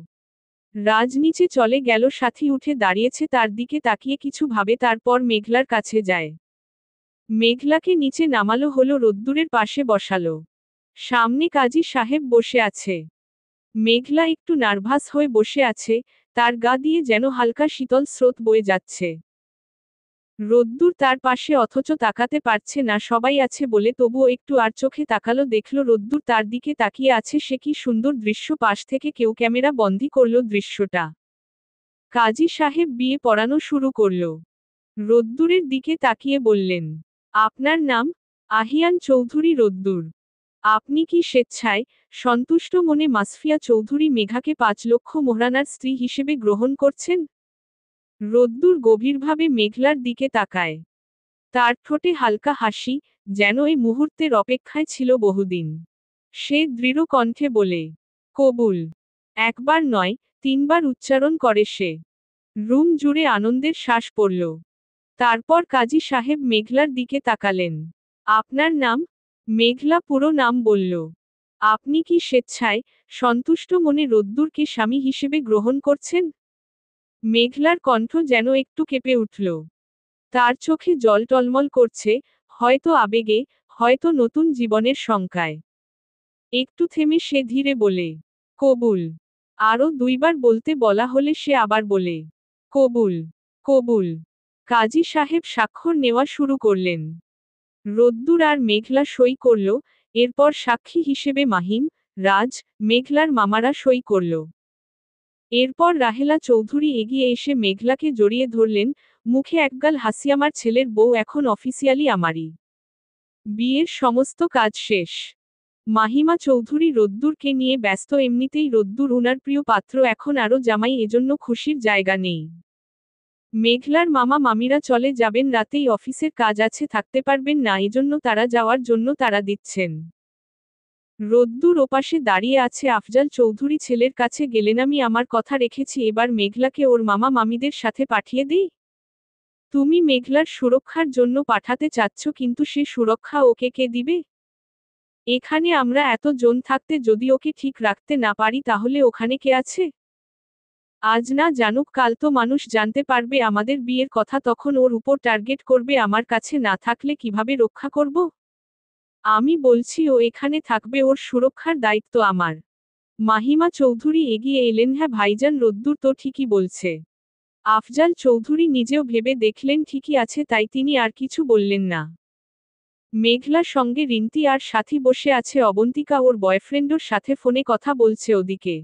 রাজ নিচে চলে গেল। সাথী উঠে দাঁড়িয়েছে, তার দিকে তাকিয়ে কিছু ভাবে, তারপর মেঘলার কাছে যায়। মেঘলাকে নিচে নামালো হলো, রোদ্দুরের পাশে বসালো। সামনে কাজী সাহেব বসে আছে। মেঘলা একটু নার্ভাস হয়ে বসে আছে, তার গা দিয়ে যেন হালকা শীতল স্রোত বয়ে যাচ্ছে। রোদ্দুর তার পাশে, অথচ তাকাতে পারছে না সবাই আছে বলে, তবুও একটু আর চোখে তাকালো, দেখল রোদ্দুর তার দিকে তাকিয়ে আছে। সে কি সুন্দর দৃশ্য! পাশ থেকে কেউ ক্যামেরা বন্দি করলো দৃশ্যটা। কাজী সাহেব বিয়ে পড়ানো শুরু করল। রোদ্দুরের দিকে তাকিয়ে বললেন, আপনার নাম? আহিয়ান চৌধুরী। রোদ্দুর, আপনি কি স্বেচ্ছায়, সন্তুষ্ট মনে মাসফিয়া চৌধুরী মেঘাকে 5 লক্ষ মোহরানার স্ত্রী হিসেবে গ্রহণ করছেন? রোদ্দুর গভীরভাবে মেঘলার দিকে তাকায়। তার ঠোঁটে হালকা হাসি, যেন এই মুহূর্তের অপেক্ষায় ছিল বহুদিন। সে দৃঢ় কণ্ঠে বলে, কবুল। একবার নয়, 3বার উচ্চারণ করে সে। রুম জুড়ে আনন্দের শ্বাস পড়ল। তারপর কাজী সাহেব মেঘলার দিকে তাকালেন। আপনার নাম? মেঘলা পুরো নাম বলল। আপনি কি স্বেচ্ছায়, সন্তুষ্ট মনে রোদ্দুরকে স্বামী হিসেবে গ্রহণ করছেন? মেঘলার কণ্ঠ যেন একটু কেঁপে উঠল। তার চোখে জল টলমল করছে, হয়তো আবেগে, হয়তো নতুন জীবনের শঙ্কায়। একটু থেমে সে ধীরে বলে, কবুল। আরও 2বার বলতে বলা হলে সে আবার বলে, কবুল, কবুল। কাজী সাহেব স্বাক্ষর নেওয়া শুরু করলেন। রোদ্দুর আর মেঘলা সই করল। এরপর সাক্ষী হিসেবে মাহিম, রাজ, মেঘলার মামারা সই করল। এরপর রাহেলা চৌধুরী এগিয়ে এসে মেঘলাকে জড়িয়ে ধরলেন, মুখে একগাল হাসি। আমার ছেলের বউ এখন অফিসিয়ালি আমারই। বিয়ের সমস্ত কাজ শেষ। মাহিমা চৌধুরী রোদ্দুরকে নিয়ে ব্যস্ত। এমনিতেই রোদ্দুর উনার প্রিয় পাত্র, এখন আরও জামাই, এজন্য খুশির জায়গা নেই। মেঘলার মামা মামিরা চলে যাবেন, রাতেই অফিসের কাজ আছে, থাকতে পারবেন না, এজন্য তারা যাওয়ার জন্য তাড়া দিচ্ছেন। রোদ্দুর ওপাশে দাঁড়িয়ে আছে। আফজাল চৌধুরী ছেলের কাছে গেলেন, আমি আমার কথা রেখেছি, এবার মেঘলাকে ওর মামা মামিদের সাথে পাঠিয়ে দিই। তুমি মেঘলার সুরক্ষার জন্য পাঠাতে চাচ্ছ, কিন্তু সে সুরক্ষা ওকে কে দিবে? এখানে আমরা এত জন থাকতে যদি ওকে ঠিক রাখতে না পারি, তাহলে ওখানে কে আছে? আজ না জানুক, কাল তো মানুষ জানতে পারবে আমাদের বিয়ের কথা, তখন ওর উপর টার্গেট করবে। আমার কাছে না থাকলে কিভাবে রক্ষা করব? আমি বলছি ও এখানে থাকবে, ওর সুরক্ষার দায়িত্ব আমার। মাহিমা চৌধুরী এগিয়ে এলেন, হ্যাঁ ভাইজান, রোদ্দুর তো ঠিকই বলছে। আফজাল চৌধুরী নিজেও ভেবে দেখলেন ঠিকই আছে, তাই তিনি আর কিছু বললেন না। মেঘলার সঙ্গে রিন্তি আর সাথী বসে আছে। অবন্তিকা ওর বয়ফ্রেন্ডের সাথে ফোনে কথা বলছে ওদিকে।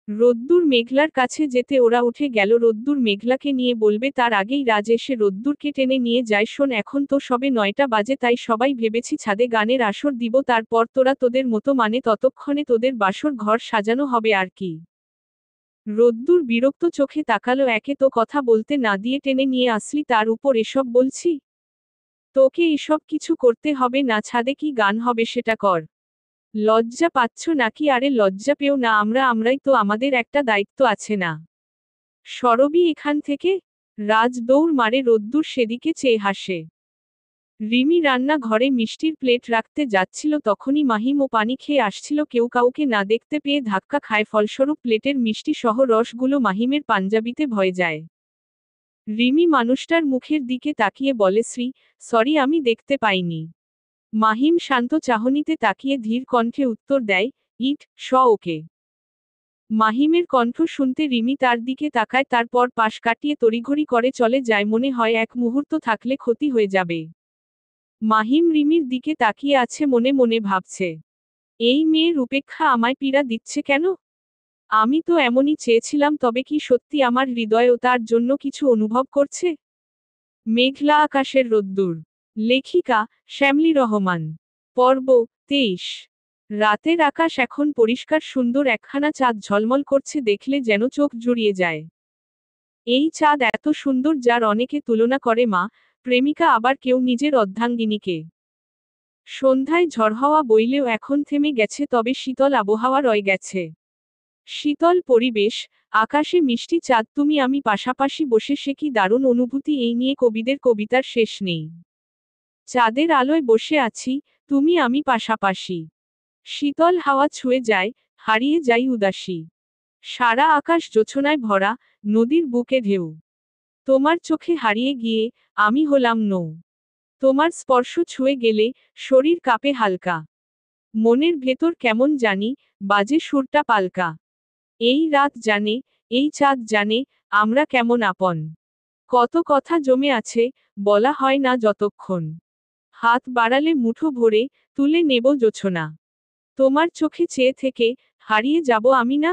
রোদ্দুর মেঘলার কাছে যেতে ওরা উঠে গেল। রোদ্দুর মেঘলাকে নিয়ে বলবে, তার আগেই রাজ এসে রোদ্দুরকে টেনে নিয়ে যায়। শোন, এখন তো সবে 9টা বাজে, তাই সবাই ভেবেছি ছাদে গানের আসর দিব, তারপর তোরা তোদের মতো, মানে ততক্ষণে তোদের বাসর ঘর সাজানো হবে আর কি। রোদ্দুর বিরক্ত চোখে তাকালো। একে তো কথা বলতে না দিয়ে টেনে নিয়ে আসলি, তার উপর এসব বলছি? তোকে এসব কিছু করতে হবে না, ছাদে কি গান হবে সেটা কর। লজ্জা পাচ্ছ নাকি? আরে লজ্জা পেও না, আমরাই তো, আমাদের একটা দায়িত্ব আছে না? সরবি এখান থেকে। রাজ দৌড় মারে। রোদ্দুর সেদিকে চেয়ে হাসে। রিমি রান্না ঘরে মিষ্টির প্লেট রাখতে যাচ্ছিল, তখনই মাহিম ও পানি খেয়ে আসছিল। কেউ কাউকে না দেখতে পেয়ে ধাক্কা খায়, ফলস্বরূপ প্লেটের মিষ্টি সহ রসগুলো মাহিমের পাঞ্জাবিতে ভয়ে যায়। রিমি মানুষটার মুখের দিকে তাকিয়ে বলে, সরি, আমি দেখতে পাইনি। মাহিম শান্ত চাহনিতে তাকিয়ে ধীর কণ্ঠে উত্তর দেয়, ইট ওকে। মাহিমের কণ্ঠ শুনতে রিমি তার দিকে তাকায়, তারপর পাশ কাটিয়ে তড়িঘড়ি করে চলে যায়। মনে হয় এক মুহূর্ত থাকলে ক্ষতি হয়ে যাবে। মাহিম রিমির দিকে তাকিয়ে আছে, মনে মনে ভাবছে, এই মেয়ের উপেক্ষা আমায় পীড়া দিচ্ছে কেন? আমি তো এমনই চেয়েছিলাম, তবে কি সত্যি আমার হৃদয়ও তার জন্য কিছু অনুভব করছে? মেঘলা আকাশের রোদ্দুর। লেখিকা শ্যামলী রহমান। পর্ব 23। রাতের আকাশ এখন পরিষ্কার সুন্দর, একখানা চাঁদ ঝলমল করছে, দেখলে যেন চোখ জুড়িয়ে যায়। এই চাঁদ এত সুন্দর যার অনেকে তুলনা করে মা, প্রেমিকা, আবার কেউ নিজের অর্ধাঙ্গিনীকে। সন্ধ্যায় ঝড়হাওয়া বইলেও এখন থেমে গেছে, তবে শীতল আবহাওয়া রয়ে গেছে। শীতল পরিবেশ, আকাশে মিষ্টি চাঁদ, তুমি আমি পাশাপাশি বসে, সে কি দারুণ অনুভূতি! এই নিয়ে কবিদের কবিতার শেষ নেই। চাঁদের আলোয় বসে আছি, তুমি আমি পাশাপাশি। শীতল হাওয়া ছুঁয়ে যায়, হারিয়ে যাই উদাসী। সারা আকাশ জোছনায় ভরা, নদীর বুকে ঢেউ। তোমার চোখে হারিয়ে গিয়ে আমি হলাম নৌ। তোমার স্পর্শ ছুঁয়ে গেলে শরীর কাঁপে হালকা। মনের ভেতর কেমন জানি বাজে সুরটা পালকা। এই রাত জানে, এই চাঁদ জানে, আমরা কেমন আপন। কত কথা জমে আছে, বলা হয় না যতক্ষণ। হাত বাড়ালে মুঠো ভরে তুলে নেব জোছনা। তোমার চোখে চেয়ে থেকে হারিয়ে যাব আমি না।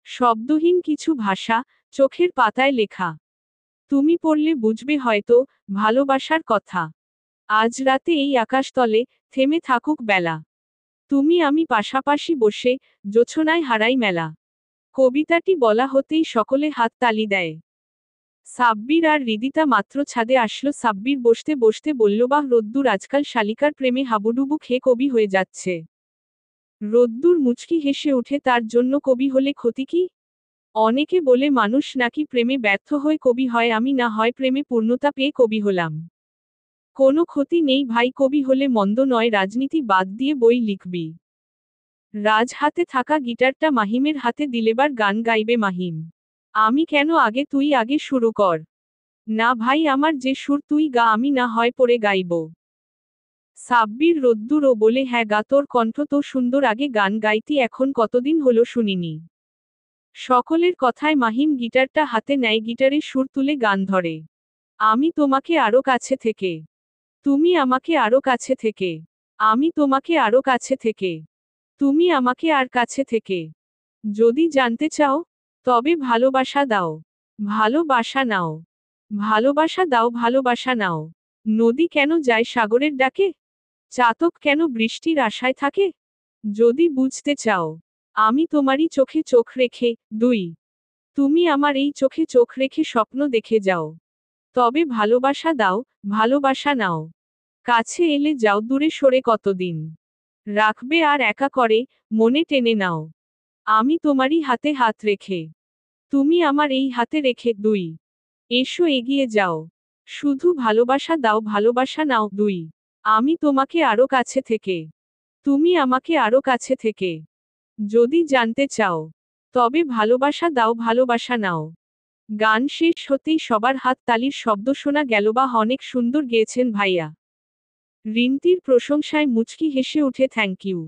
শব্দহীন কিছু ভাষা, চোখের পাতায় লেখা। তুমি পড়লে বুঝবে হয়তো ভালোবাসার কথা। আজ রাতে এই আকাশতলে থেমে থাকুক বেলা। তুমি আমি পাশাপাশি বসে জোছনায় হারাই মেলা। কবিতাটি বলা হতেই সকলে হাত তালি দেয়। সাব্বির আর হৃদিতা মাত্র ছাদে আসলো। সাব্বির বসতে বসতে বলল, বাহ রোদ্দুর, আজকাল শালিকার প্রেমে হাবুডুবু খেয়ে কবি হয়ে যাচ্ছে। রোদ্দুর মুচকি হেসে উঠে, তার জন্য কবি হলে ক্ষতি কি? অনেকে বলে মানুষ নাকি প্রেমে ব্যর্থ হয়ে কবি হয়, আমি না হয় প্রেমে পূর্ণতা পেয়ে কবি হলাম। কোনো ক্ষতি নেই ভাই, কবি হলে মন্দ নয়, রাজনীতি বাদ দিয়ে বই লিখবি। রাজ হাতে থাকা গিটারটা মাহিমের হাতে দিলেবার গান গাইবে মাহিম। আমি কেন আগে, তুই আগে শুরু কর। না ভাই, আমার যে সুর, তুই গা, আমি না হয় পরে গাইব। সাব্বির রোদ্দুর ও বলে, হ্যাঁ গা, তোর কণ্ঠ তো সুন্দর, আগে গান গাইতি, এখন কতদিন হলো শুনিনি। সকলের কথায় মাহিম গিটারটা হাতে নেয়, গিটারে সুর তুলে গান ধরে। আমি তোমাকে আরো কাছে থেকে, তুমি আমাকে আরো কাছে থেকে, আমি তোমাকে আরো কাছে থেকে, তুমি আমাকে আর কাছে থেকে। যদি জানতে চাও, তবে ভালোবাসা দাও, ভালোবাসা নাও, ভালোবাসা দাও, ভালোবাসা নাও। নদী কেন যায় সাগরের ডাকে? চাতক কেন বৃষ্টির আশায় থাকে? যদি বুঝতে চাও, আমি তোমারই চোখে চোখ রেখে, দুই। তুমি আমার এই চোখে চোখ রেখে স্বপ্ন দেখে যাও। তবে ভালোবাসা দাও, ভালোবাসা নাও। কাছে এলে যাও, দূরে সরে কতদিন রাখবে আর একা করে মনে টেনে নাও। আমি তোমারই হাতে হাত রেখে, তুমি আমার এই হাতে রেখে, দুই। এসো এগিয়ে যাও, শুধু ভালোবাসা দাও, ভালোবাসা নাও, দুই। আমি তোমাকে আরো কাছে থেকে, তুমি আমাকে আরো কাছে থেকে। যদি জানতে চাও, তবে ভালোবাসা দাও, ভালোবাসা নাও। গান শেষ হতেই সবার হাত তালির শব্দ শোনা গেল। বা অনেক সুন্দর গেয়েছেন ভাইয়া। রিন্তির প্রশংসায় মুচকি হেসে উঠে থ্যাংক ইউ।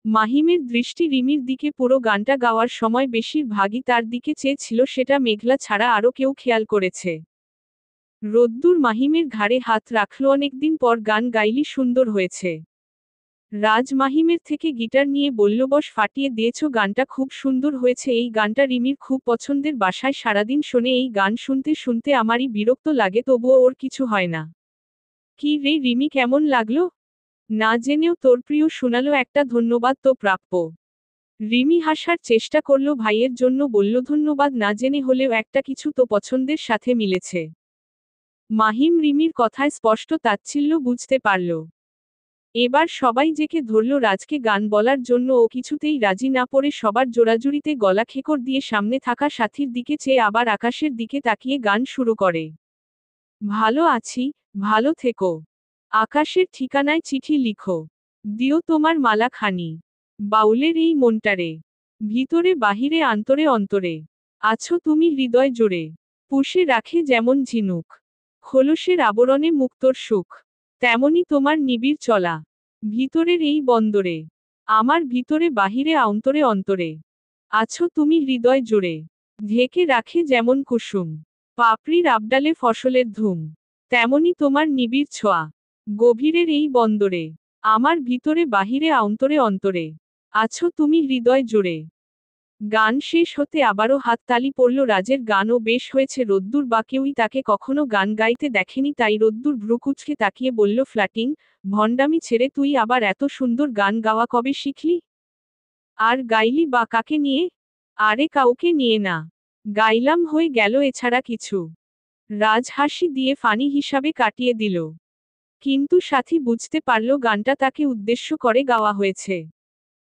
মাহিমের দৃষ্টি রিমির দিকে পুরো গানটা গাওয়ার সময় বেশিরভাগই তার দিকে চেয়েছিল, সেটা মেঘলা ছাড়া আরও কেউ খেয়াল করেছে। রোদ্দুর মাহিমের ঘাড়ে হাত রাখল, অনেকদিন পর গান গাইলি, সুন্দর হয়েছে। রাজ মাহিমের থেকে গিটার নিয়ে বলল, বস ফাটিয়ে দিয়েছ, গানটা খুব সুন্দর হয়েছে। এই গানটা রিমির খুব পছন্দের, বাসায় সারাদিন শোনে। এই গান শুনতে শুনতে আমারই বিরক্ত লাগে, তবুও ওর কিছু হয় না। কি রে রিমি, কেমন লাগলো? না জেনেও তোর প্রিয় শোনালো, একটা ধন্যবাদ তো প্রাপ্য। রিমি হাসার চেষ্টা করল, ভাইয়ের জন্য বলল, ধন্যবাদ না জেনে হলেও একটা কিছু তো পছন্দের সাথে মিলেছে। মাহিম রিমির কথায় স্পষ্ট তাচ্ছিল্য বুঝতে পারল। এবার সবাই জেকে ধরল রাজকে গান বলার জন্য। ও কিছুতেই রাজি না, পড়ে সবার জোরাজুরিতে গলা খেকর দিয়ে সামনে থাকা সাথীর দিকে চেয়ে আবার আকাশের দিকে তাকিয়ে গান শুরু করে। ভালো আছি, ভালো থেকো। আকাশের ঠিকানায় চিঠি লিখো। দিও তোমার মালা খানি। বাউলের এই মনটারে, ভিতরে বাহিরে আন্তরে অন্তরে, আছো তুমি হৃদয় জুড়ে। পুষে রাখে যেমন ঝিনুক, খোলসের আবরণে মুক্তোর সুখ, তেমনি তোমার নিবিড় চলা ভিতরের এই বন্দরে। আমার ভিতরে বাহিরে অন্তরে অন্তরে, আছো তুমি হৃদয় জুড়ে। ঢেকে রাখে যেমন কুসুম পাপড়ির আবডালে ফসলের ধুম, তেমনি তোমার নিবিড় ছোঁয়া গভীরের এই বন্দরে। আমার ভিতরে বাহিরে অন্তরে অন্তরে, আছো তুমি হৃদয় জুড়ে। গান শেষ হতে আবারও হাততালি পড়ল। রাজের গানও বেশ হয়েছে। রোদ্দুর বা কেউই তাকে কখনো গান গাইতে দেখেনি, তাই রোদ্দুর ভ্রু কুঁচকে তাকিয়ে বলল, ফ্ল্যাটিং, ভণ্ডামি ছেড়ে তুই আবার এত সুন্দর গান গাওয়া কবে শিখলি? আর গাইলি বা কাকে নিয়ে? আরে কাউকে নিয়ে না। গাইলাম, হয়ে গেল, এছাড়া কিছু। রাজ হাসি দিয়ে ফানি হিসাবে কাটিয়ে দিল। কিন্তু সাথী বুঝতে পারল গানটা তাকে উদ্দেশ্য করে গাওয়া হয়েছে।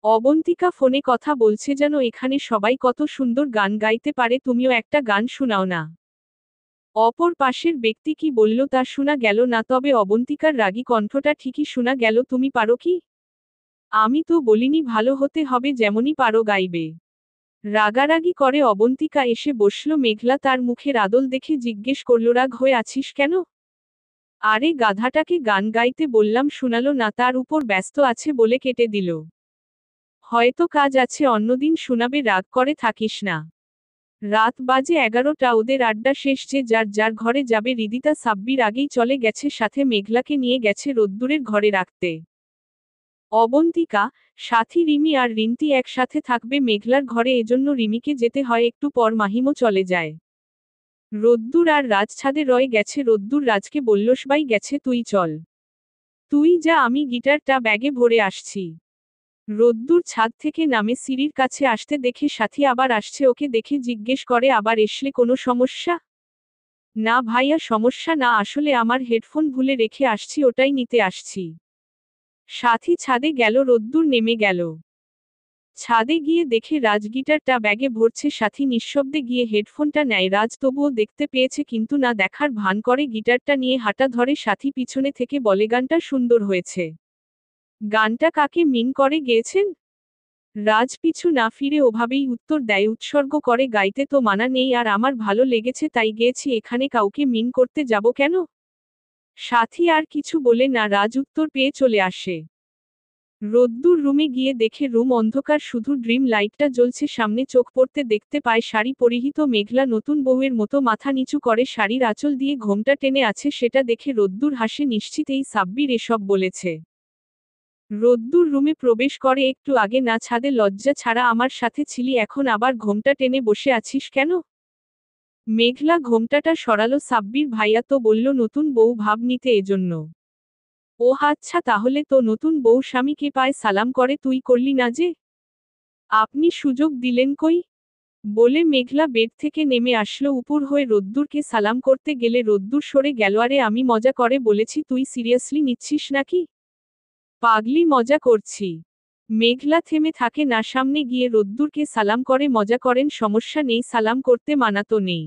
অবন্তিকা ফোনে কথা বলছে, যেন এখানে সবাই কত সুন্দর গান গাইতে পারে, তুমিও একটা গান শোনাও না। অপর পাশের ব্যক্তি কি বলল তা শোনা গেল না, তবে অবন্তিকার রাগী কণ্ঠটা ঠিকই শোনা গেল, তুমি পারো কি? আমি তো বলিনি ভালো হতে হবে, যেমনই পারো গাইবে। রাগারাগি করে অবন্তিকা এসে বসল। মেঘলা তার মুখের আদল দেখে জিজ্ঞেস করল, রাগ হয়ে আছিস কেন? আরে গাধাটাকে গান গাইতে বললাম, শোনালো না, তার উপর ব্যস্ত আছে বলে কেটে দিল। হয়তো কাজ আছে, অন্যদিন শোনাবে, রাগ করে থাকিস না। রাত বাজে 11টা, ওদের আড্ডা শেষ, যে যার যার ঘরে যাবে। রিদিতা সাব্বির আগেই চলে গেছে, সাথে মেঘলাকে নিয়ে গেছে রোদ্দুরের ঘরে রাখতে। অবন্তিকা, সাথী রিমি আর রিন্তি একসাথে থাকবে মেঘলার ঘরে, এজন্য রিমিকে যেতে হয়, একটু পর মাহিমও চলে যায়। রোদ্দুর আর রাজ ছাদে রয়ে গেছে। রোদ্দুর রাজকে বলল, সবাই গেছে, তুই চল। তুই যা, আমি গিটারটা ব্যাগে ভরে আসছি। রোদ্দুর ছাদ থেকে নামে সিঁড়ির কাছে আসতে দেখে সাথী আবার আসছে, ওকে দেখে জিজ্ঞেস করে, আবার এসলে কোনো সমস্যা? না ভাইয়া, সমস্যা না, আসলে আমার হেডফোন ভুলে রেখে আসছি, ওটাই নিতে আসছি। সাথী ছাদে গেল। রোদ্দুর নেমে গেল। ছাদে গিয়ে দেখে রাজ গিটারটা ব্যাগে ভরছে। সাথী নিঃশব্দে গিয়ে হেডফোনটা নেয়। রাজ তবুও দেখতে পেয়েছে, কিন্তু না দেখার ভান করে গিটারটা নিয়ে হাঁটা ধরে। সাথী পিছনে থেকে বলে, গানটা সুন্দর হয়েছে। গানটা কাকে মিন করে গেয়েছেন? রাজ পিছু না ফিরে ওভাবেই উত্তর দেয়, উৎসর্গ করে গাইতে তো মানা নেই, আর আমার ভালো লেগেছে তাই গেয়েছি, এখানে কাউকে মিন করতে যাব কেন? সাথী আর কিছু বলে না, রাজ উত্তর পেয়ে চলে আসে। রোদ্দুর রুমে গিয়ে দেখে রুম অন্ধকার, শুধু ড্রিম লাইটটা জ্বলছে সামনে। চোখ পড়তে দেখতে পায় শাড়ি পরিহিত মেঘলা নতুন বউয়ের মতো মাথা নিচু করে শাড়ির আঁচল দিয়ে ঘোমটা টেনে আছে, সেটা দেখে রোদ্দুর হাসে, নিশ্চিত এই সাব্বির এসব বলেছে। রোদ্দুর রুমে প্রবেশ করে একটু আগে, না ছাদে লজ্জা ছাড়া আমার সাথে ছিলি, এখন আবার ঘোমটা টেনে বসে আছিস কেন? মেঘলা ঘোমটাটা সরালো। সাব্বির ভাইয়া তো বলল নতুন বউ ভাব নিতে, এজন্য। ও আচ্ছা, তাহলে তো নতুন বউ স্বামীকে পায় সালাম করে, তুই করলি না যে? আপনি সুযোগ দিলেন কই? বলে মেঘলা বেড থেকে নেমে আসলো। উপর হয়ে রোদ্দুরকে সালাম করতে গেলে রোদ্দুর সরে গেল। আরে আমি মজা করে বলেছি, তুই সিরিয়াসলি নিচ্ছিস নাকি? পাগলি, মজা করছি। মেঘলা থেমে থাকে না, সামনে গিয়ে রোদ্দুরকে সালাম করে, মজা করেন, সমস্যা নেই, সালাম করতে মানা তো নেই।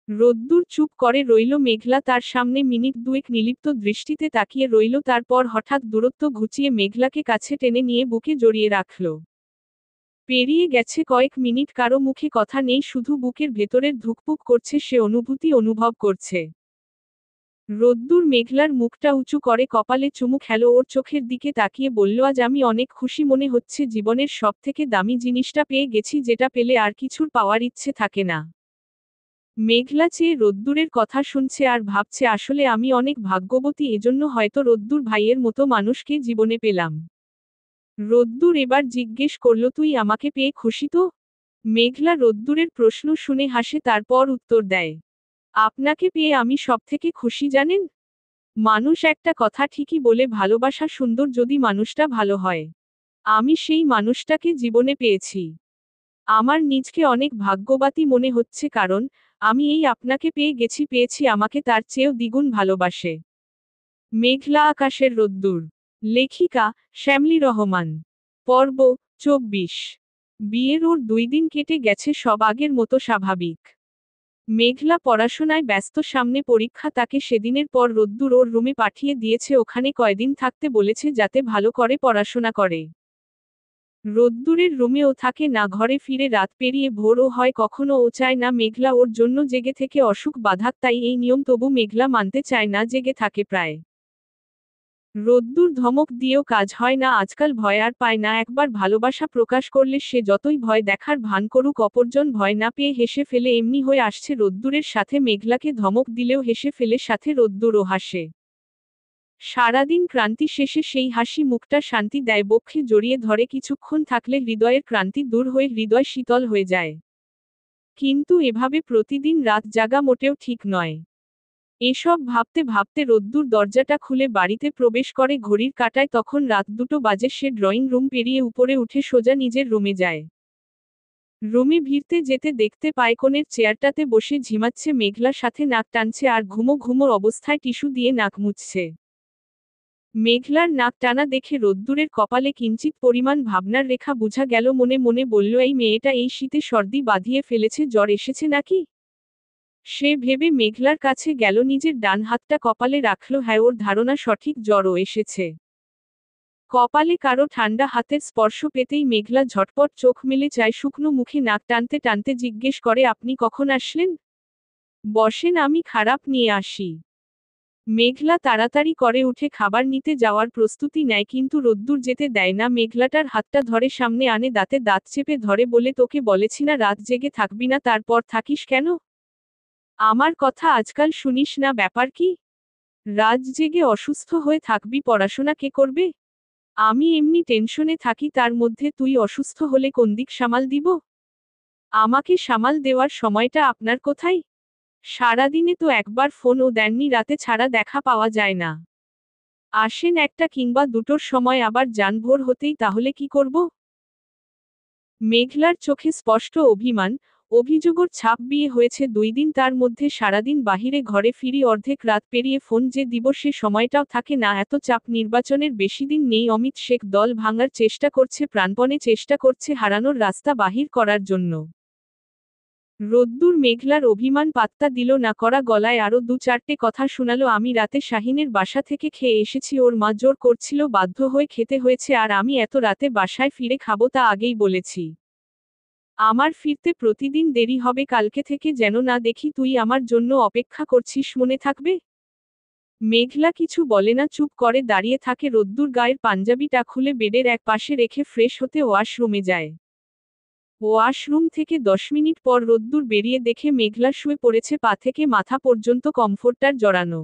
রোদ্দুর চুপ করে রইল। মেঘলা তার সামনে মিনিট দুয়েক নির্লিপ্ত দৃষ্টিতে তাকিয়ে রইল, তারপর হঠাৎ দূরত্ব ঘুচিয়ে মেঘলাকে কাছে টেনে নিয়ে বুকে জড়িয়ে রাখল। পেরিয়ে গেছে কয়েক মিনিট, কারো মুখে কথা নেই, শুধু বুকের ভেতরের ধুকপুক করছে, সে অনুভূতি অনুভব করছে। রোদ্দুর মেঘলার মুখটা উঁচু করে কপালে চুমু খেলো, ওর চোখের দিকে তাকিয়ে বলল, আজ আমি অনেক খুশি, মনে হচ্ছে জীবনের সবথেকে দামি জিনিসটা পেয়ে গেছি, যেটা পেলে আর কিছুর পাওয়ার ইচ্ছে থাকে না। মেঘলা চেয়ে রোদ্দুরের কথা শুনছে আর ভাবছে, আসলে আমি অনেক ভাগ্যবতী, এজন্য হয়তো রোদ্দুর ভাইয়ের মতো মানুষকে জীবনে পেলাম। রোদ্দুর এবার জিজ্ঞেস করল, তুই আমাকে পেয়ে খুশি তো? মেঘলা রোদ্দুরের প্রশ্ন শুনে হাসে, তারপর উত্তর দেয়, আপনাকে পেয়ে আমি সবথেকে খুশি, জানেন? মানুষ একটা কথা ঠিকই বলে, ভালোবাসা সুন্দর যদি মানুষটা ভালো হয়। আমি সেই মানুষটাকে জীবনে পেয়েছি। আমার নিজকে অনেক ভাগ্যবতী মনে হচ্ছে, কারণ আমি এই আপনাকে পেয়ে গেছি, পেয়েছি আমাকে তার চেয়েও দ্বিগুণ ভালোবাসে। মেঘলা আকাশের রোদ্দুর। লেখিকা শ্যামলী রহমান। পর্ব 24। বিয়ের ওর 2 দিন কেটে গেছে, সব আগের মতো স্বাভাবিক। মেঘলা পড়াশোনায় ব্যস্ত, সামনে পরীক্ষা, তাকে সেদিনের পর রোদ্দুর ওর রুমে পাঠিয়ে দিয়েছে, ওখানে কয়দিন থাকতে বলেছে, যাতে ভালো করে পড়াশোনা করে। রোদ্দুরের রুমেও থাকে না, ঘরে ফিরে রাত পেরিয়ে ভোরও হয়, কখনো ও চায় না মেঘলা ওর জন্য জেগে থেকে অসুখ বাধাক, তাই এই নিয়ম, তবু মেঘলা মানতে চায় না, জেগে থাকে প্রায়। রোদ্দুর ধমক দিয়েও কাজ হয় না, আজকাল ভয় আর পায় না, একবার ভালোবাসা প্রকাশ করলে সে যতই ভয় দেখার ভান করুক, অপরজন ভয় না পেয়ে হেসে ফেলে, এমনি হয়ে আসছে রোদ্দুরের সাথে। মেঘলাকে ধমক দিলেও হেসে ফেলে, সাথে রোদ্দুরও হাসে। সারাদিন ক্রান্তি শেষে সেই হাসি মুখটা শান্তি দেয়, বক্ষে জড়িয়ে ধরে কিছুক্ষণ থাকলে হৃদয়ের ক্রান্তি দূর হয়ে হৃদয় শীতল হয়ে যায়। কিন্তু এভাবে প্রতিদিন রাত জাগা মোটেও ঠিক নয়। এসব ভাবতে ভাবতে রোদ্দুর দরজাটা খুলে বাড়িতে প্রবেশ করে ঘড়ির কাঁটায় তখন রাত 2টো বাজে। সে ড্রয়িং রুম পেরিয়ে উপরে উঠে সোজা নিজের রুমে যায়। রুমে ভিড়তে যেতে দেখতে পায় কোণের চেয়ারটাতে বসে ঝিমাচ্ছে মেঘলা, সাথে নাক টানছে আর ঘুমো ঘুমো অবস্থায় টিস্যু দিয়ে নাক মুছছে। মেঘলার নাক টানা দেখে রোদ্দুরের কপালে কিঞ্চিত পরিমাণ ভাবনার রেখা বোঝা গেল। মনে মনে বলল, এই মেয়েটা এই শীতে সর্দি বাঁধিয়ে ফেলেছে, জ্বর এসেছে নাকি? সে ভেবে মেঘলার কাছে গেল, নিজের ডান হাতটা কপালে রাখল। হ্যাঁ, ওর ধারণা সঠিক, জ্বরও এসেছে। কপালে কারো ঠান্ডা হাতের স্পর্শ পেতেই মেঘলা ঝটপট চোখ মেলে চায়, শুকনো মুখে নাক টানতে টানতে জিজ্ঞেস করে, আপনি কখন আসলেন? বসেন, আমি খারাপ নিয়ে আসি। মেঘলা তাড়াতাড়ি করে উঠে খাবার নিতে যাওয়ার প্রস্তুতি নেয়, কিন্তু রোদ্দুর যেতে দেয় না। মেঘলাটার হাতটা ধরে সামনে আনে, দাঁতে দাঁত চেপে ধরে বলে, তোকে বলেছি না রাত জেগে থাকবি না, তারপর থাকিস কেন? আমার কথা আজকাল শুনিস না? ব্যাপার কি? রাত জেগে অসুস্থ হয়ে থাকবি, পড়াশোনা কে করবে? আমি এমনি টেনশনে থাকি, তার মধ্যে তুই অসুস্থ হলে কোন দিক সামাল দিব? আমাকে সামাল দেওয়ার সময়টা আপনার কোথায়? সারাদিনে তো একবার ফোনও দেননি, রাতে ছাড়া দেখা পাওয়া যায় না। আসেন একটা কিংবা দুটোর সময়, আবার যান ভোর হতেই, তাহলে কি করব? মেঘলার চোখে স্পষ্ট অভিমান, অভিযোগের ছাপ। বিয়ে হয়েছে 2 দিন, তার মধ্যে সারাদিন বাহিরে, ঘরে ফিরি অর্ধেক রাত পেরিয়ে, ফোন যে দিব সে সময়টাও থাকে না। এত চাপ। নির্বাচনের বেশি দিন নেই, অমিত শেখ দল ভাঙার চেষ্টা করছে, প্রাণপণে চেষ্টা করছে হারানোর রাস্তা বাহির করার জন্য। রোদ্দুর মেঘলার অভিমান পাত্তা দিল না, কড়া গলায় আরো 2-4টে কথা শুনালো। আমি রাতে শাহিনের বাসা থেকে খেয়ে এসেছি, ওর মা জোর করছিল, বাধ্য হয়ে খেতে হয়েছে, আর আমি এত রাতে বাসায় ফিরে খাবো তা আগেই বলেছি। আমার ফিরতে প্রতিদিন দেরি হবে, কালকে থেকে যেন না দেখি তুই আমার জন্য অপেক্ষা করছিস, মনে থাকবে? মেঘলা কিছু বলে না, চুপ করে দাঁড়িয়ে থাকে। রোদ্দুর গায়ের পাঞ্জাবিটা খুলে বেডের এক পাশে রেখে ফ্রেশ হতে ওয়াশরুমে যায়। ওয়াশরুম থেকে 10 মিনিট পর রোদ্দুর বেরিয়ে দেখে মেঘলা শুয়ে পড়েছে, পা থেকে মাথা পর্যন্ত কমফোর্টার জড়ানো।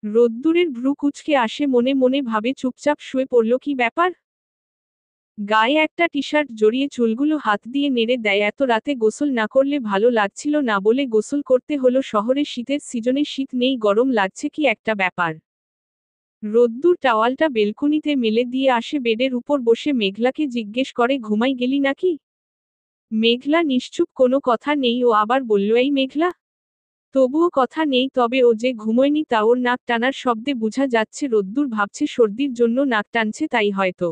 রোদ্দুরের ভ্রু কুঁচকে আসে, মনে মনে ভাবে, চুপচাপ শুয়ে পড়ল, কি ব্যাপার? গায়ে একটা টি-শার্ট জড়িয়ে চুলগুলো হাত দিয়ে নেড়ে দেয়। এত রাতে গোসল না করলে ভালো লাগছিল না বলে গোসল করতে হলো। শহরে শীতের সিজনে শীত নেই, গরম লাগছে, কি একটা ব্যাপার। রোদ্দুর টাওয়ালটা বেলকুনিতে মেলে দিয়ে আসে, বেডের উপর বসে মেঘলাকে জিজ্ঞেস করে, ঘুমাই গেলি নাকি? মেঘলা নিশ্চুপ, কোনো কথা নেই। ও আবার বলল, এই মেঘলা। তবুও কথা নেই, তবে ও যে ঘুমোয়নি তা ওর নাক টানার শব্দে বোঝা যাচ্ছে। রোদ্দুর ভাবছে সর্দির জন্য নাক টানছে, তাই হয়তো।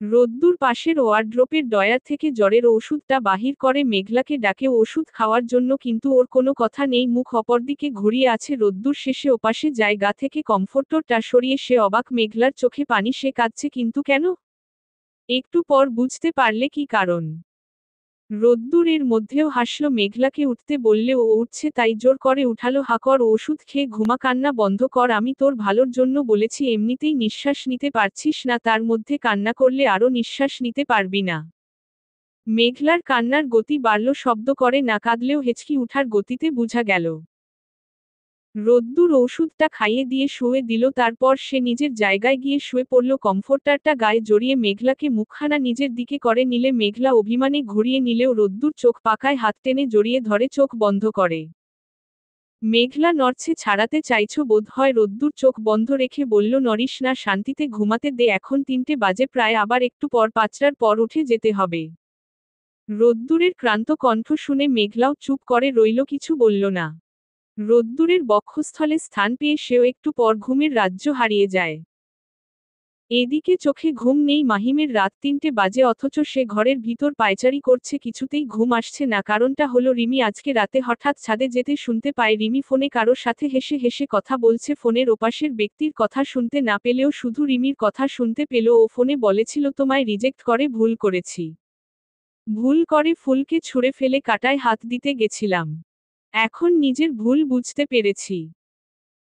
রোদ্দুর পাশের ওয়ার্ড্রোপের ড্রয়ার থেকে জ্বরের ওষুধটা বাহির করে মেঘলাকে ডাকে ওষুধ খাওয়ার জন্য, কিন্তু ওর কোনো কথা নেই, মুখ অপরদিকে ঘুরিয়ে আছে। রোদ্দুর শেষে ওপাশে যায়, গা থেকে কমফোর্টারটা সরিয়ে সে অবাক, মেঘলার চোখে পানি, সে কাঁদছে, কিন্তু কেন? একটু পর বুঝতে পারলে কি কারণ। রোদ্দুর এর মধ্যেও হাসল, মেঘলাকে উঠতে বললে ও উঠছে, তাই জোর করে উঠালো। হা কর, ওষুধ খেয়ে ঘুমা, কান্না বন্ধ কর, আমি তোর ভালোর জন্য বলেছি, এমনিতেই নিঃশ্বাস নিতে পারছিস না, তার মধ্যে কান্না করলে আরও নিঃশ্বাস নিতে পারবি না। মেঘলার কান্নার গতি বাড়ল, শব্দ করে না কাঁদলেও হেঁচকি উঠার গতিতে বোঝা গেল। রোদ্দুর ওষুধটা খাইয়ে দিয়ে শুয়ে দিল, তারপর সে নিজের জায়গায় গিয়ে শুয়ে পড়ল, কমফোর্টারটা গায়ে জড়িয়ে। মেঘলাকে মুখখানা নিজের দিকে করে নিলে মেঘলা অভিমানে ঘুরিয়ে নিলেও রোদ্দুর চোখ পাকায় হাত টেনে জড়িয়ে ধরে, চোখ বন্ধ করে। মেঘলা নড়ছে, ছাড়াতে চাইছো বোধ হয়। রোদ্দুর চোখ বন্ধ রেখে বলল, নড়িস না, শান্তিতে ঘুমাতে দে, এখন 3টে বাজে প্রায়, আবার একটু পর 5টার পর উঠে যেতে হবে। রোদ্দুরের ক্লান্ত কণ্ঠ শুনে মেঘলাও চুপ করে রইল, কিছু বলল না। রোদ্দুরের বক্ষস্থলে স্থান পেয়ে সেও একটু পর ঘুমের রাজ্য হারিয়ে যায়। এদিকে চোখে ঘুম নেই মাহিমের, রাত 3টে বাজে, অথচ সে ঘরের ভিতর পায়চারি করছে, কিছুতেই ঘুম আসছে না। কারণটা হলো, রিমি আজকে রাতে হঠাৎ ছাদে যেতে শুনতে পায় রিমি ফোনে কারো সাথে হেসে হেসে কথা বলছে। ফোনের ওপাশের ব্যক্তির কথা শুনতে না পেলেও শুধু রিমির কথা শুনতে পেল। ও ফোনে বলেছিল, তোমায় রিজেক্ট করে ভুল করেছি। ভুল করে ফুলকে ছুঁড়ে ফেলে কাঁটায় হাত দিতে গেছিলাম। এখন নিজের ভুল বুঝতে পেরেছি।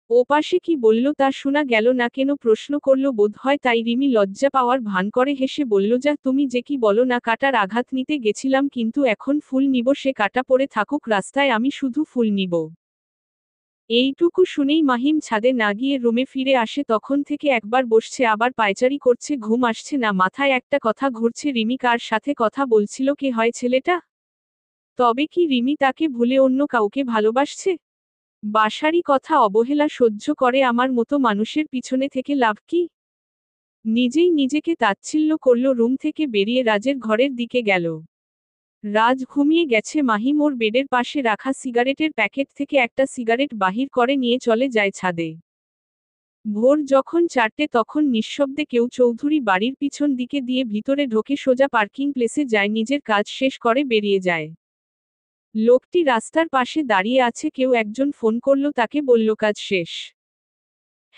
ওপাশে কি বলল তা শোনা গেল না, কেন প্রশ্ন করল বোধহয়, তাই রিমি লজ্জা পাওয়ার ভান করে হেসে বলল, যা তুমি যে কি বলো না, কাঁটার আঘাত নিতে গেছিলাম, কিন্তু এখন ফুল নিব, সে কাঁটা পড়ে থাকুক রাস্তায়, আমি শুধু ফুল নিব। এইটুকু শুনেই মাহিম ছাদে না গিয়ে রুমে ফিরে আসে। তখন থেকে একবার বসছে আবার পায়চারি করছে, ঘুম আসছে না, মাথায় একটা কথা ঘুরছে, রিমি কার সাথে কথা বলছিল, কে হয় ছেলেটা? তবে কি রিমি তাকে ভুলে অন্য কাউকে ভালোবাসছে? বাসারই কথা অবহেলা সহ্য করে আমার মতো মানুষের পিছনে থেকে লাভ কি? নিজেই নিজেকে তাচ্ছিল্য করল, রুম থেকে বেরিয়ে রাজের ঘরের দিকে গেল। রাজ ঘুমিয়ে গেছে। মাহিম ওর বেডের পাশে রাখা সিগারেটের প্যাকেট থেকে একটা সিগারেট বাহির করে নিয়ে চলে যায় ছাদে। ভোর যখন 4টে তখন নিঃশব্দে কেউ চৌধুরী বাড়ির পিছন দিকে দিয়ে ভিতরে ঢোকে, সোজা পার্কিং প্লেসে যায়, নিজের কাজ শেষ করে বেরিয়ে যায়। লোকটি রাস্তার পাশে দাঁড়িয়ে আছে, কেউ একজন ফোন করল তাকে, বলল কাজ শেষ।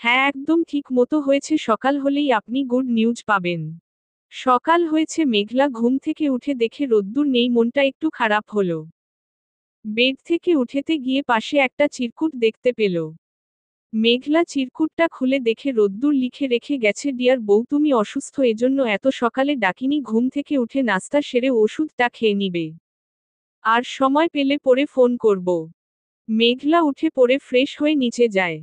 হ্যাঁ, একদম ঠিক মতো হয়েছে, সকাল হলেই আপনি গুড নিউজ পাবেন। সকাল হয়েছে, মেঘলা ঘুম থেকে উঠে দেখে রোদ্দুর নেই, মনটা একটু খারাপ হলো। বেড থেকে উঠেতে গিয়ে পাশে একটা চিরকুট দেখতে পেল। মেঘলা চিরকুটটা খুলে দেখে রোদ্দুর লিখে রেখে গেছে, ডিয়ার বউ, তুমি অসুস্থ, এজন্য এত সকালে ডাকিনি, ঘুম থেকে উঠে নাস্তা সেরে ওষুধটা খেয়ে নিবে, আর সময় পেলে পরে ফোন করব। মেঘলা উঠে পড়ে ফ্রেশ হয়ে নিচে যায়।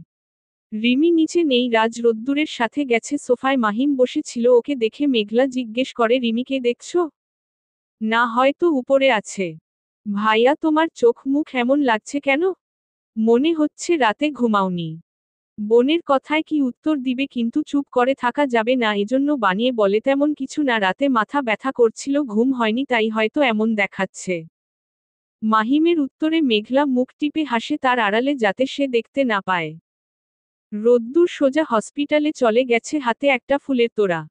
রিমি নিচে নেই, রাজ রোদ্দুরের সাথে গেছে সোফায়। মাহিম বসেছিল, ওকে দেখে মেঘলা জিজ্ঞেস করে, রিমিকে দেখছো? না, হয়তো উপরে আছে। ভাইয়া, তোমার চোখ মুখ এমন লাগছে কেন? মনে হচ্ছে রাতে ঘুমাওনি। বোনের কথায় কি উত্তর দিবে, কিন্তু চুপ করে থাকা যাবে না, এজন্য বানিয়ে বলে, তেমন কিছু না, রাতে মাথা ব্যথা করছিল, ঘুম হয়নি, তাই হয়তো এমন দেখাচ্ছে। মাহিমের উত্তরে মেঘলা মুখ টিপে হাসে, তার আড়ালে, যাতে সে দেখতে না পায়। রোদ্দুর সোজা হসপিটালে চলে গেছে, হাতে একটা ফুলের তোড়া।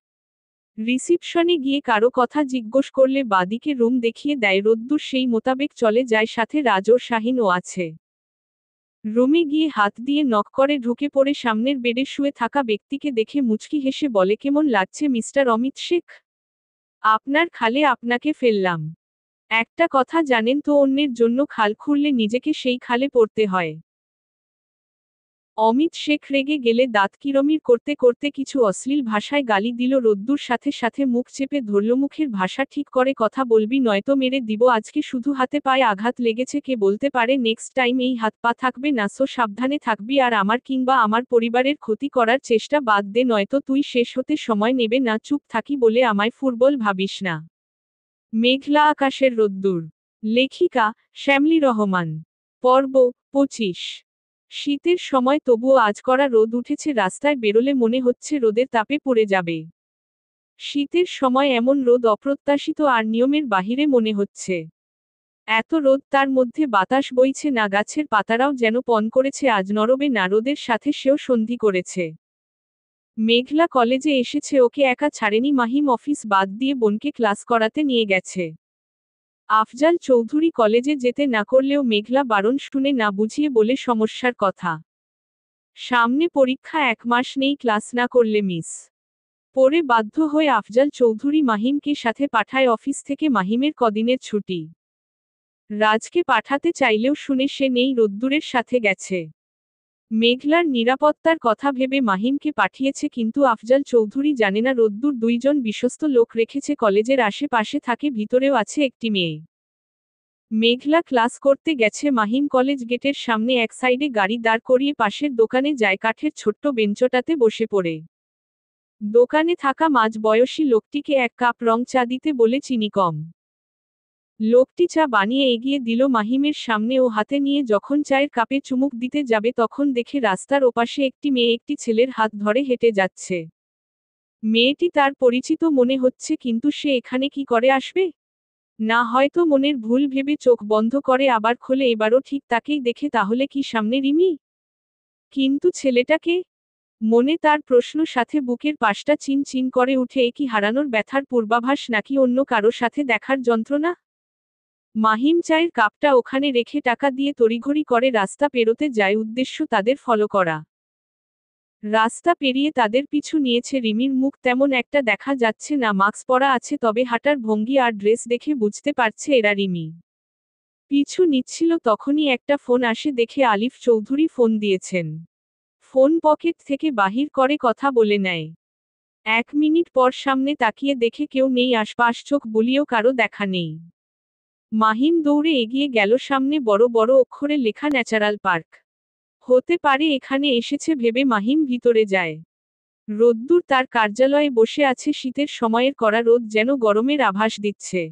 রিসিপশনে গিয়ে কারো কথা জিজ্ঞেস করলে বাদিকে রুম দেখিয়ে দেয় রোদ্দুর, সেই মোতাবেক চলে যায়, সাথে রাজ ও শাহিনও আছে। রুমে গিয়ে হাত দিয়ে নক করে ঢুকে পড়ে সামনের বেডে শুয়ে থাকা ব্যক্তিকে দেখে মুচকি হেসে বলে, কেমন লাগছে মিস্টার অমিত শেখ? আপনার খালে আপনাকে ফেললাম। একটা কথা জানেন তো, অন্যের জন্য খাল খুঁড়লে নিজেকে সেই খালে পড়তে হয়। অমিত শেখ রেগে গেলে দাঁত কিরমির করতে করতে কিছু অশ্লীল ভাষায় গালি দিল রোদ্দুর, সাথে সাথে মুখ চেপে ধরল, মুখের ভাষা ঠিক করে কথা বলবি, নয়তো মেরে দিব আজকে, শুধু হাতে পায়ে আঘাত লেগেছে, কে বলতে পারে নেক্সট টাইম এই হাত পা থাকবে না, সো সাবধানে থাকবি, আর আমার কিংবা আমার পরিবারের ক্ষতি করার চেষ্টা বাদ দে, নয়তো তুই শেষ হতে সময় নেবে না, চুপ থাকি বলে আমায় ফুটবল ভাবিস না। মেঘলা আকাশের রোদ্দুর। লেখিকা শ্যামলী রহমান। পর্ব 25। শীতের সময়, তবুও আজ কড়া রোদ উঠেছে, রাস্তায় বেরোলে মনে হচ্ছে রোদের তাপে পুড়ে যাবে। শীতের সময় এমন রোদ অপ্রত্যাশিত আর নিয়মের বাহিরে মনে হচ্ছে। এত রোদ, তার মধ্যে বাতাস বইছে না, গাছের পাতারাও যেন পণ করেছে, আজ নরবে না, রোদের সাথে সেও সন্ধি করেছে। মেঘলা কলেজে এসেছে, ওকে একা ছাড়েনি মাহিম, অফিস বাদ দিয়ে বোনকে ক্লাস করাতে নিয়ে গেছে। আফজাল চৌধুরী কলেজে যেতে না করলেও মেঘলা বারণ শুনে না বুঝিয়ে বলে সমস্যার কথা। সামনে পরীক্ষা, 1 মাস নেই, ক্লাস না করলে মিস। পরে বাধ্য হয়ে আফজাল চৌধুরী মাহিমকে সাথে পাঠায় অফিস থেকে, মাহিমের কদিনের ছুটি। রাজকে পাঠাতে চাইলেও শুনে সে নেই, রোদ্দুরের সাথে গেছে। মেঘলার নিরাপত্তার কথা ভেবে মাহিমকে পাঠিয়েছে, কিন্তু আফজাল চৌধুরী জানে না রোদ্দুর 2 জন বিশ্বস্ত লোক রেখেছে, কলেজের আশেপাশে থাকে, ভিতরেও আছে একটি মেয়ে। মেঘলা ক্লাস করতে গেছে, মাহিম কলেজ গেটের সামনে এক সাইডে গাড়ি দাঁড় করিয়ে পাশের দোকানে যায়, কাঠের ছোট্ট বেঞ্চটাতে বসে পড়ে। দোকানে থাকা মাঝ বয়সী লোকটিকে 1 কাপ রং চা দিতে বলে চিনি কম। লোকটি চা বানিয়ে এগিয়ে দিল মাহিমের সামনে, ও হাতে নিয়ে যখন চায়ের কাপে চুমুক দিতে যাবে, তখন দেখে রাস্তার ওপাশে একটি মেয়ে একটি ছেলের হাত ধরে হেঁটে যাচ্ছে। মেয়েটি তার পরিচিত মনে হচ্ছে, কিন্তু সে এখানে কি করে আসবে? না, হয়তো মনের ভুল ভেবে চোখ বন্ধ করে আবার খোলে, এবারও ঠিক তাকেই দেখে, তাহলে কি সামনে রিমি? কিন্তু ছেলেটাকে? মনে তার প্রশ্ন, সাথে বুকের পাশটা চিন চিন করে উঠে, এ কি হারানোর ব্যথার পূর্বাভাস, নাকি অন্য কারো সাথে দেখার যন্ত্রণা? মাহিম চায়ের কাপটা ওখানে রেখে টাকা দিয়ে তড়িঘড়ি করে রাস্তা পেরোতে যায়, উদ্দেশ্য তাদের ফলো করা। রাস্তা পেরিয়ে তাদের পিছু নিয়েছে, রিমির মুখ তেমন একটা দেখা যাচ্ছে না, মাস্ক পরা আছে, তবে হাঁটার ভঙ্গি আর ড্রেস দেখে বুঝতে পারছে এরা রিমি। পিছু নিচ্ছিল, তখনই একটা ফোন আসে, দেখে আলিফ চৌধুরী ফোন দিয়েছেন। ফোন পকেট থেকে বাহির করে কথা বলে নেয়। 1 মিনিট পর সামনে তাকিয়ে দেখে কেউ নেই আশপাশ, চোখ বুলিয়েও কারো দেখা নেই। মাহিম দৌড়ে এগিয়ে গেল, সামনে বড় বড় অক্ষরে লেখা ন্যাচারাল পার্ক হতে পারে এখানে এসেছে ভেবে মাহিম ভিতরে যায়। রোদ্দুর তার কার্যালয়ে বসে আছে, শীতের সময়ের কড়া রোদ যেন গরমের আভাস দিচ্ছে।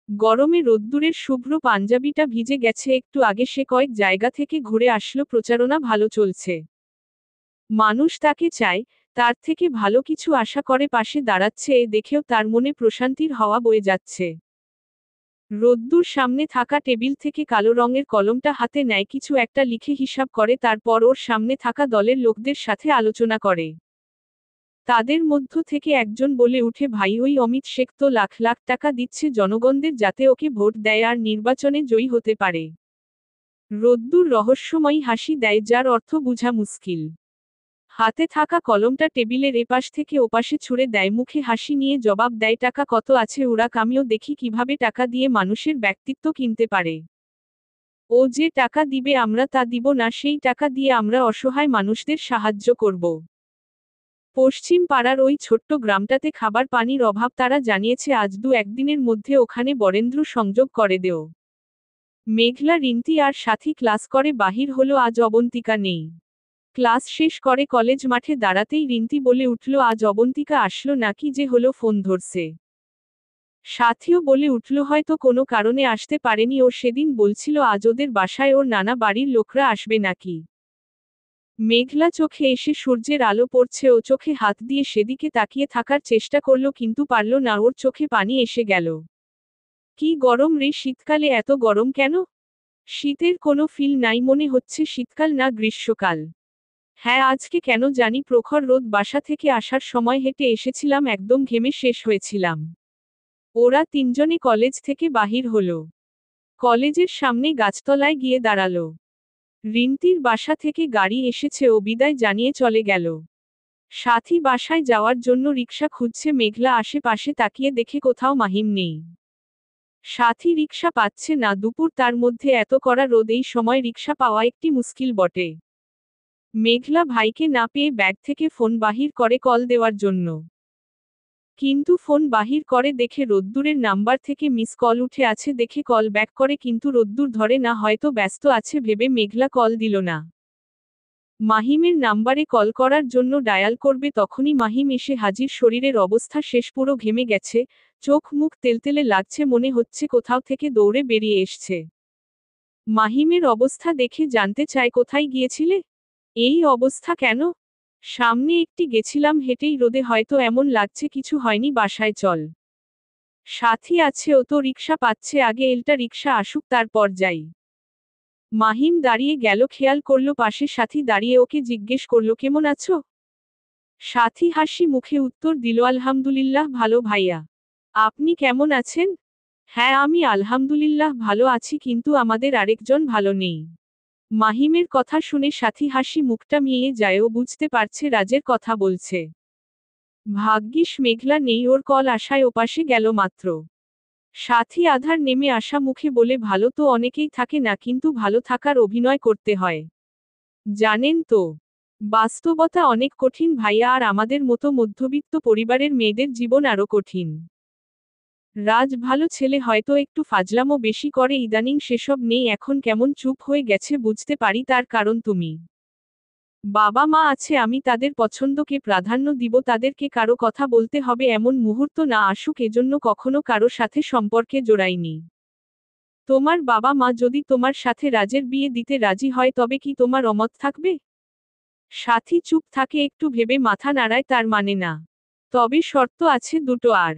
গরমে রোদ্দুরের শুভ্র পাঞ্জাবিটা ভিজে গেছে, একটু আগে সে কয়েক জায়গা থেকে ঘুরে আসলো, প্রচারণা ভালো চলছে। মানুষ তাকে চায়, তার থেকে ভালো কিছু আশা করে পাশে দাঁড়াচ্ছে, এ দেখেও তার মনে প্রশান্তির হাওয়া বয়ে যাচ্ছে। রোদ্দুর সামনে থাকা টেবিল থেকে কালো রঙের কলমটা হাতে নেয়, কিছু একটা লিখে হিসাব করে, তারপর ওর সামনে থাকা দলের লোকদের সাথে আলোচনা করে। তাদের মধ্য থেকে একজন বলে উঠে, ভাই ওই অমিত শেখ তো লাখ লাখ টাকা দিচ্ছে জনগণদের যাতে ওকে ভোট দেয় আর নির্বাচনে জয়ী হতে পারে। রোদ্দুর রহস্যময়ী হাসি দেয়, যার অর্থ বোঝা মুশকিল। হাতে থাকা কলমটা টেবিলের এপাশ থেকে ওপাশে ছুঁড়ে দেয়, মুখে হাসি নিয়ে জবাব দেয়, টাকা কত আছে ওরাক, আমিও দেখি কিভাবে টাকা দিয়ে মানুষের ব্যক্তিত্ব কিনতে পারে। ও যে টাকা দিবে আমরা তা দিব না, সেই টাকা দিয়ে আমরা অসহায় মানুষদের সাহায্য করব। পশ্চিম পাড়ার ওই ছোট্ট গ্রামটাতে খাবার পানির অভাব, তারা জানিয়েছে আজ একদিনের মধ্যে ওখানে বরেন্দ্র সংযোগ করে দেও। মেঘলা, রিন্তি আর সাথী ক্লাস করে বাহির হলো, আজ অবন্তিকা নেই। ক্লাস শেষ করে কলেজ মাঠে দাঁড়াতেই রিন্তি বলে উঠল, আজ অবন্তিকা আসলো নাকি যে হলো, ফোন ধরছে। সাথীও বলে উঠল, হয়তো কোনো কারণে আসতে পারেনি, ও সেদিন বলছিল আজ ওদের বাসায় ওর নানা বাড়ির লোকরা আসবে নাকি। মেঘলা চোখে এসে সূর্যের আলো পড়ছে, ও চোখে হাত দিয়ে সেদিকে তাকিয়ে থাকার চেষ্টা করল, কিন্তু পারল না, ওর চোখে পানি এসে গেল। কি গরম রে, শীতকালে এত গরম কেন? শীতের কোনো ফিল নাই, মনে হচ্ছে শীতকাল না গ্রীষ্মকাল। হ্যাঁ, আজকে কেন জানি প্রখর রোদ, বাসা থেকে আসার সময় হেঁটে এসেছিলাম, একদম ঘেমে শেষ হয়েছিলাম। ওরা তিনজনে কলেজ থেকে বাহির হলো। কলেজের সামনে গাছতলায় গিয়ে দাঁড়ালো। রিন্তির বাসা থেকে গাড়ি এসেছে, ও বিদায় জানিয়ে চলে গেল। সাথী বাসায় যাওয়ার জন্য রিকশা খুঁজছে, মেঘলা আশেপাশে তাকিয়ে দেখে কোথাও মাহিম নেই। সাথী রিকশা পাচ্ছে না, দুপুর, তার মধ্যে এত কড়া রোদ, এই সময় রিকশা পাওয়া একটি মুশকিল বটে। মেঘলা ভাইকে না পেয়ে ব্যাগ থেকে ফোন বাহির করে কল দেওয়ার জন্য। কিন্তু ফোন বাহির করে দেখে রোদ্দুরের নাম্বার থেকে মিস কল উঠে আছে, দেখে কল ব্যাক করে, কিন্তু রোদ্দুর ধরে না, হয়তো ব্যস্ত আছে ভেবে মেঘলা কল দিল না। মাহিমের নাম্বারে কল করার জন্য ডায়াল করবে, তখনই মাহিম এসে হাজির, শরীরের অবস্থা শেষ, পুরো ঘেমে গেছে, চোখ মুখ তেলতেলে লাগছে, মনে হচ্ছে কোথাও থেকে দৌড়ে বেরিয়ে এসছে। মাহিমের অবস্থা দেখে জানতে চায়, কোথায় গিয়েছিলে? এই অবস্থা কেন? সামনে একটি গেছিলাম হেঁটেই, রোদে হয়তো এমন লাগছে, কিছু হয়নি, বাসায় চল। সাথী আছে, ও তো রিকশা পাচ্ছে, আগে এলটা রিকশা আসুক তারপর যাই। মাহিম দাঁড়িয়ে গেল, খেয়াল করল পাশে সাথী দাঁড়িয়ে, ওকে জিজ্ঞেস করল, কেমন আছো? সাথী হাসি মুখে উত্তর দিল, আলহামদুলিল্লাহ ভালো ভাইয়া। আপনি কেমন আছেন? হ্যাঁ, আমি আলহামদুলিল্লাহ ভালো আছি, কিন্তু আমাদের আরেকজন ভালো নেই। মাহিমের কথা শুনে সাথী হাসি মুখটা মিয়ে যায়, ও বুঝতে পারছে রাজের কথা বলছে। ভাগ্যিস মেঘলা নেই, ওর কল আসায় ওপাশে গেল মাত্র। সাথী আধার নেমে আসা মুখে বলে, ভালো তো অনেকেই থাকে না, কিন্তু ভালো থাকার অভিনয় করতে হয়। জানেন তো, বাস্তবতা অনেক কঠিন ভাইয়া, আর আমাদের মতো মধ্যবিত্ত পরিবারের মেয়েদের জীবন আরো কঠিন। রাজ ভালো ছেলে, হয়তো একটু ফাজলামো বেশি করে, ইদানিং সেসব নেই, এখন কেমন চুপ হয়ে গেছে, বুঝতে পারি তার কারণ তুমি। বাবা মা আছে, আমি তাদের পছন্দকে প্রাধান্য দিব, তাদেরকে কারো কথা বলতে হবে এমন মুহূর্ত না আসুক, এজন্য কখনো কারো সাথে সম্পর্কে জড়াইনি। তোমার বাবা মা যদি তোমার সাথে রাজের বিয়ে দিতে রাজি হয়, তবে কি তোমার অমত থাকবে? সাথী চুপ থাকে, একটু ভেবে মাথা নাড়ায়, তার মানে না। তবে শর্ত আছে দুটো। আর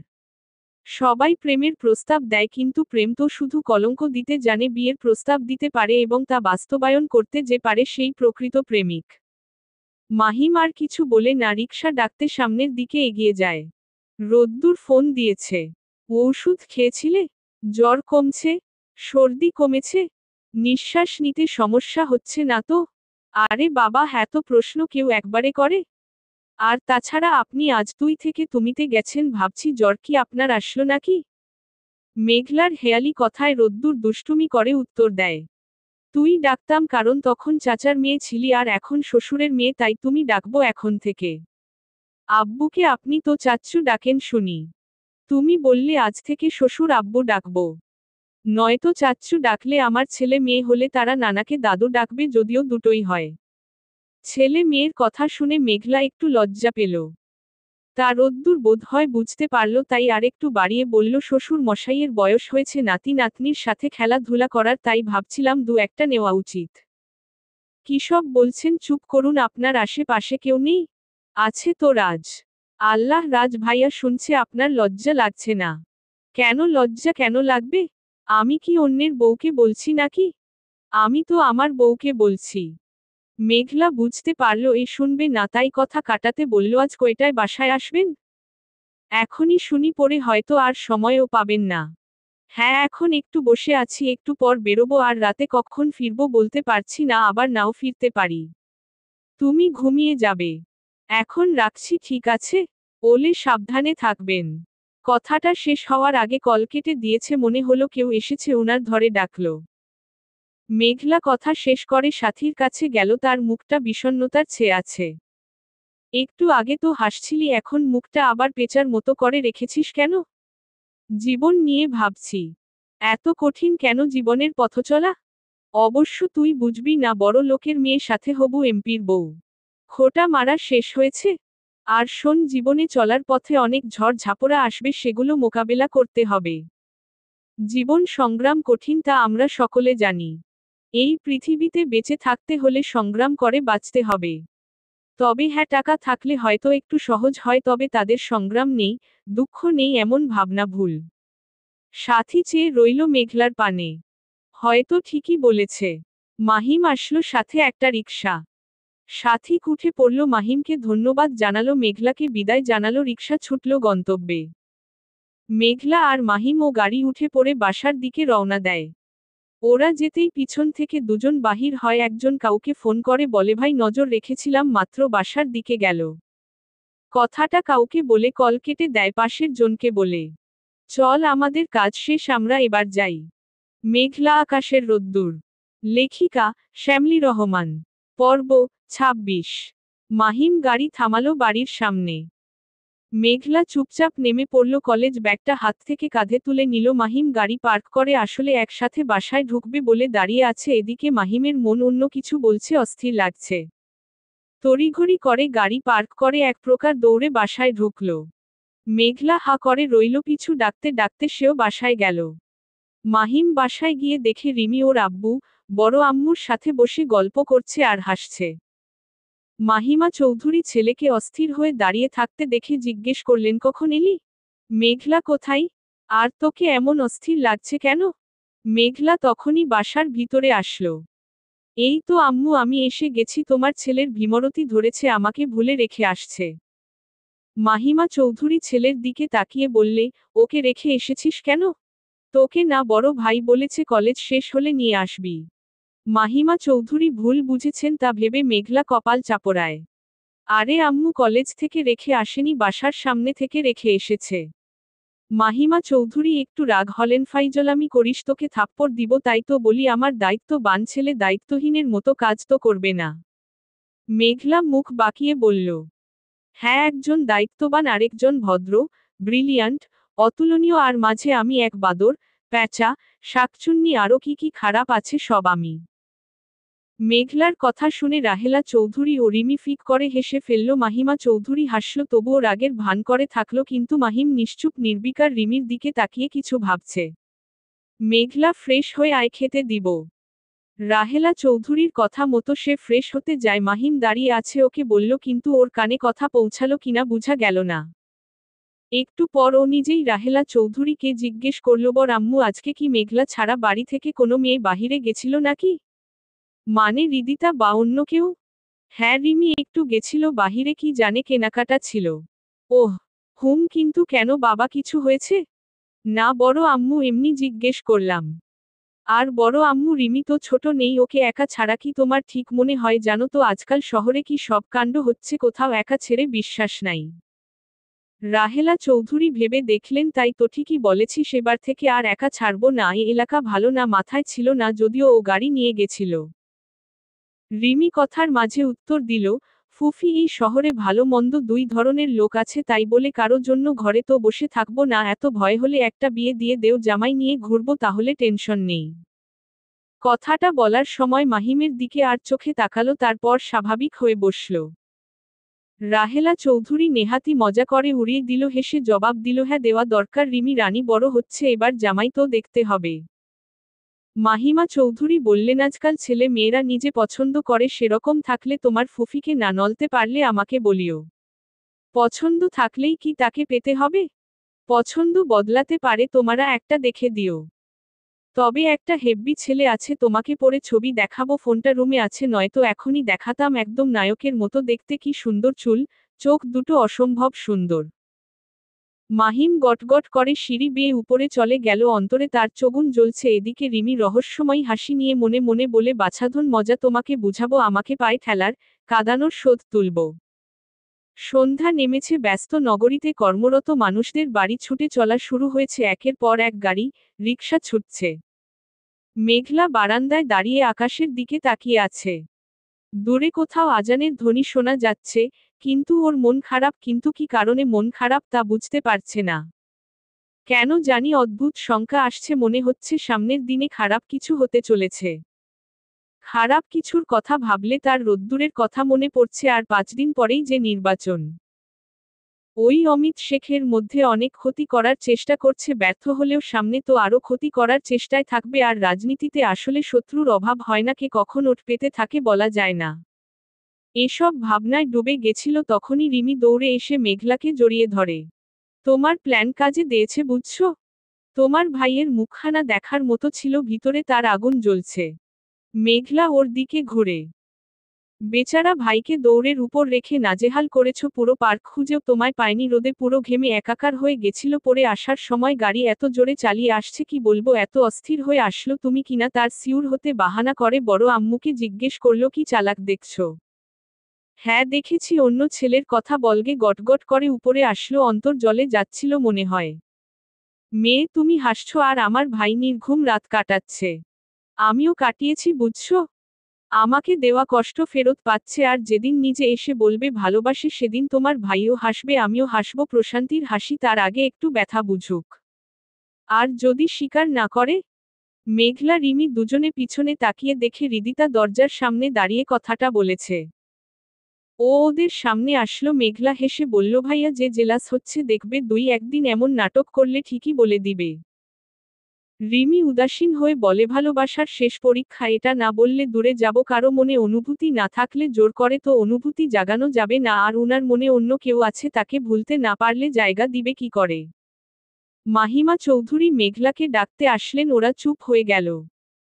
সবাই প্রেমের প্রস্তাব দেয়, কিন্তু প্রেম তো শুধু কলঙ্ক দিতে জানে, বিয়ের প্রস্তাব দিতে পারে এবং তা বাস্তবায়ন করতে যে পারে, সেই প্রকৃত প্রেমিক। মাহিম আর কিছু বলে না, রিকশা ডাকতে সামনের দিকে এগিয়ে যায়। রোদ্দুর ফোন দিয়েছে। ওষুধ খেয়েছিলে? জ্বর কমছে? সর্দি কমেছে? নিঃশ্বাস নিতে সমস্যা হচ্ছে না তো? আরে বাবা, হ্যাঁ, তো প্রশ্ন কেউ একবারে করে? আর তাছাড়া আপনি আজ তুই থেকে তুমিতে গেছেন, ভাবছি জ্বর কি আপনার আসলো নাকি? মেঘলার হেয়ালি কথায় রোদ্দুর দুষ্টুমি করে উত্তর দেয়। তুই ডাকতাম কারণ তখন চাচার মেয়ে ছিলি, আর এখন শ্বশুরের মেয়ে, তাই তুমি ডাকবো এখন থেকে। আব্বুকে আপনি তো চাচ্চু ডাকেন শুনি। তুমি বললে আজ থেকে শ্বশুর আব্বু ডাকবো। নয়তো চাচ্চু ডাকলে, আমার ছেলে মেয়ে হলে তারা নানাকে দাদু ডাকবে, যদিও দুটোই হয়। ছেলে মেয়ের কথা শুনে মেঘলা একটু লজ্জা পেল। তা রোদ্দুর বোধ হয় বুঝতে পারল, তাই আরেকটু বাড়িয়ে বলল, শ্বশুর মশাইয়ের বয়স হয়েছে নাতি নাতনির সাথে খেলাধুলা করার, তাই ভাবছিলাম দু একটা নেওয়া উচিত। কিসব বলছেন, চুপ করুন, আপনার আশেপাশে কেউ নেই? আছে তো রাজ। আল্লাহ, রাজ ভাইয়া শুনছে, আপনার লজ্জা লাগছে না? কেন লজ্জা কেন লাগবে? আমি কি অন্যের বউকে বলছি নাকি? আমি তো আমার বউকে বলছি। মেঘলা বুঝতে পারল এ শুনবে না, তাই কথা কাটাতে বলল, আজ কয়টায় বাসায় আসবেন? এখনই শুনি, পরে হয়তো আর সময়ও পাবেন না। হ্যাঁ, এখন একটু বসে আছি, একটু পর বেরোবো, আর রাতে কখন ফিরবো বলতে পারছি না, আবার নাও ফিরতে পারি। তুমি ঘুমিয়ে যাবে? এখন রাখছি, ঠিক আছে? ওলে সাবধানে থাকবেন। কথাটা শেষ হওয়ার আগে কল কেটে দিয়েছে, মনে হলো কেউ এসেছে, ওনার ধরে ডাকল। মেঘলা কথা শেষ করে সাথীর কাছে গেল, তার মুখটা বিষণ্ণতার ছেয়ে আছে। একটু আগে তো হাসছিলি, এখন মুখটা আবার পেঁচার মতো করে রেখেছিস কেন? জীবন নিয়ে ভাবছি। এত কঠিন কেন জীবনের পথচলা? অবশ্য তুই বুঝবি না, বড় লোকের মেয়ে, সাথে হবু এমপির বউ। খোঁটা মারা শেষ হয়েছে। আর শোন, জীবনে চলার পথে অনেক ঝড় ঝাপড়া আসবে, সেগুলো মোকাবেলা করতে হবে। জীবন সংগ্রাম কঠিন, তা আমরা সকলে জানি। এই পৃথিবীতে বেঁচে থাকতে হলে সংগ্রাম করে বাঁচতে হবে। তবে হ্যাঁ, টাকা থাকলে হয়তো একটু সহজ হয়, তবে তাদের সংগ্রাম নেই, দুঃখ নেই, এমন ভাবনা ভুল। সাথী চেয়ে রইল মেঘলার পানে। হয়তো ঠিকই বলেছে। মাহিম আসলো, সাথে একটা রিকশা। সাথী উঠে পড়ল, মাহিমকে ধন্যবাদ জানালো, মেঘলাকে বিদায় জানালো, রিকশা ছুটল গন্তব্যে। মেঘলা আর মাহিম ও গাড়ি উঠে পড়ে বাসার দিকে রওনা দেয়। ওরা যেতেই পিছন থেকে দুজন বাহির হয়, একজন কাউকে ফোন করে বলে, ভাই নজর রেখেছিলাম, মাত্র বাসার দিকে গেল। কথাটা কাউকে বলে কল কেটে দেয় পাশের জনকে বলে, চল, আমাদের কাজ শেষ, আমরা এবার যাই। মেঘলা আকাশের রোদ্দুর। লেখিকা শ্যামলী রহমান। পর্ব ২৬। মাহিম গাড়ি থামালো বাড়ির সামনে। মেঘলা চুপচাপ নেমে পড়ল, কলেজ ব্যাগটা হাত থেকে কাঁধে তুলে নিল। মাহিম গাড়ি পার্ক করে আসলে একসাথে বাসায় ঢুকবে বলে দাঁড়িয়ে আছে, এদিকে মাহিমের মন অন্য কিছু বলছে, অস্থির লাগছে। তড়িঘড়ি করে গাড়ি পার্ক করে এক প্রকার দৌড়ে বাসায় ঢুকল। মেঘলা হা করে রইল, পিছু ডাকতে ডাকতে সেও বাসায় গেল। মাহিম বাসায় গিয়ে দেখে রিমি ওর আব্বু, বড় আম্মুর সাথে বসে গল্প করছে আর হাসছে। মাহিমা চৌধুরী ছেলেকে অস্থির হয়ে দাঁড়িয়ে থাকতে দেখে জিজ্ঞেস করলেন, কখন এলি? মেঘলা কোথায়? আর তোকে এমন অস্থির লাগছে কেন? মেঘলা তখনই বাসার ভিতরে আসলো। এই তো আম্মু, আমি এসে গেছি, তোমার ছেলের ভীমরতি ধরেছে, আমাকে ভুলে রেখে আসছে। মাহিমা চৌধুরী ছেলের দিকে তাকিয়ে বললে, ওকে রেখে এসেছিস কেন? তোকে না বড় ভাই বলেছে কলেজ শেষ হলে নিয়ে আসবি। মাহিমা চৌধুরী ভুল বুঝেছেন তা ভেবে মেঘলা কপাল চাপড়ায়। আরে আম্মু কলেজ থেকে রেখে আসেনি, বাসার সামনে থেকে রেখে এসেছে। মাহিমা চৌধুরী একটু রাগ হলেন, ফাইজলামি করিস, তোকে থাপ্পড় দিব, তাই তো বলি, আমার দায়িত্ববান ছেলে দায়িত্বহীনের মতো কাজ তো করবে না। মেঘলা মুখ বাঁকিয়ে বলল, হ্যাঁ, একজন দায়িত্ববান, আরেকজন ভদ্র, ব্রিলিয়ান্ট, অতুলনীয়, আর মাঝে আমি এক বাদর, প্যাঁচা, শাকচুন্নি, আরও কি কি খারাপ আছে সব আমি। মেঘলার কথা শুনে রাহেলা চৌধুরী ও রিমি ফিক করে হেসে ফেলল। মাহিমা চৌধুরী হাসল, তবুও রাগের ভান করে থাকল, কিন্তু মাহিম নিশ্চুপ নির্বিকার রিমির দিকে তাকিয়ে কিছু ভাবছে। মেঘলা ফ্রেশ হয়ে আয়, খেতে দিব। রাহেলা চৌধুরীর কথা মতো সে ফ্রেশ হতে যায়। মাহিম দাঁড়িয়ে আছে, ওকে বলল, কিন্তু ওর কানে কথা পৌঁছালো কিনা বুঝা গেল না। একটু পর ও নিজেই রাহেলা চৌধুরীকে জিজ্ঞেস করল, বর আম্মু, আজকে কি মেঘলা ছাড়া বাড়ি থেকে কোনো মেয়ে বাহিরে গেছিল নাকি? মানে রিদিতা বা অন্য কেউ? হ্যাঁ, রিমি একটু গেছিল বাহিরে, কি জানে কেনাকাটা ছিল। ওহ, কিন্তু কেন বাবা, কিছু হয়েছে? না বড় আম্মু, এমনি জিজ্ঞেস করলাম। আর বড় আম্মু, রিমি তো ছোট নেই, ওকে একা ছাড়া কি তোমার ঠিক মনে হয়? জানো তো আজকাল শহরে কি সব কাণ্ড হচ্ছে, কোথাও একা ছেড়ে বিশ্বাস নাই। রাহেলা চৌধুরী ভেবে দেখলেন, তাই তো ঠিকই বলেছি, সেবার থেকে আর একা ছাড়বো না। এই এলাকা ভালো না, মাথায় ছিল না, যদিও ও গাড়ি নিয়ে গেছিল। রিমি কথার মাঝে উত্তর দিল, ফুফি, এই শহরে ভালো মন্দ দুই ধরনের লোক আছে, তাই বলে কারো জন্য ঘরে তো বসে থাকবো না, এত ভয় হলে একটা বিয়ে দিয়ে দেও, জামাই নিয়ে ঘুরবো, তাহলে টেনশন নেই। কথাটা বলার সময় মাহিমের দিকে আর চোখে তাকালো, তারপর স্বাভাবিক হয়ে বসল। রাহেলা চৌধুরী নেহাতি মজা করে উড়িয়ে দিল, হেসে জবাব দিল, হ্যাঁ দেওয়া দরকার, রিমি রানী বড় হচ্ছে, এবার জামাই তো দেখতে হবে। মাহিমা চৌধুরী বললেন, আজকাল ছেলে মেয়েরা নিজে পছন্দ করে, সেরকম থাকলে তোমার ফুফিকে না নলতে পারলে আমাকে বলিও। পছন্দ থাকলেই কি তাকে পেতে হবে? পছন্দ বদলাতে পারে, তোমরা একটা দেখে দিও। তবে একটা হেব্বি ছেলে আছে, তোমাকে পরে ছবি দেখাবো, ফোনটা রুমে আছে, নয়তো এখনই দেখাতাম, একদম নায়কের মতো দেখতে, কি সুন্দর চুল, চোখ দুটো অসম্ভব সুন্দর। মাহিম গটগট করে সিঁড়ি বেয়ে উপরে চলে গেল, অন্তরে তার চগুন জ্বলছে। এদিকে রিমি রহস্যময়ী হাসি নিয়ে মনে মনে বলে, বাছাধন মজা তোমাকে বুঝাবো, আমাকে পায়ে ঠেলার, কাঁদানোর শোধ তুলব। সন্ধ্যা নেমেছে, ব্যস্ত নগরীতে কর্মরত মানুষদের বাড়ি ছুটে চলা শুরু হয়েছে, একের পর এক গাড়ি, রিকশা ছুটছে। মেঘলা বারান্দায় দাঁড়িয়ে আকাশের দিকে তাকিয়ে আছে। দূরে কোথাও আজানের ধ্বনি শোনা যাচ্ছে, কিন্তু ওর মন খারাপ, কিন্তু কি কারণে মন খারাপ তা বুঝতে পারছে না। কেন জানি অদ্ভুত শঙ্কা আসছে, মনে হচ্ছে সামনের দিনে খারাপ কিছু হতে চলেছে। খারাপ কিছুর কথা ভাবলে তার রোদ্দুরের কথা মনে পড়ছে, আর 5 দিন পরেই যে নির্বাচন। ওই অমিত শেখের মধ্যে অনেক ক্ষতি করার চেষ্টা করছে, ব্যর্থ হলেও সামনে তো আরও ক্ষতি করার চেষ্টায় থাকবে, আর রাজনীতিতে আসলে শত্রুর অভাব হয় না, কে কখন ওট পেতে থাকে বলা যায় না। এসব ভাবনায় ডুবে গেছিল, তখনই রিমি দৌড়ে এসে মেঘলাকে জড়িয়ে ধরে। তোমার প্ল্যান কাজে দিয়েছে বুঝছো? তোমার ভাইয়ের মুখখানা দেখার মতো ছিল, ভিতরে তার আগুন জ্বলছে। মেঘলা ওর দিকে ঘুরে। বেচারা ভাইকে দৌড়ের উপর রেখে নাজেহাল করেছো, পুরো পার্ক খুঁজেও তোমায় পায়নি, রোদে পুরো ঘেমে একাকার হয়ে গেছিল, পরে আসার সময় গাড়ি এত জোরে চালিয়ে আসছে, কি বলবো, এত অস্থির হয়ে আসলো তুমি কিনা, তার সিউর হতে বাহানা করে বড় আম্মুকে জিজ্ঞেস করলো, কি চালাক দেখছো? হ্যাঁ দেখেছি, অন্য ছেলের কথা বলগে গটগট করে উপরে আসলো, অন্তর জলে যাচ্ছিল মনে হয়। মেয়ে তুমি হাসছো, আর আমার ভাই নির্ঘুম রাত কাটাচ্ছে। আমিও কাটিয়েছি বুঝছো। আমাকে দেওয়া কষ্ট ফেরত পাচ্ছে, আর যেদিন নিজে এসে বলবে ভালোবাসে, সেদিন তোমার ভাইও হাসবে, আমিও হাসব, প্রশান্তির হাসি, তার আগে একটু ব্যথা বুঝুক। আর যদি স্বীকার না করে? মেঘলা রিমি দুজনে পিছনে তাকিয়ে দেখে হৃদিতা দরজার সামনে দাঁড়িয়ে কথাটা বলেছে। ও ওদের সামনে আসলো, মেঘলা হেসে বলল, ভাইয়া যে জেলাস হচ্ছে, দেখবে 2-1 দিন এমন নাটক করলে ঠিকই বলে দিবে। রিমি উদাসীন হয়ে বলে, ভালোবাসার শেষ পরীক্ষা, এটা না বললে দূরে যাব, কারো মনে অনুভূতি না থাকলে জোর করে তো অনুভূতি জাগানো যাবে না, আর উনার মনে অন্য কেউ আছে, তাকে ভুলতে না পারলে জায়গা দিবে কি করে? মাহিমা চৌধুরী মেঘলাকে ডাকতে আসলেন, ওরা চুপ হয়ে গেল।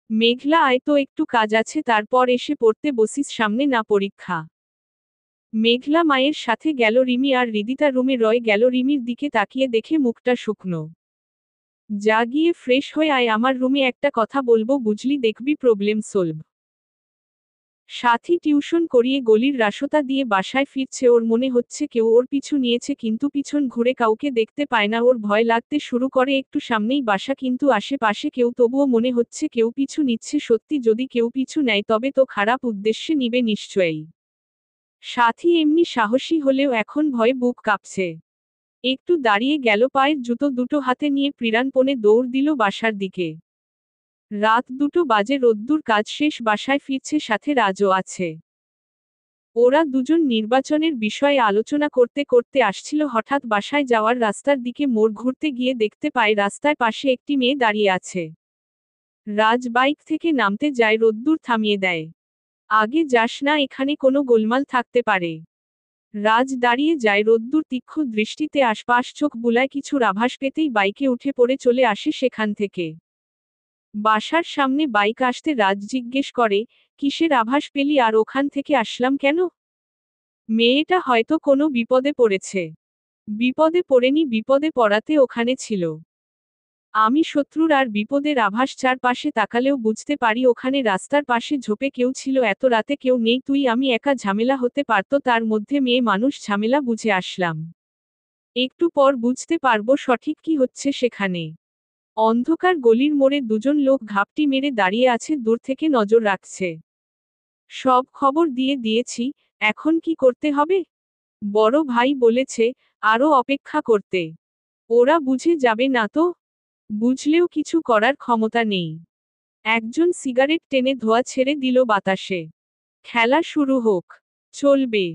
মেঘলা, আয় তো, একটু কাজ আছে, তারপর এসে পড়তে বসিস, সামনে না পরীক্ষা। মেঘলা মায়ের সাথে গেল, রিমি আর হৃদিতা রুমে রয়ে গেল, রিমির দিকে তাকিয়ে দেখে মুখটা শুকনো। যা গিয়ে ফ্রেশ হয়ে আয়, আমার রুমে একটা কথা বলবো বুঝলি, দেখবি প্রবলেম সলভ। সাথী টিউশন করিয়ে গলির রাস্তা দিয়ে বাসায় ফিরছে, ওর মনে হচ্ছে কেউ ওর পিছু নিয়েছে, কিন্তু পিছন ঘুরে কাউকে দেখতে পায় না, ওর ভয় লাগতে শুরু করে, একটু সামনেই বাসা, কিন্তু আশেপাশে কেউ, তবুও মনে হচ্ছে কেউ পিছু নিচ্ছে, সত্যি যদি কেউ পিছু নেয় তবে তো খারাপ উদ্দেশ্যে নিবে নিশ্চয়ই। সাথী এমনি সাহসী হলেও এখন ভয়ে বুক কাঁপছে। একটু দাঁড়িয়ে গেল, পায়ের জুতো দুটো হাতে নিয়ে প্রাণপণে দৌড় দিল বাসার দিকে। রাত 2টো বাজে, রোদ্দুর, কাজ শেষ, বাসায় ফিরছে, সাথে রাজও আছে। ওরা দুজন নির্বাচনের বিষয়ে আলোচনা করতে করতে আসছিল, হঠাৎ বাসায় যাওয়ার রাস্তার দিকে মোড় ঘুরতে গিয়ে দেখতে পায় রাস্তায় পাশে একটি মেয়ে দাঁড়িয়ে আছে। রাজ বাইক থেকে নামতে যায়, রোদ্দুর থামিয়ে দেয়। আগে যাস না, এখানে কোনো গোলমাল থাকতে পারে। রাজ দাঁড়িয়ে যায়, রোদ্দুর তীক্ষ্ণ দৃষ্টিতে আশপাশ চোখ বুলায়, কিছুর আভাস পেতেই বাইকে উঠে পড়ে চলে আসে সেখান থেকে। বাসার সামনে বাইক আসতে রাজ জিজ্ঞেস করে, কিসের আভাস পেলি, আর ওখান থেকে আসলাম কেন? মেয়েটা হয়তো কোনো বিপদে পড়েছে। বিপদে পড়েনি, বিপদে পড়াতে ওখানে ছিল। আমি শত্রুর আর বিপদের আভাস চারপাশে তাকালেও বুঝতে পারি, ওখানে রাস্তার পাশে ঝোপে কেউ ছিল, এত রাতে কেউ নেই, তুই আমি একা, ঝামেলা হতে পারতো, তার মধ্যে মেয়ে মানুষ, ঝামেলা বুঝে আসলাম। একটু পর বুঝতে পারবো সঠিক কি হচ্ছে সেখানে। অন্ধকার গলির মোড়ে দুজন লোক ঘাপটি মেরে দাঁড়িয়ে আছে, দূর থেকে নজর রাখছে। সব খবর দিয়ে দিয়েছি, এখন কি করতে হবে? বড় ভাই বলেছে, আরো অপেক্ষা করতে। ওরা বুঝে যাবে না তো? বুঝলেও কিছু করার ক্ষমতা নেই। একজন সিগারেট টেনে ধোঁয়া ছেড়ে দিল বাতাসে। খেলা শুরু হোক। চলবে।